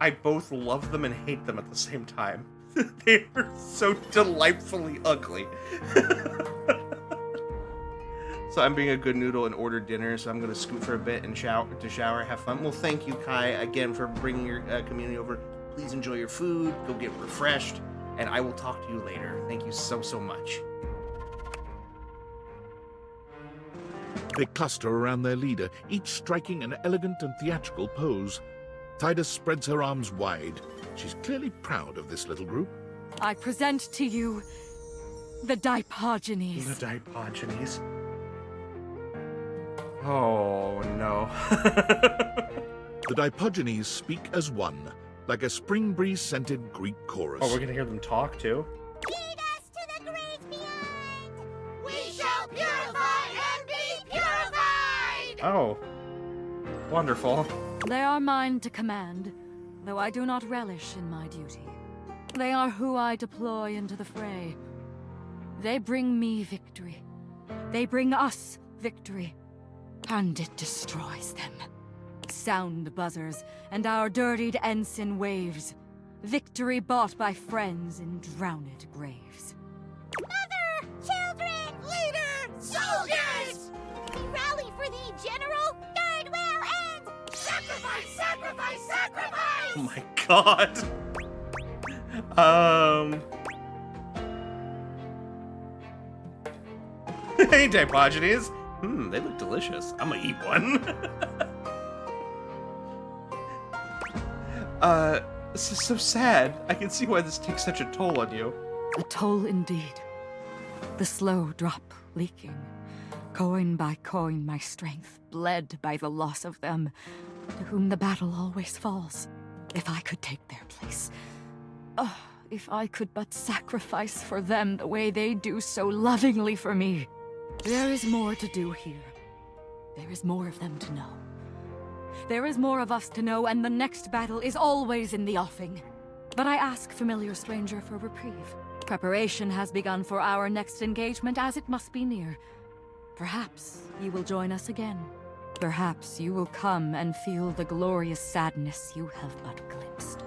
I both love them and hate them at the same time. They are so delightfully ugly. So I'm being a good noodle and order dinner, so I'm going to scoot for a bit and shower, have fun. Well, thank you, Kai, again, for bringing your community over. Please enjoy your food, go get refreshed, and I will talk to you later. Thank you so, so much.
They cluster around their leader, each striking an elegant and theatrical pose. Tidus spreads her arms wide. She's clearly proud of this little group.
I present to you the Dipogenies.
The Dipogenies. Oh, no.
The Dipogenies speak as one, like a spring breeze-scented Greek chorus.
Oh, we're gonna hear them talk, too?
Lead us to the graves beyond! We shall purify and be purified!
Oh. Wonderful.
They are mine to command, though I do not relish in my duty. They are who I deploy into the fray. They bring me victory. They bring us victory. And it destroys them. Sound buzzers, and our dirtied ensign waves. Victory bought by friends in drowned graves.
Mother! Children! Leader! Soldiers! We rally for thee, General! Third will end! Sacrifice! Sacrifice! Sacrifice!
Oh my god. Hey, Dipogenies. They look delicious. I'm gonna eat one. This is so sad. I can see why this takes such a toll on you.
A toll indeed. The slow drop leaking. Coin by coin, my strength bled by the loss of them, to whom the battle always falls. If I could take their place. Oh, if I could but sacrifice for them the way they do so lovingly for me. There is more to do here. There is more of them to know. There is more of us to know, and the next battle is always in the offing. But I ask, familiar stranger, for reprieve. Preparation has begun for our next engagement, as it must be near. Perhaps you will join us again. Perhaps you will come and feel the glorious sadness you have but glimpsed.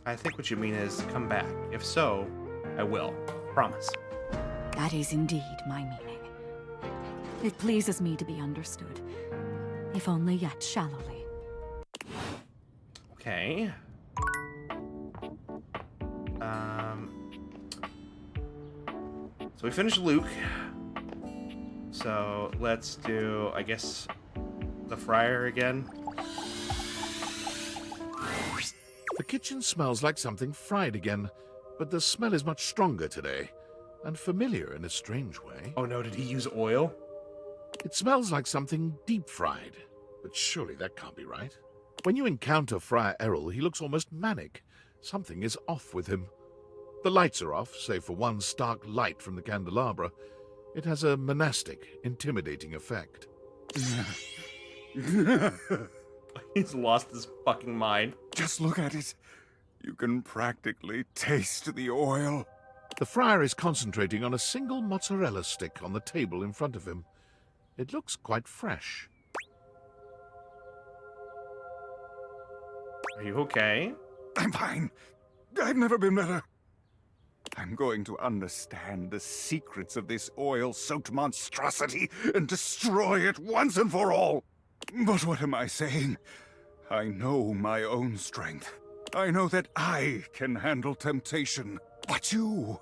I think what you mean is come back. If so, I will. Promise.
That is indeed my meaning. It pleases me to be understood, if only yet shallowly.
we finished Luke. So let's do, I guess, the Friar again.
The kitchen smells like something fried again, but the smell is much stronger today, and familiar in a strange way.
Oh no, did he use oil?
It smells like something deep-fried, but surely that can't be right. When you encounter Friar Errol, he looks almost manic. Something is off with him. The lights are off, save for one stark light from the candelabra. It has a monastic, intimidating effect.
He's lost his fucking mind.
Just look at it. You can practically taste the oil.
The friar is concentrating on a single mozzarella stick on the table in front of him. It looks quite fresh.
Are you okay?
I'm fine. I've never been better. I'm going to understand the secrets of this oil-soaked monstrosity and destroy it once and for all. But what am I saying? I know my own strength. I know that I can handle temptation. But you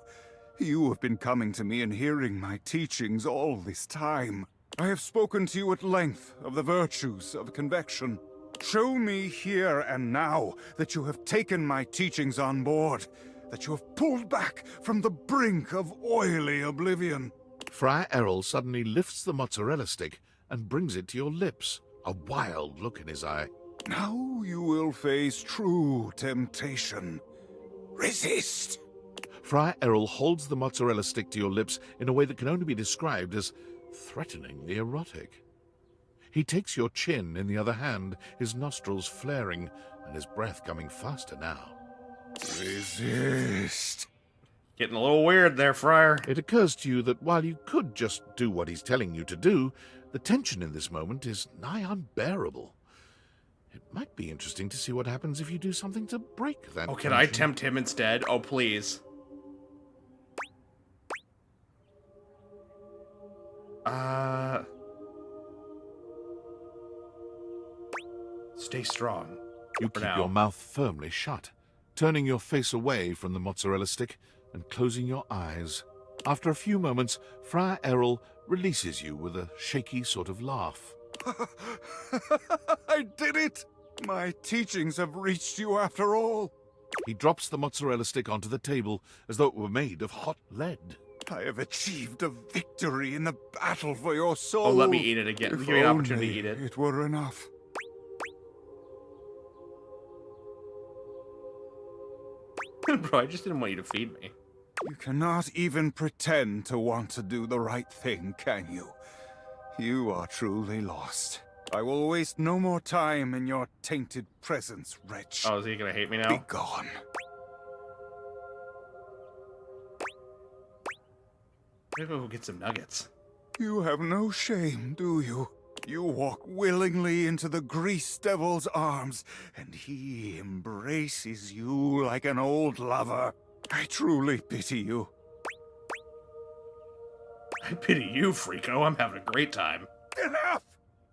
have been coming to me and hearing my teachings all this time. I have spoken to you at length of the virtues of convection. Show me here and now that you have taken my teachings on board, that you have pulled back from the brink of oily oblivion.
Friar Errol suddenly lifts the mozzarella stick and brings it to your lips, a wild look in his eye.
Now you will face true temptation. Resist!
Friar Errol holds the mozzarella stick to your lips in a way that can only be described as threateningly erotic. He takes your chin in the other hand, his nostrils flaring and his breath coming faster now.
Resist.
Getting a little weird there, Friar.
It occurs to you that while you could just do what he's telling you to do, the tension in this moment is nigh unbearable. It might be interesting to see what happens if you do something to break that
Oh, can
tension.
I tempt him instead? Oh, please. Stay strong.
You
for
keep
now.
your mouth firmly shut, turning your face away from the mozzarella stick and closing your eyes. After a few moments, Friar Errol releases you with a shaky sort of laugh.
I did it! My teachings have reached you after all.
He drops the mozzarella stick onto the table as though it were made of hot lead.
I have achieved a victory in the battle for your soul.
Oh, let me eat it again.
If
Give me an opportunity
only
to eat it.
It were enough.
Bro, I just didn't want you to feed me.
You cannot even pretend to want to do the right thing, can you? You are truly lost. I will waste no more time in your tainted presence, wretch.
Oh, is he gonna hate me now?
Be gone.
Maybe we'll get some nuggets.
You have no shame, do you? You walk willingly into the grease devil's arms, and he embraces you like an old lover. I truly pity you.
I pity you, Frico. I'm having a great time.
Enough!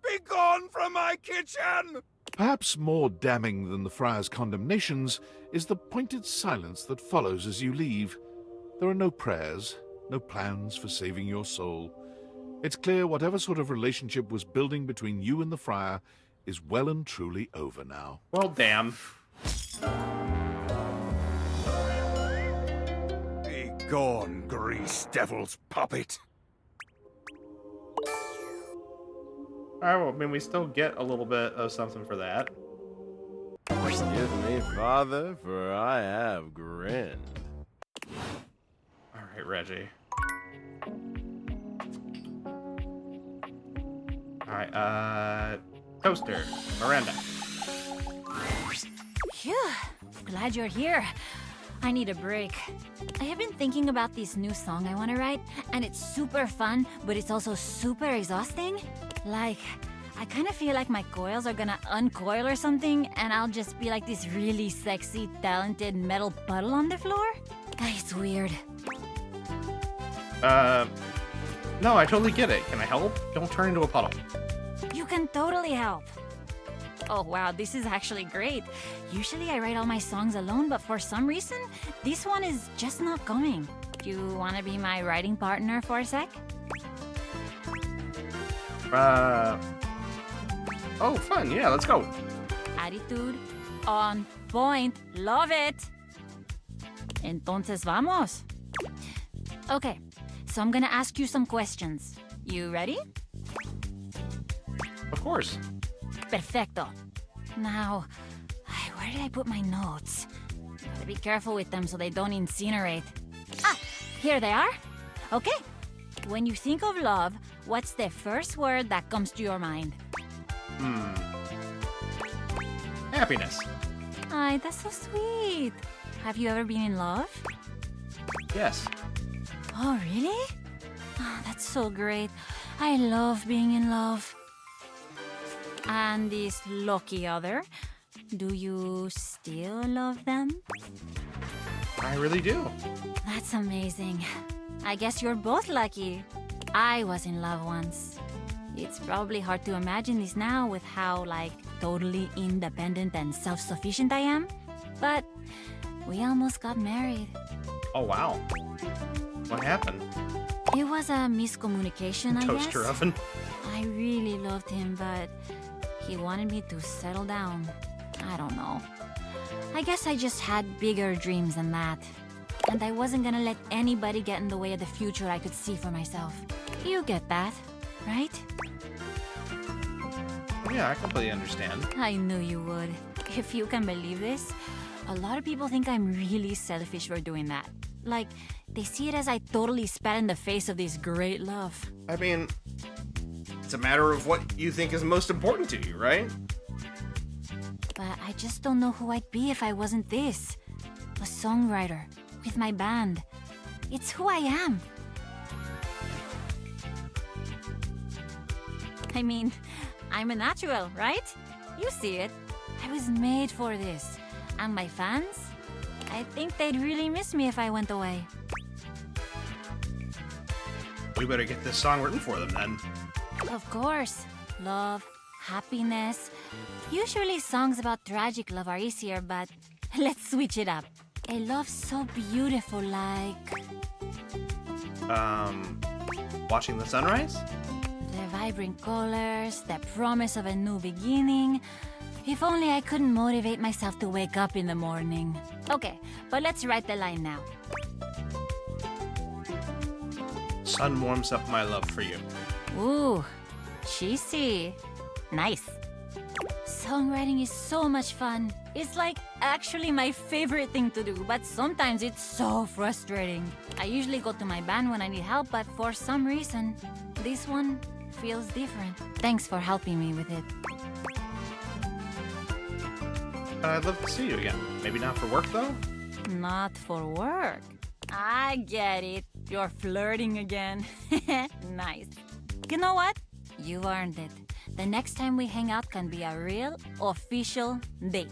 Be gone from my kitchen!
Perhaps more damning than the friar's condemnations is the pointed silence that follows as you leave. There are no prayers, no plans for saving your soul. It's clear whatever sort of relationship was building between you and the friar is well and truly over now.
Well, damn.
Be gone, grease devil's puppet.
Alright, well, I mean, we still get a little bit of something for that.
Forgive me, Father, for I have grinned.
Alright, Reggie. Alright, Toaster, Miranda.
Phew, glad you're here. I need a break. I have been thinking about this new song I want to write, and it's super fun, but it's also super exhausting. Like, I kind of feel like my coils are gonna uncoil or something, and I'll just be like this really sexy, talented metal puddle on the floor. It's weird.
No, I totally get it. Can I help? Don't turn into a puddle.
You can totally help. Oh wow, this is actually great. Usually I write all my songs alone, but for some reason, this one is just not going. Do you want to be my writing partner for a sec?
Oh, fun. Yeah, let's go.
Attitude on point. Love it. Entonces vamos. Okay, so I'm gonna ask you some questions. You ready?
Of course.
Perfecto. Now, where did I put my notes? Gotta be careful with them so they don't incinerate. Ah, here they are. Okay. When you think of love, what's the first word that comes to your mind?
Happiness.
Ay, that's so sweet. Have you ever been in love?
Yes.
Oh, really? Oh, that's so great. I love being in love. And this lucky other, do you still love them?
I really do.
That's amazing. I guess you're both lucky. I was in love once. It's probably hard to imagine this now with how, like, totally independent and self-sufficient I am. But we almost got married.
Oh, wow. What happened?
It was a miscommunication, I guess.
Toaster oven.
I really loved him, but he wanted me to settle down. I don't know. I guess I just had bigger dreams than that. And I wasn't gonna let anybody get in the way of the future I could see for myself. You get that, right?
Yeah, I completely understand.
I knew you would. If you can believe this, a lot of people think I'm really selfish for doing that. Like, they see it as I totally spat in the face of this great love.
I mean, it's a matter of what you think is most important to you, right?
But I just don't know who I'd be if I wasn't this. A songwriter, with my band. It's who I am. I mean, I'm a natural, right? You see it. I was made for this. And my fans? I think they'd really miss me if I went away.
We better get this song written for them then.
Of course. Love, happiness. Usually songs about tragic love are easier, but let's switch it up. A love so beautiful like...
Watching the sunrise?
The vibrant colors, the promise of a new beginning. If only I couldn't motivate myself to wake up in the morning. Okay, but let's write the line now.
Sun warms up my love for you.
Ooh, cheesy. Nice. Songwriting is so much fun. It's like actually my favorite thing to do, but sometimes it's so frustrating. I usually go to my band when I need help, but for some reason, this one feels different. Thanks for helping me with it.
I'd love to see you again. Maybe not for work, though?
Not for work. I get it. You're flirting again. Nice. You know what? You earned it. The next time we hang out can be a real, official date.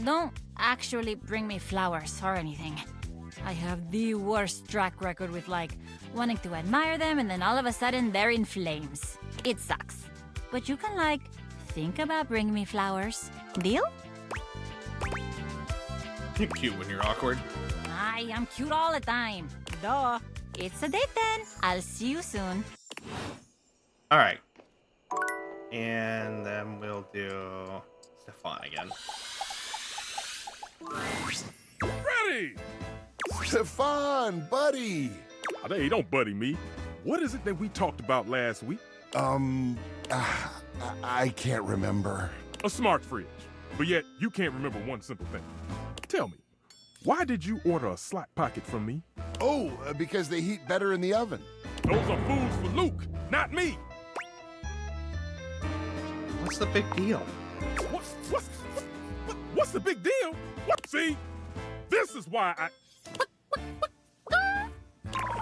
Don't actually bring me flowers or anything. I have the worst track record with, like, wanting to admire them and then all of a sudden they're in flames. It sucks. But you can, like, think about bringing me flowers. Deal?
You're cute when you're awkward.
I am cute all the time. Duh. It's a date then. I'll see you soon.
All right. And then we'll do Stefan again.
Ready!
Stefan, buddy!
Oh, hey, don't buddy me. What is it that we talked about last week?
I can't remember.
A smart fridge. But yet, you can't remember one simple thing. Tell me, why did you order a slot pocket from me?
Oh, because they heat better in the oven.
Those are foods for Luke, not me.
What's the big deal?
What's the big deal? What? See, this is why I...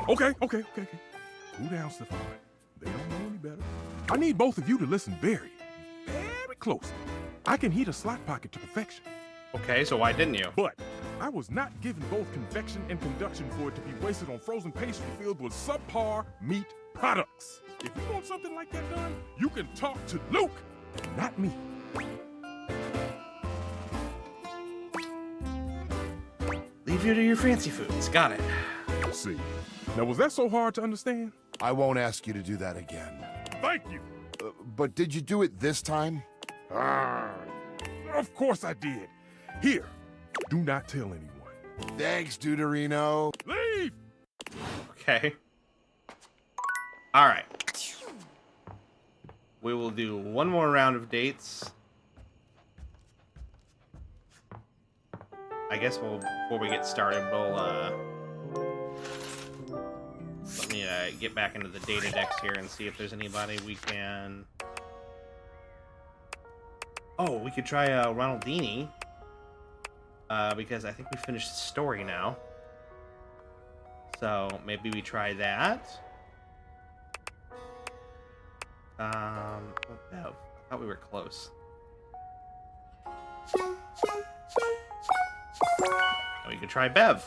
Okay. Cool down, Stefan. They don't know any better. I need both of you to listen very closely. I can heat a slot pocket to perfection.
Okay, so why didn't you?
But I was not given both convection and conduction for it to be wasted on frozen pastry filled with subpar meat products. If you want something like that done, you can talk to Luke, not me.
Leave you to your fancy foods. Got it.
See. Now, was that so hard to understand?
I won't ask you to do that again.
Thank you.
But did you do it this time?
Of course I did. Here, do not tell anyone.
Thanks, Deuterino.
Leave!
Okay. All right. We will do one more round of dates. I guess before we get started, let me get back into the data decks here and see if there's anybody we can... Oh, we could try Ronaldini. Because I think we finished the story now. So maybe we try that. Bev. I thought we were close. We could try Bev.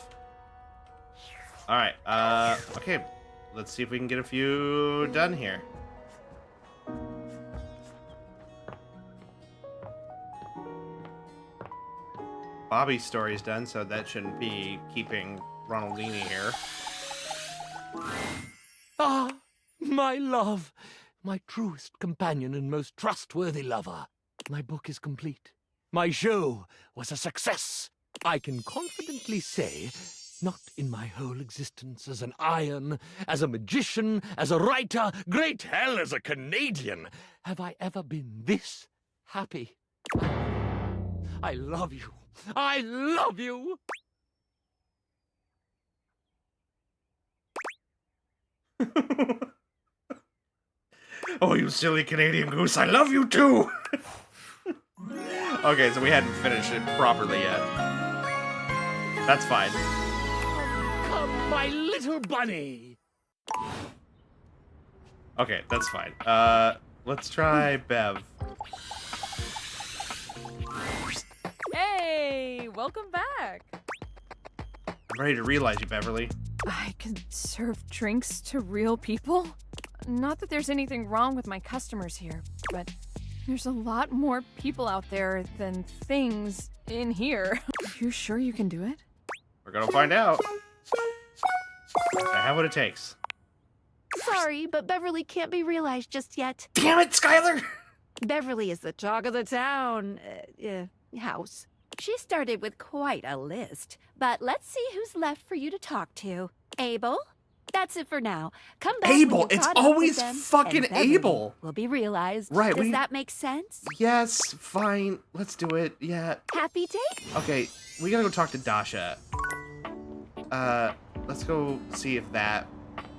Alright, okay. Let's see if we can get a few done here. Bobby's story's done, so that shouldn't be keeping Ronaldini here.
Ah, my love, my truest companion and most trustworthy lover. My book is complete. My show was a success. I can confidently say, not in my whole existence as an iron, as a magician, as a writer, great hell, as a Canadian, have I ever been this happy. I love you. I love you!
Oh, you silly Canadian goose, I love you too! Okay, so we hadn't finished it properly yet. That's fine.
Come, my little bunny!
Okay, that's fine. Let's try Bev.
Hey, welcome back.
I'm ready to realize you, Beverly.
I can serve drinks to real people? Not that there's anything wrong with my customers here, but there's a lot more people out there than things in here. You sure you can do it?
We're gonna find out. I have what it takes.
Sorry, but Beverly can't be realized just yet.
Damn it, Skylar!
Beverly is the talk of the town house. She started with quite a list, but let's see who's left for you to talk to. Abel? That's it for now. Come back.
Abel, it's always fucking Abel.
Will be realized.
Right,
Does that make sense?
Yes, fine. Let's do it. Yeah.
Happy date?
Okay, we gotta go talk to Dasha. Let's go see if that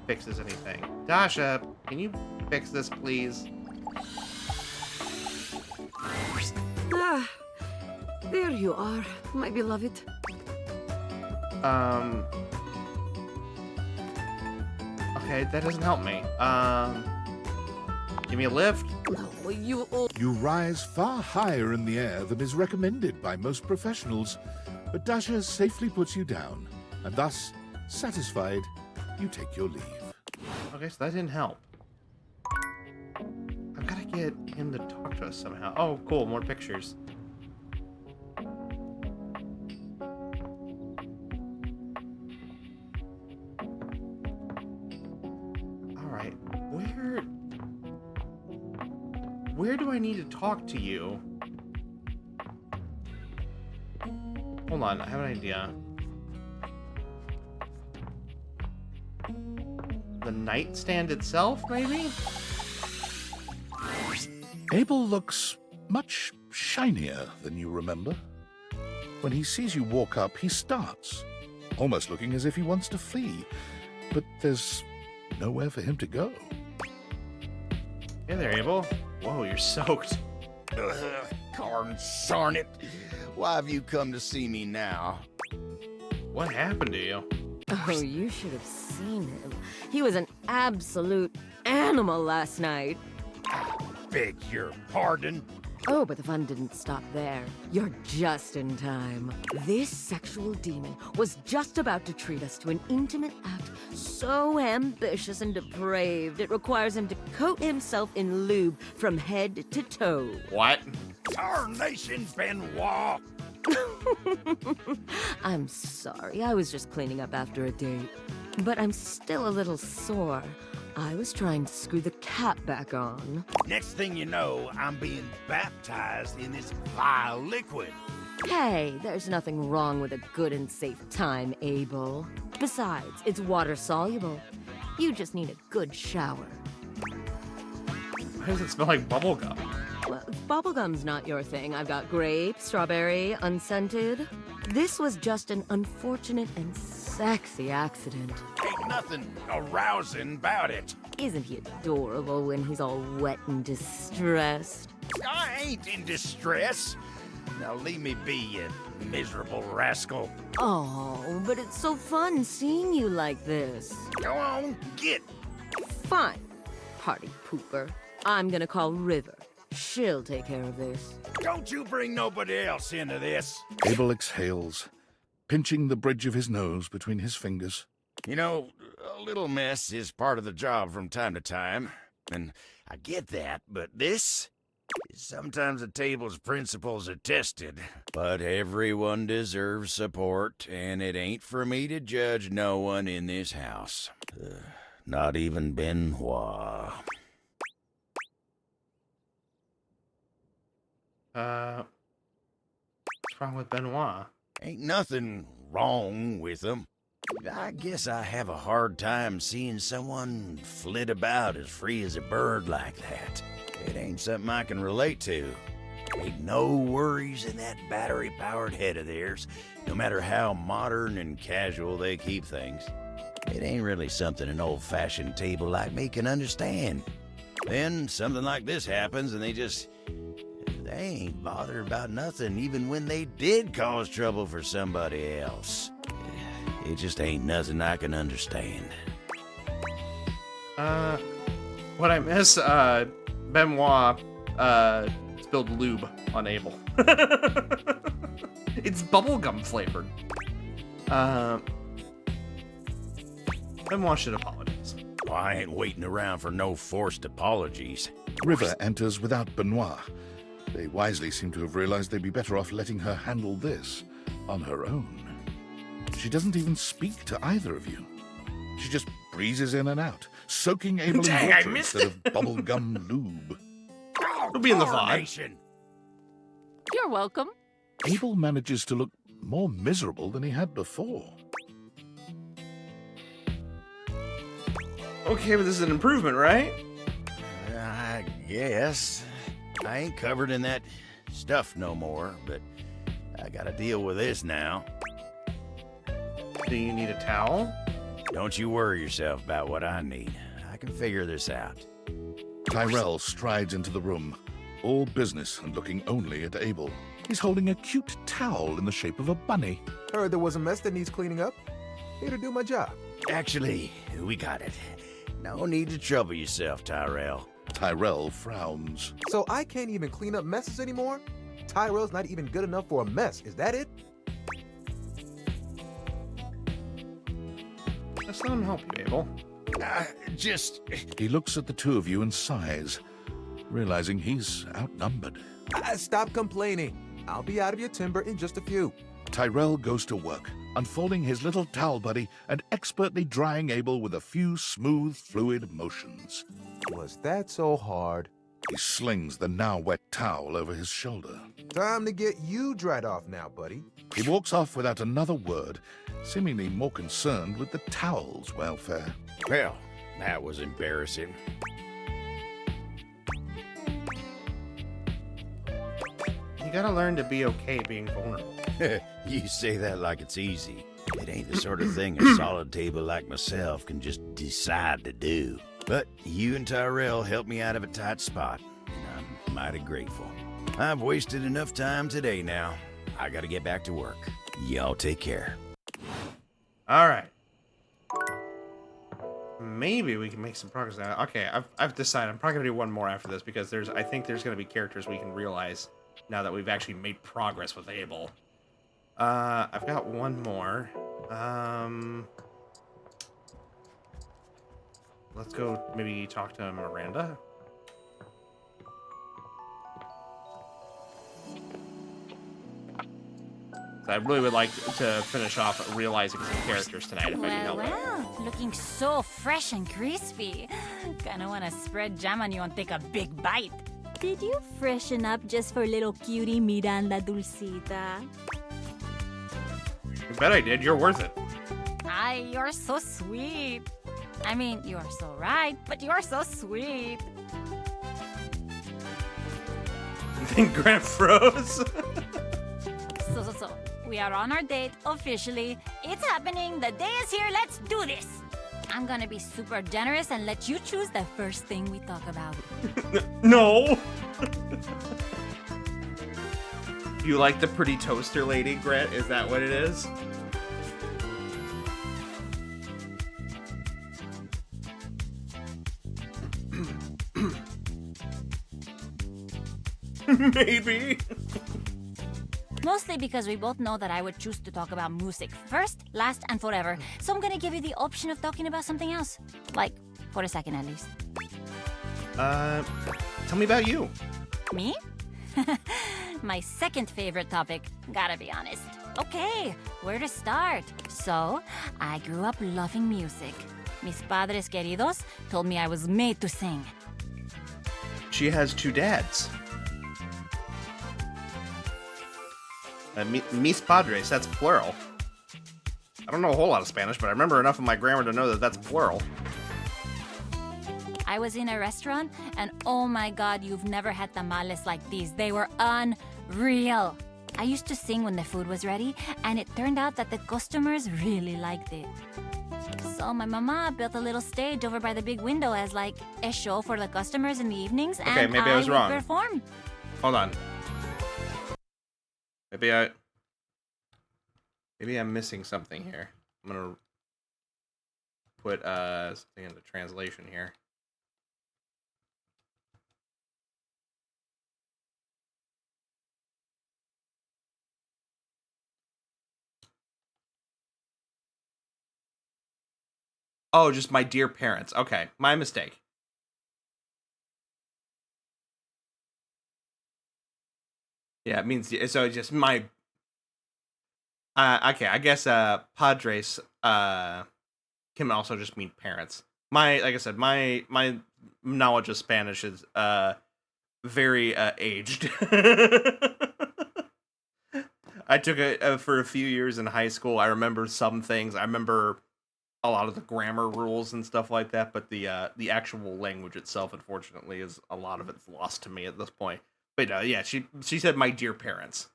fixes anything. Dasha, can you fix this, please?
Ah, there you are, my beloved.
Okay, that doesn't help me. Give me a lift.
No, you
rise far higher in the air than is recommended by most professionals, but Dasha safely puts you down, and thus, satisfied, you take your leave.
Okay, so that didn't help. I've got to get him to talk to us somehow. Oh, cool, more pictures. Alright, where do I need to talk to you? Hold on, I have an idea. The nightstand itself, maybe?
Abel looks much shinier than you remember. When he sees you walk up, he starts, almost looking as if he wants to flee, but there's nowhere for him to go.
Hey there, Abel. Whoa, you're soaked.
Consarn it. Why have you come to see me now?
What happened to you?
Oh, you should have seen him. He was an absolute animal last night.
Beg your pardon?
Oh, but the fun didn't stop there. You're just in time. This sexual demon was just about to treat us to an intimate act so ambitious and depraved it requires him to coat himself in lube from head to toe.
What?
Tarnation, Benoit!
I'm sorry, I was just cleaning up after a date. but I'm still a little sore. I was trying to screw the cap back on.
Next thing you know, I'm being baptized in this vile liquid.
Hey, there's nothing wrong with a good and safe time, Abel. Besides, it's water-soluble. You just need a good shower.
Why does it smell like bubblegum?
Well, if bubblegum's not your thing, I've got grape, strawberry, unscented. This was just an unfortunate and sexy accident.
Ain't nothing arousing about it.
Isn't he adorable when he's all wet and distressed?
I ain't in distress. Now leave me be, you miserable rascal.
Oh, but it's so fun seeing you like this.
Go on, get.
Fine, party pooper. I'm gonna call River. She'll take care of this.
Don't you bring nobody else into this.
Abel exhales, pinching the bridge of his nose between his fingers.
You know, a little mess is part of the job from time to time, and I get that, but this? Sometimes the table's principles are tested, but everyone deserves support, and it ain't for me to judge no one in this house. Not even Benoit.
What's wrong with Benoit?
Ain't nothing wrong with him. I guess I have a hard time seeing someone flit about as free as a bird like that. It ain't something I can relate to. Ain't no worries in that battery-powered head of theirs, no matter how modern and casual they keep things. It ain't really something an old-fashioned table like me can understand. Then something like this happens and they ain't bothered about nothing, even when they did cause trouble for somebody else. It just ain't nothing I can understand.
What I miss, Benoit, spilled lube on Abel. It's bubblegum flavored. Benoit should apologize.
Well, I ain't waiting around for no forced apologies.
River enters without Benoit. They wisely seem to have realized they'd be better off letting her handle this on her own. She doesn't even speak to either of you. She just breezes in and out, soaking Abel in water instead of bubblegum lube.
It'll be in the VOD.
You're welcome.
Abel manages to look more miserable than he had before.
Okay, but this is an improvement, right?
I guess. I ain't covered in that stuff no more, but I gotta deal with this now.
Do you need a towel?
Don't you worry yourself about what I need. I can figure this out.
Tyrell strides into the room, all business and looking only at Abel. He's holding a cute towel in the shape of a bunny.
Heard there was a mess that needs cleaning up. Here to do my job.
Actually, we got it. No need to trouble yourself, Tyrell.
Tyrell frowns.
So I can't even clean up messes anymore? Tyrell's not even good enough for a mess, is that it?
Let's let him help you, Abel.
He looks at the two of you and sighs, realizing he's outnumbered.
Stop complaining. I'll be out of your timber in just a few.
Tyrell goes to work, unfolding his little towel buddy and expertly drying Abel with a few smooth, fluid motions.
Was that so hard?
He slings the now wet towel over his shoulder.
Time to get you dried off now, buddy.
He walks off without another word, seemingly more concerned with the towel's welfare.
Well, that was embarrassing.
You gotta learn to be okay being vulnerable.
You say that like it's easy. It ain't the sort of thing a solid table like myself can just decide to do. But you and Tyrell helped me out of a tight spot, and I'm mighty grateful. I've wasted enough time today now. I gotta get back to work. Y'all take care.
All right. Maybe we can make some progress now. Okay, I've decided I'm probably gonna do one more after this because I think there's gonna be characters we can realize now that we've actually made progress with Abel. I've got one more. Let's go maybe talk to Miranda. I really would like to finish off realizing some characters tonight if I can help it.
Well, looking so fresh and crispy. Kinda wanna spread jam on you and take a big bite.
Did you freshen up just for little cutie Miranda Dulcita?
I bet I did. You're worth it.
Ay, you're so sweet. I mean, you are so right, but you are so sweet.
I think Grant froze.
So, we are on our date officially. It's happening. The day is here. Let's do this. I'm gonna be super generous and let you choose the first thing we talk about.
No. You like the pretty toaster lady, Grant? Is that what it is? Maybe.
Mostly because we both know that I would choose to talk about music first, last, and forever. So I'm gonna give you the option of talking about something else. Like, for a second at least.
Tell me about you.
Me? My second favorite topic, gotta be honest. Okay, where to start? So, I grew up loving music. Mis padres queridos told me I was made to sing.
She has 2 dads. Mis padres, that's plural. I don't know a whole lot of Spanish, but I remember enough of my grammar to know that that's plural.
I was in a restaurant, and oh my god, you've never had tamales like these. They were unreal. I used to sing when the food was ready, and it turned out that the customers really liked it. So my mama built a little stage over by the big window as like a show for the customers in the evenings,
Okay,
and
maybe I was
would
wrong.
perform.
Hold on. Maybe I'm missing something here. I'm gonna put something into translation here. Oh, just my dear parents. Okay, my mistake. Yeah, it means so. Just my. Okay, I guess padres can also just mean parents. Like I said, my knowledge of Spanish is very aged. I took it for a few years in high school. I remember some things. I remember a lot of the grammar rules and stuff like that, but the actual language itself, unfortunately, is a lot of it's lost to me at this point. But yeah, she said my dear parents.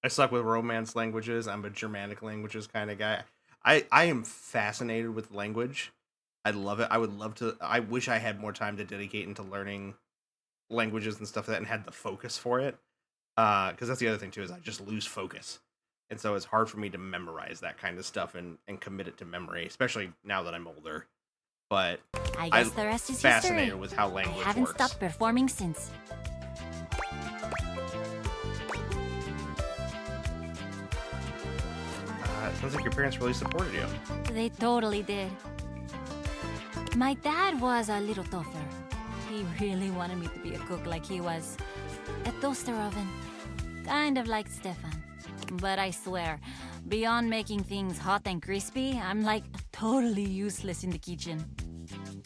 I suck with Romance languages. I'm a Germanic languages kind of guy. I am fascinated with language. I love it. I would love to. I wish I had more time to dedicate into learning languages and stuff like that and had the focus for it. Because that's the other thing too, is I just lose focus. And so it's hard for me to memorize that kind of stuff and commit it to memory, especially now that I'm older. But
I guess the rest is
fascinated
history.
with how language
I haven't
works.
stopped performing since.
It sounds like your parents really supported you.
They totally did. My dad was a little tougher. He really wanted me to be a cook like he was. A toaster oven. Kind of like Stefan. But I swear, beyond making things hot and crispy, I'm like totally useless in the kitchen.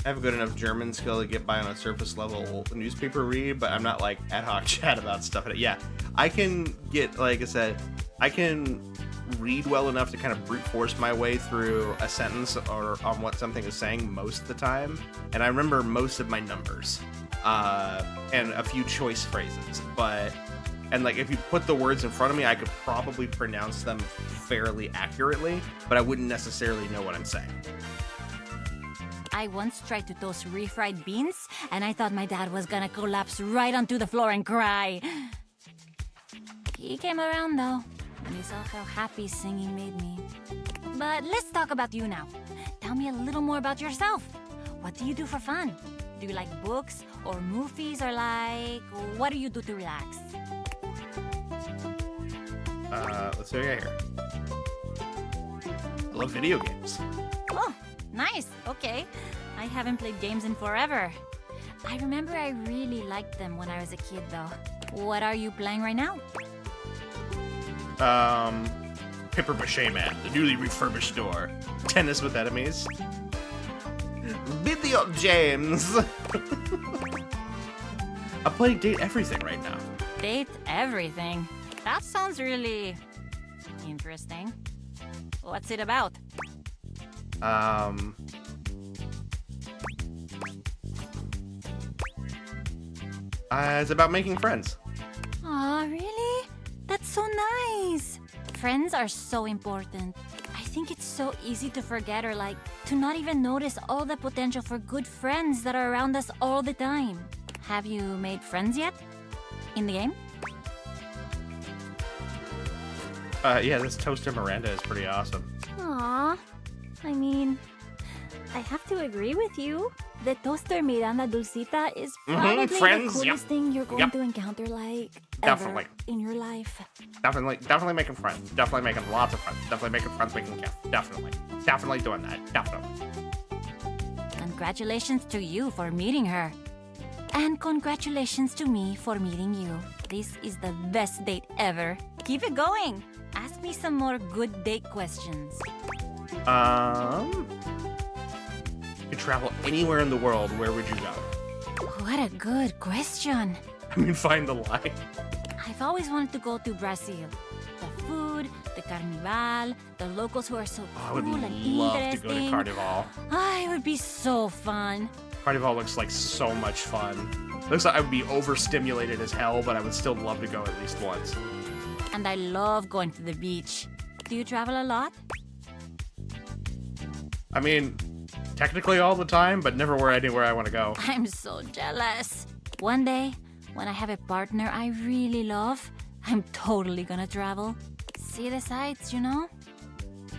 I have a good enough German skill to get by on a surface level newspaper read, but I'm not like ad hoc chat about stuff. Yeah, I can get, like I said, I can read well enough to kind of brute force my way through a sentence or on what something is saying most of the time. And I remember most of my numbers and a few choice phrases, and like if you put the words in front of me, I could probably pronounce them fairly accurately, but I wouldn't necessarily know what I'm saying.
I once tried to toast refried beans, and I thought my dad was gonna collapse right onto the floor and cry. He came around though, and he saw how happy singing made me. But let's talk about you now. Tell me a little more about yourself. What do you do for fun? Do you like books or movies, or like, what do you do to relax?
Let's see what I got here. I love video games.
Oh, nice. Okay. I haven't played games in forever. I remember I really liked them when I was a kid, though. What are you playing right now?
Paper Mache Man, the newly refurbished store. Tennis with enemies. Video James. I'm playing Date Everything right now.
Date everything. That sounds really interesting. What's it about?
It's about making friends.
Aw, really? That's so nice. Friends are so important. I think it's so easy to forget or like to not even notice all the potential for good friends that are around us all the time. Have you made friends yet? In the game?
Yeah, this Toaster Miranda is pretty awesome.
Aw. I mean, I have to agree with you. The Toaster Miranda Dulcita is probably
friends,
the coolest thing you're going to encounter, like,
Definitely.
ever in your life.
Definitely making friends. Definitely making lots of friends. Definitely making friends making gifts. Definitely doing that. Definitely.
Congratulations to you for meeting her. And congratulations to me for meeting you. This is the best date ever. Keep it going. Ask me some more good date questions.
You could travel anywhere in the world, where would you go?
What a good question.
I mean, find the line.
I've always wanted to go to Brazil. The food, the carnival, the locals who are so
I would
cool and
love to
interesting.
go to Carnival.
It would be so fun.
Carnival looks like so much fun. Looks like I would be overstimulated as hell, but I would still love to go at least once.
And I love going to the beach. Do you travel a lot?
I mean, technically all the time, but never anywhere I want to go.
I'm so jealous. One day, when I have a partner I really love, I'm totally gonna travel. See the sights, you know?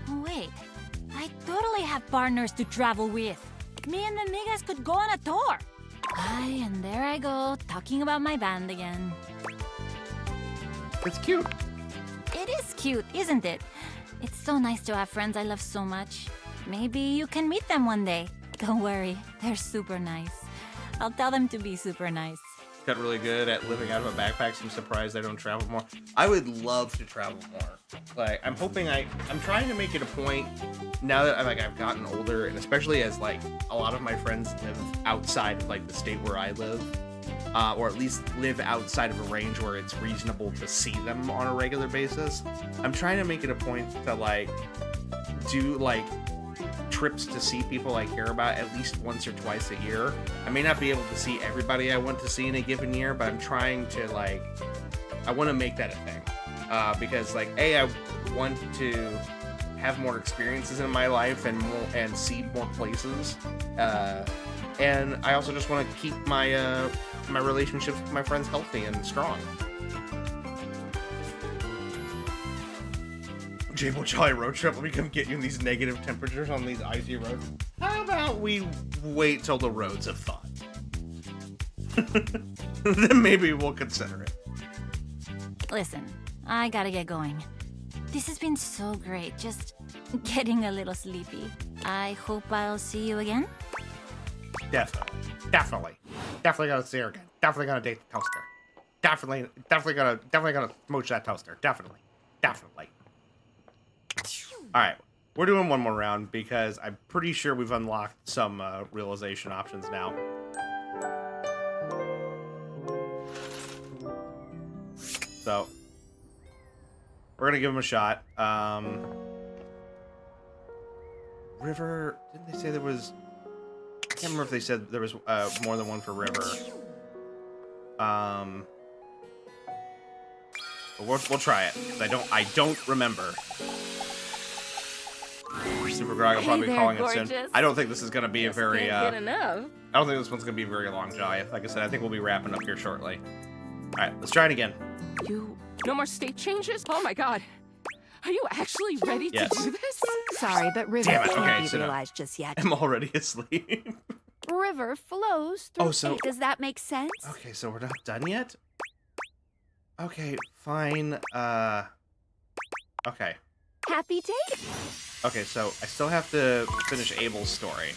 Oh, wait. I totally have partners to travel with. Me and the migas could go on a tour. And there I go, talking about my band again.
It's cute.
It is cute, isn't it? It's so nice to have friends I love so much. Maybe you can meet them one day. Don't worry, they're super nice. I'll tell them to be super nice.
Got really good at living out of a backpack, so I'm surprised I don't travel more. I would love to travel more. Like, I'm hoping I'm trying to make it a point now that I've gotten older, and especially as like a lot of my friends live outside of like the state where I live, or at least live outside of a range where it's reasonable to see them on a regular basis. I'm trying to make it a point to like do like trips to see people I care about at least once or twice a year. I may not be able to see everybody I want to see in a given year, but I'm trying to like, I want to make that a thing. Because like, I want to have more experiences in my life and see more places. And I also just want to keep my my relationships with my friends healthy and strong. Jable Jolly road trip. Let me come get you in these negative temperatures on these icy roads. How about we wait till the roads have thawed? Then maybe we'll consider it.
Listen, I gotta get going. This has been so great, just getting a little sleepy. I hope I'll see you again.
Definitely gonna see her again. Definitely gonna date the toaster. Definitely gonna smooch that toaster. Definitely. All right, we're doing one more round because I'm pretty sure we've unlocked some realization options now. So we're gonna give him a shot. River, didn't they say there was? I can't remember if they said there was more than one for River. But we'll try it. I don't remember. Super Grog will probably be calling it soon. I don't think this is gonna be a very
Can't get enough.
I don't think this one's gonna be a very long jai. Like I said, I think we'll be wrapping up here shortly. All right, let's try it again.
No more state changes? Oh my god. Are you actually ready
Yes.
to do this?
Sorry, but River
Damn it,
can't
okay,
be
so no.
realized just yet.
I'm already asleep.
River flows through
Oh, so-
state. Does that make sense?
Okay, so we're not done yet? Okay, fine. Okay.
Happy date?
Okay, so I still have to finish Abel's story.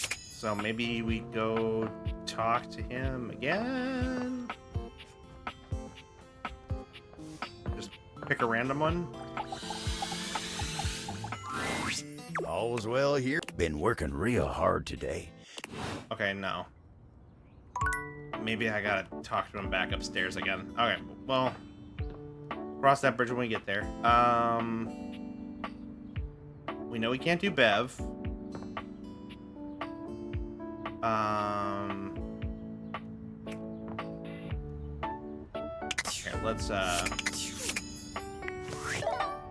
So maybe we go talk to him again? pick a random one.
All's well here. Been working real hard today.
Okay, no. Maybe I gotta talk to him back upstairs again. Okay, well, cross that bridge when we get there. We know we can't do Bev. Okay, let's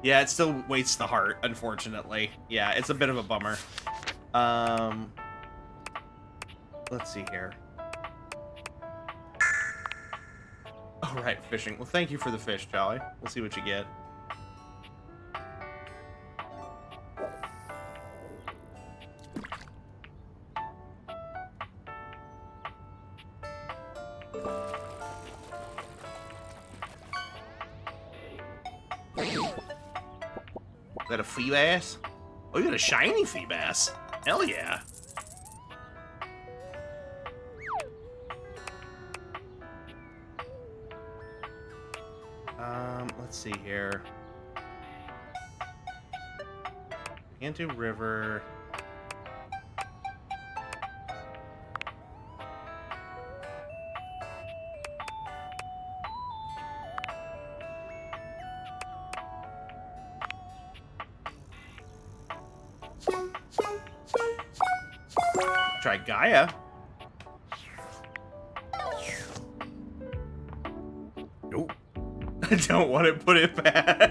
yeah, it still weights the heart, unfortunately. Yeah, it's a bit of a bummer. Let's see here. All right, fishing. Well, thank you for the fish, Jolly. We'll see what you get. Is that a flea bass? Oh, you got a shiny flea bass. Hell yeah. Let's see here. Can't do river. Try Gaia.
Nope.
I don't want to put it back.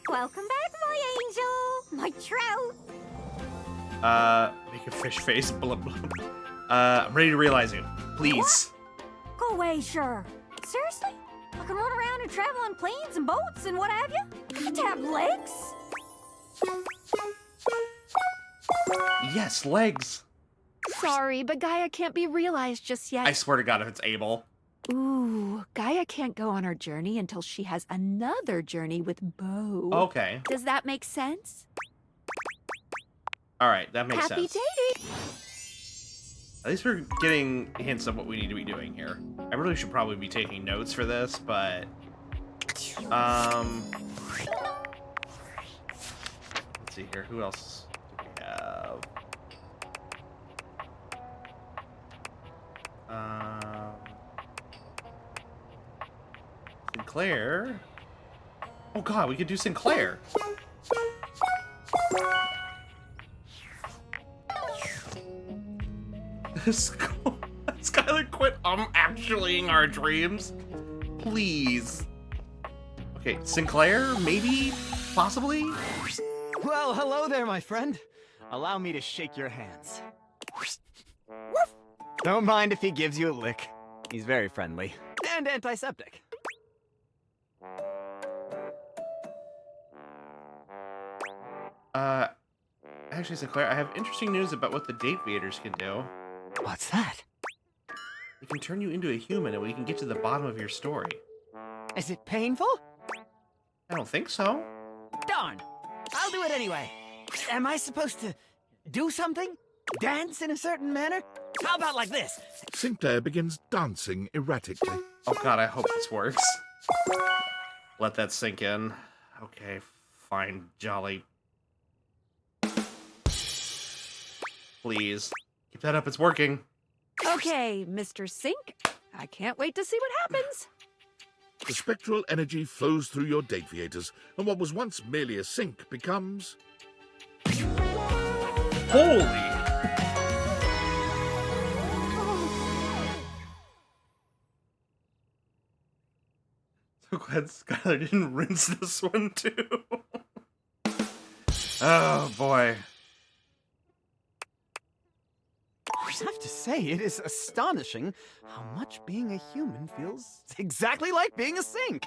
Welcome back, my angel! My trout!
Make a fish face. Blub, blub. I'm ready to realize you. Please.
Go away, sure. Seriously? I can run around and travel on planes and boats and what have you? I have to have legs?
Yes, legs.
Sorry, but Gaia can't be realized just yet.
I swear to God, if it's Abel.
Ooh, Gaia can't go on her journey until she has another journey with Bo.
Okay.
Does that make sense?
All right, that makes
Happy
sense.
dating!
At least we're getting hints of what we need to be doing here. I really should probably be taking notes for this, but let's see here. Who else do we have? Sinclair. Oh God, we could do Sinclair. Skylar, quit actuallying our dreams. Please. Okay, Sinclair, maybe? Possibly?
Well, hello there, my friend. Allow me to shake your hands. Don't mind if he gives you a lick. He's very friendly. And antiseptic.
Actually, Sinclair, I have interesting news about what the Date Vaders can do.
What's that?
We can turn you into a human and we can get to the bottom of your story.
Is it painful?
I don't think so.
Darn! I'll do it anyway. Am I supposed to do something? Dance in a certain manner? How about like this?
Sinclair begins dancing erratically.
Oh God, I hope this works. Let that sink in. Okay, fine, Jolly. Please. Keep that up, it's working.
Okay, Mr. Sink. I can't wait to see what happens.
The spectral energy flows through your Dateviators, and what was once merely a sink becomes...
Holy! So glad Skylar didn't rinse this one too. Oh boy.
I have to say, it is astonishing how much being a human feels exactly like being a sink.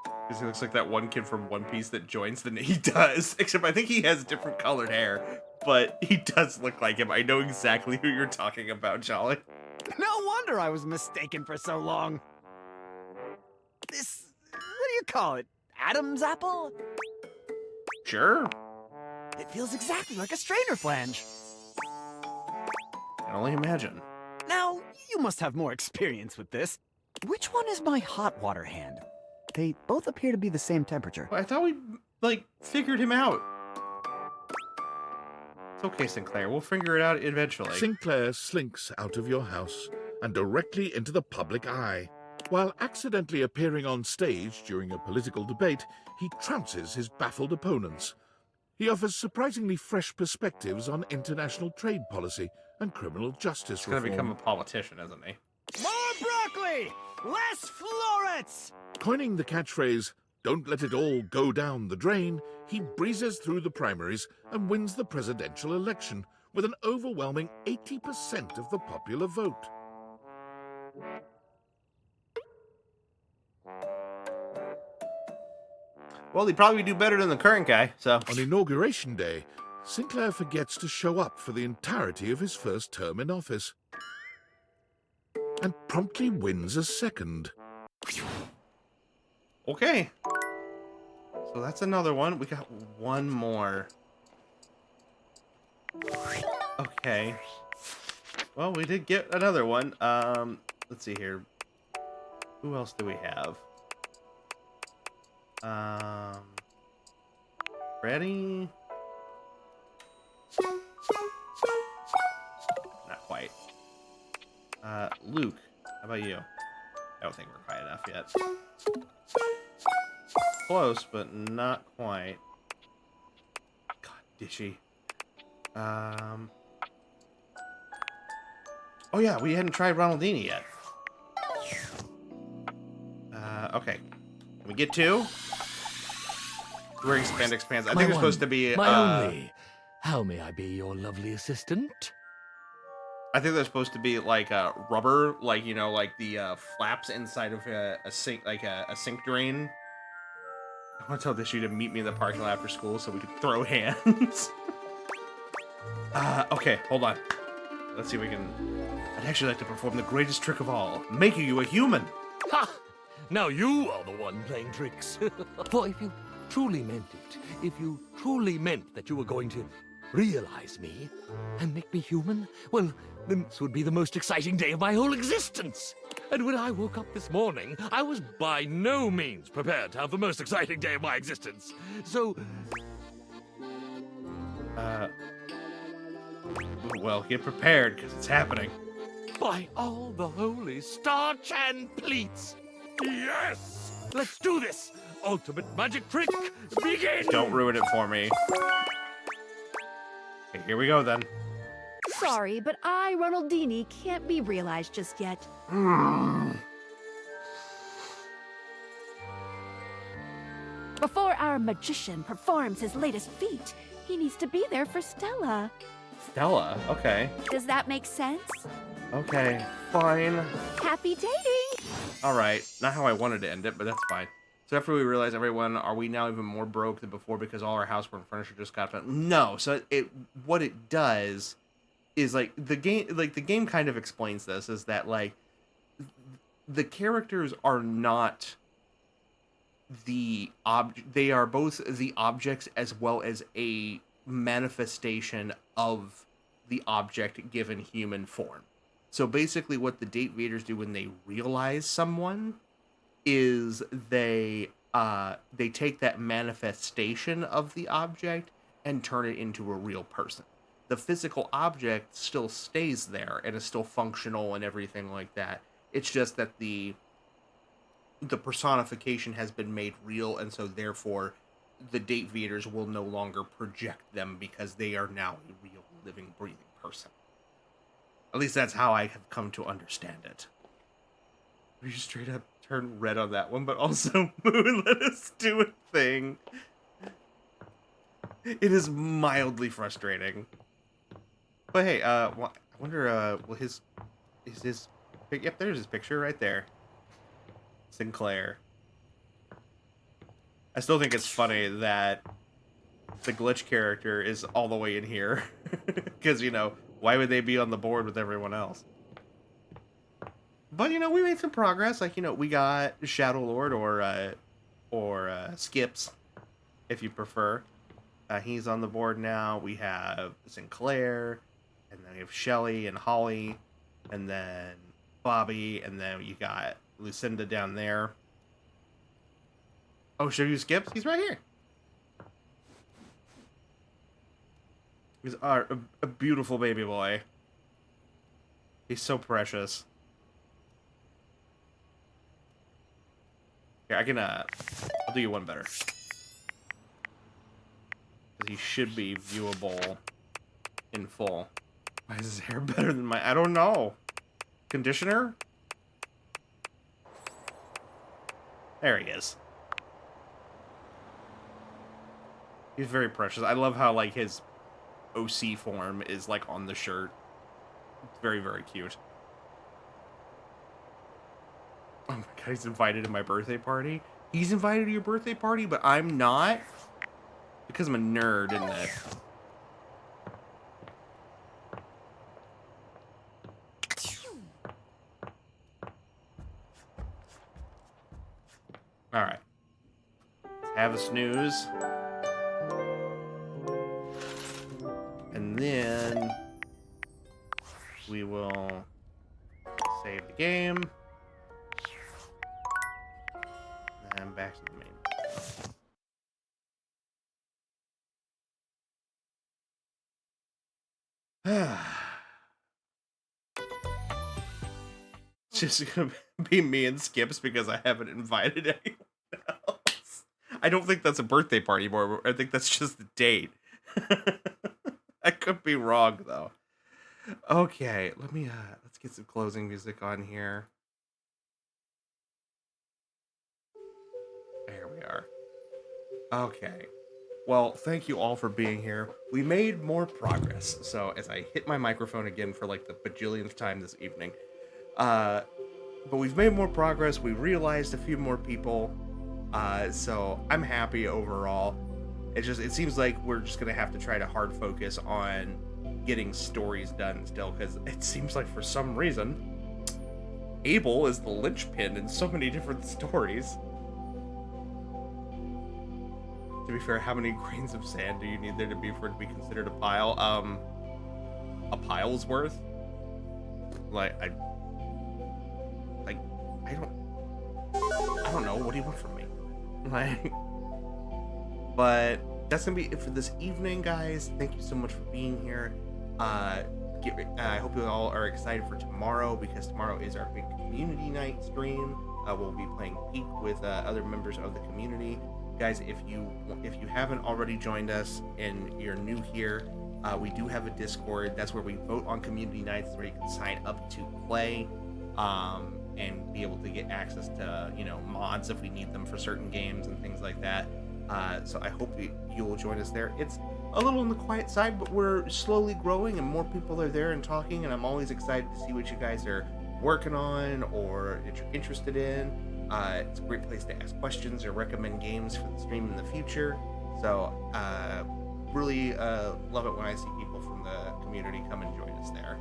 Because he looks like that one kid from One Piece that joins the... He does, except I think he has different colored hair, but he does look like him. I know exactly who you're talking about, Jolly.
No wonder I was mistaken for so long. This, what do you call it? Adam's apple?
Sure.
It feels exactly like a strainer flange.
can only imagine.
Now, you must have more experience with this. Which one is my hot water hand? They both appear to be the same temperature.
I thought we, like, figured him out. It's okay, Sinclair. We'll figure it out eventually.
Sinclair slinks out of your house and directly into the public eye. While accidentally appearing on stage during a political debate, he trounces his baffled opponents. He offers surprisingly fresh perspectives on international trade policy and criminal justice
He's going to
reform.
become a politician, isn't he?
More broccoli! Less florets!
Coining the catchphrase, "Don't let it all go down the drain," he breezes through the primaries and wins the presidential election with an overwhelming 80% of the popular vote.
Well, he'd probably do better than the current guy, so...
On Inauguration Day, Sinclair forgets to show up for the entirety of his first term in office and promptly wins a second.
Okay. So that's another one. We got one more. Okay. Well, we did get another one. Let's see here. Who else do we have? Ready? Not quite. Luke, how about you? I don't think we're high enough yet. Close, but not quite. God, dishy. Oh yeah, we hadn't tried Ronaldini yet. Okay. Can we get two? We're expands. I think they're supposed to be.
My only. How may I be your lovely assistant?
I think they're supposed to be like rubber, like you know, like the flaps inside of a sink, like a sink drain. I want to tell Dishy to meet me in the parking lot after school so we could throw hands. Okay, hold on. Let's see if we can. I'd actually like to perform the greatest trick of all, making you a human.
Ha! Now you are the one playing tricks. For if you truly meant it, if you truly meant that you were going to realize me and make me human, well, then this would be the most exciting day of my whole existence. And when I woke up this morning, I was by no means prepared to have the most exciting day of my existence. So...
Well, get prepared, because it's happening.
By all the holy starch and pleats! Yes! Let's do this! Ultimate magic trick, begin!
Don't ruin it for me. Okay, here we go, then.
Sorry, but Ronaldini, can't be realized just yet. Before our magician performs his latest feat, he needs to be there for Stella.
Stella? Okay.
Does that make sense?
Okay, fine.
Happy dating!
Alright, not how I wanted to end it, but that's fine. So after we realize everyone, are we now even more broke than before because all our housework and furniture just got done? No, so what it does is like the game kind of explains this, is that like the characters are not the they are both the objects as well as a manifestation of the object given human form. So basically what the Date Vaders do when they realize someone is they take that manifestation of the object and turn it into a real person. The physical object still stays there and is still functional and everything like that. It's just that the personification has been made real, and so therefore the Date Vaders will no longer project them because they are now a real, living, breathing person. At least that's how I have come to understand it. We just straight up turn red on that one, but also Moon let us do a thing. It is mildly frustrating. But hey, well, I wonder, will is his, yep, there's his picture right there. Sinclair. I still think it's funny that the Glitch character is all the way in here. Because, you know, why would they be on the board with everyone else? But, you know, we made some progress. Like, you know, we got Shadow Lord or Skips, if you prefer. He's on the board now. We have Sinclair. and then you have Shelly and Holly, and then Bobby, and then you got Lucinda down there. Oh, should you Skips? He's right here. He's a beautiful baby boy. He's so precious. Here, I can, I'll do you one better. He should be viewable in full. Why is his hair better than mine? I don't know. Conditioner? There he is. He's very precious. I love how, like, his OC form is, like, on the shirt. It's very, very cute. Oh my god, he's invited to my birthday party? He's invited to your birthday party, but I'm not? Because I'm a nerd, isn't it? Alright. Let's have a snooze. And then we will save the game. And back to the main. It's just gonna be me and Skips because I haven't invited anyone else. I don't think that's a birthday party anymore. I think that's just the date. I could be wrong though. Okay, let me let's get some closing music on here. There we are. Okay. Well, thank you all for being here. We made more progress. So as I hit my microphone again for like the bajillionth time this evening, but we've made more progress. We realized a few more people. So I'm happy overall. It seems like we're just gonna have to try to hard focus on getting stories done still, because it seems like for some reason Abel is the linchpin in so many different stories. To be fair, how many grains of sand do you need there to be for it to be considered a pile? A pile's worth? Like, I don't know. What do you want from me? Like, but that's gonna be it for this evening, guys. Thank you so much for being here. I hope you all are excited for tomorrow, because tomorrow is our big community night stream. We'll be playing Peak with other members of the community. Guys, if you haven't already joined us and you're new here, we do have a Discord. That's where we vote on community nights, where you can sign up to play and be able to get access to, you know, mods if we need them for certain games and things like that. So I hope you'll join us there. It's a little on the quiet side, but we're slowly growing and more people are there and talking, and I'm always excited to see what you guys are working on or that you're interested in. It's a great place to ask questions or recommend games for the stream in the future. So really love it when I see people from the community come and join us there.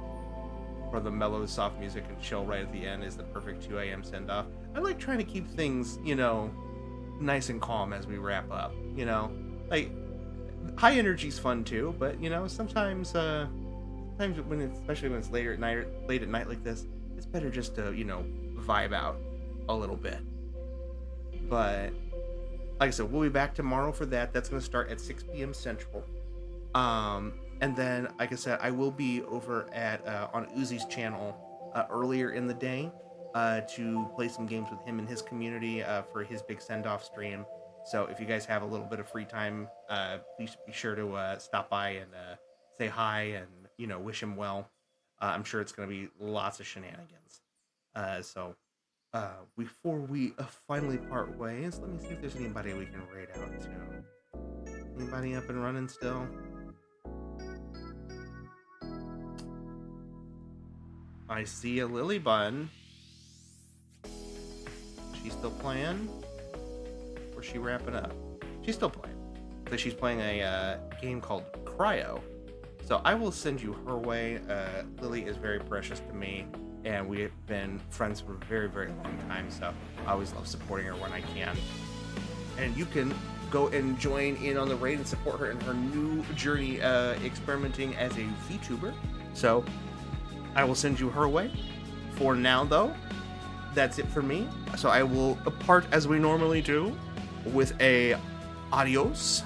For the mellow, soft music and chill right at the end is the perfect 2 a.m. send-off. I like trying to keep things, you know, nice and calm as we wrap up, you know? Like, high energy's fun too, but, you know, sometimes when it's, especially when it's late at night like this, it's better just to, you know, vibe out a little bit. But like I said, we'll be back tomorrow for that. That's going to start at 6 p.m. Central. And then, like I said, I will be over at on Uzi's channel earlier in the day to play some games with him and his community for his big send-off stream. So if you guys have a little bit of free time, please be sure to stop by and say hi and, you know, wish him well. I'm sure it's going to be lots of shenanigans. So before we finally part ways, let me see if there's anybody we can raid out to. Anybody up and running still? I see a Lily Bun. She's still playing? Or is she wrapping up? She's still playing. But she's playing a game called Cryo. So I will send you her way. Lily is very precious to me, and we have been friends for a very, very long time, so I always love supporting her when I can. And you can go and join in on the raid and support her in her new journey experimenting as a VTuber. So I will send you her way. For now, though, that's it for me. So I will part as we normally do with a adios,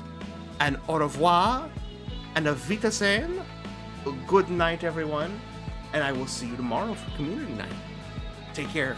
an au revoir, and a wiedersehen. Good night, everyone, and I will see you tomorrow for community night. Take care.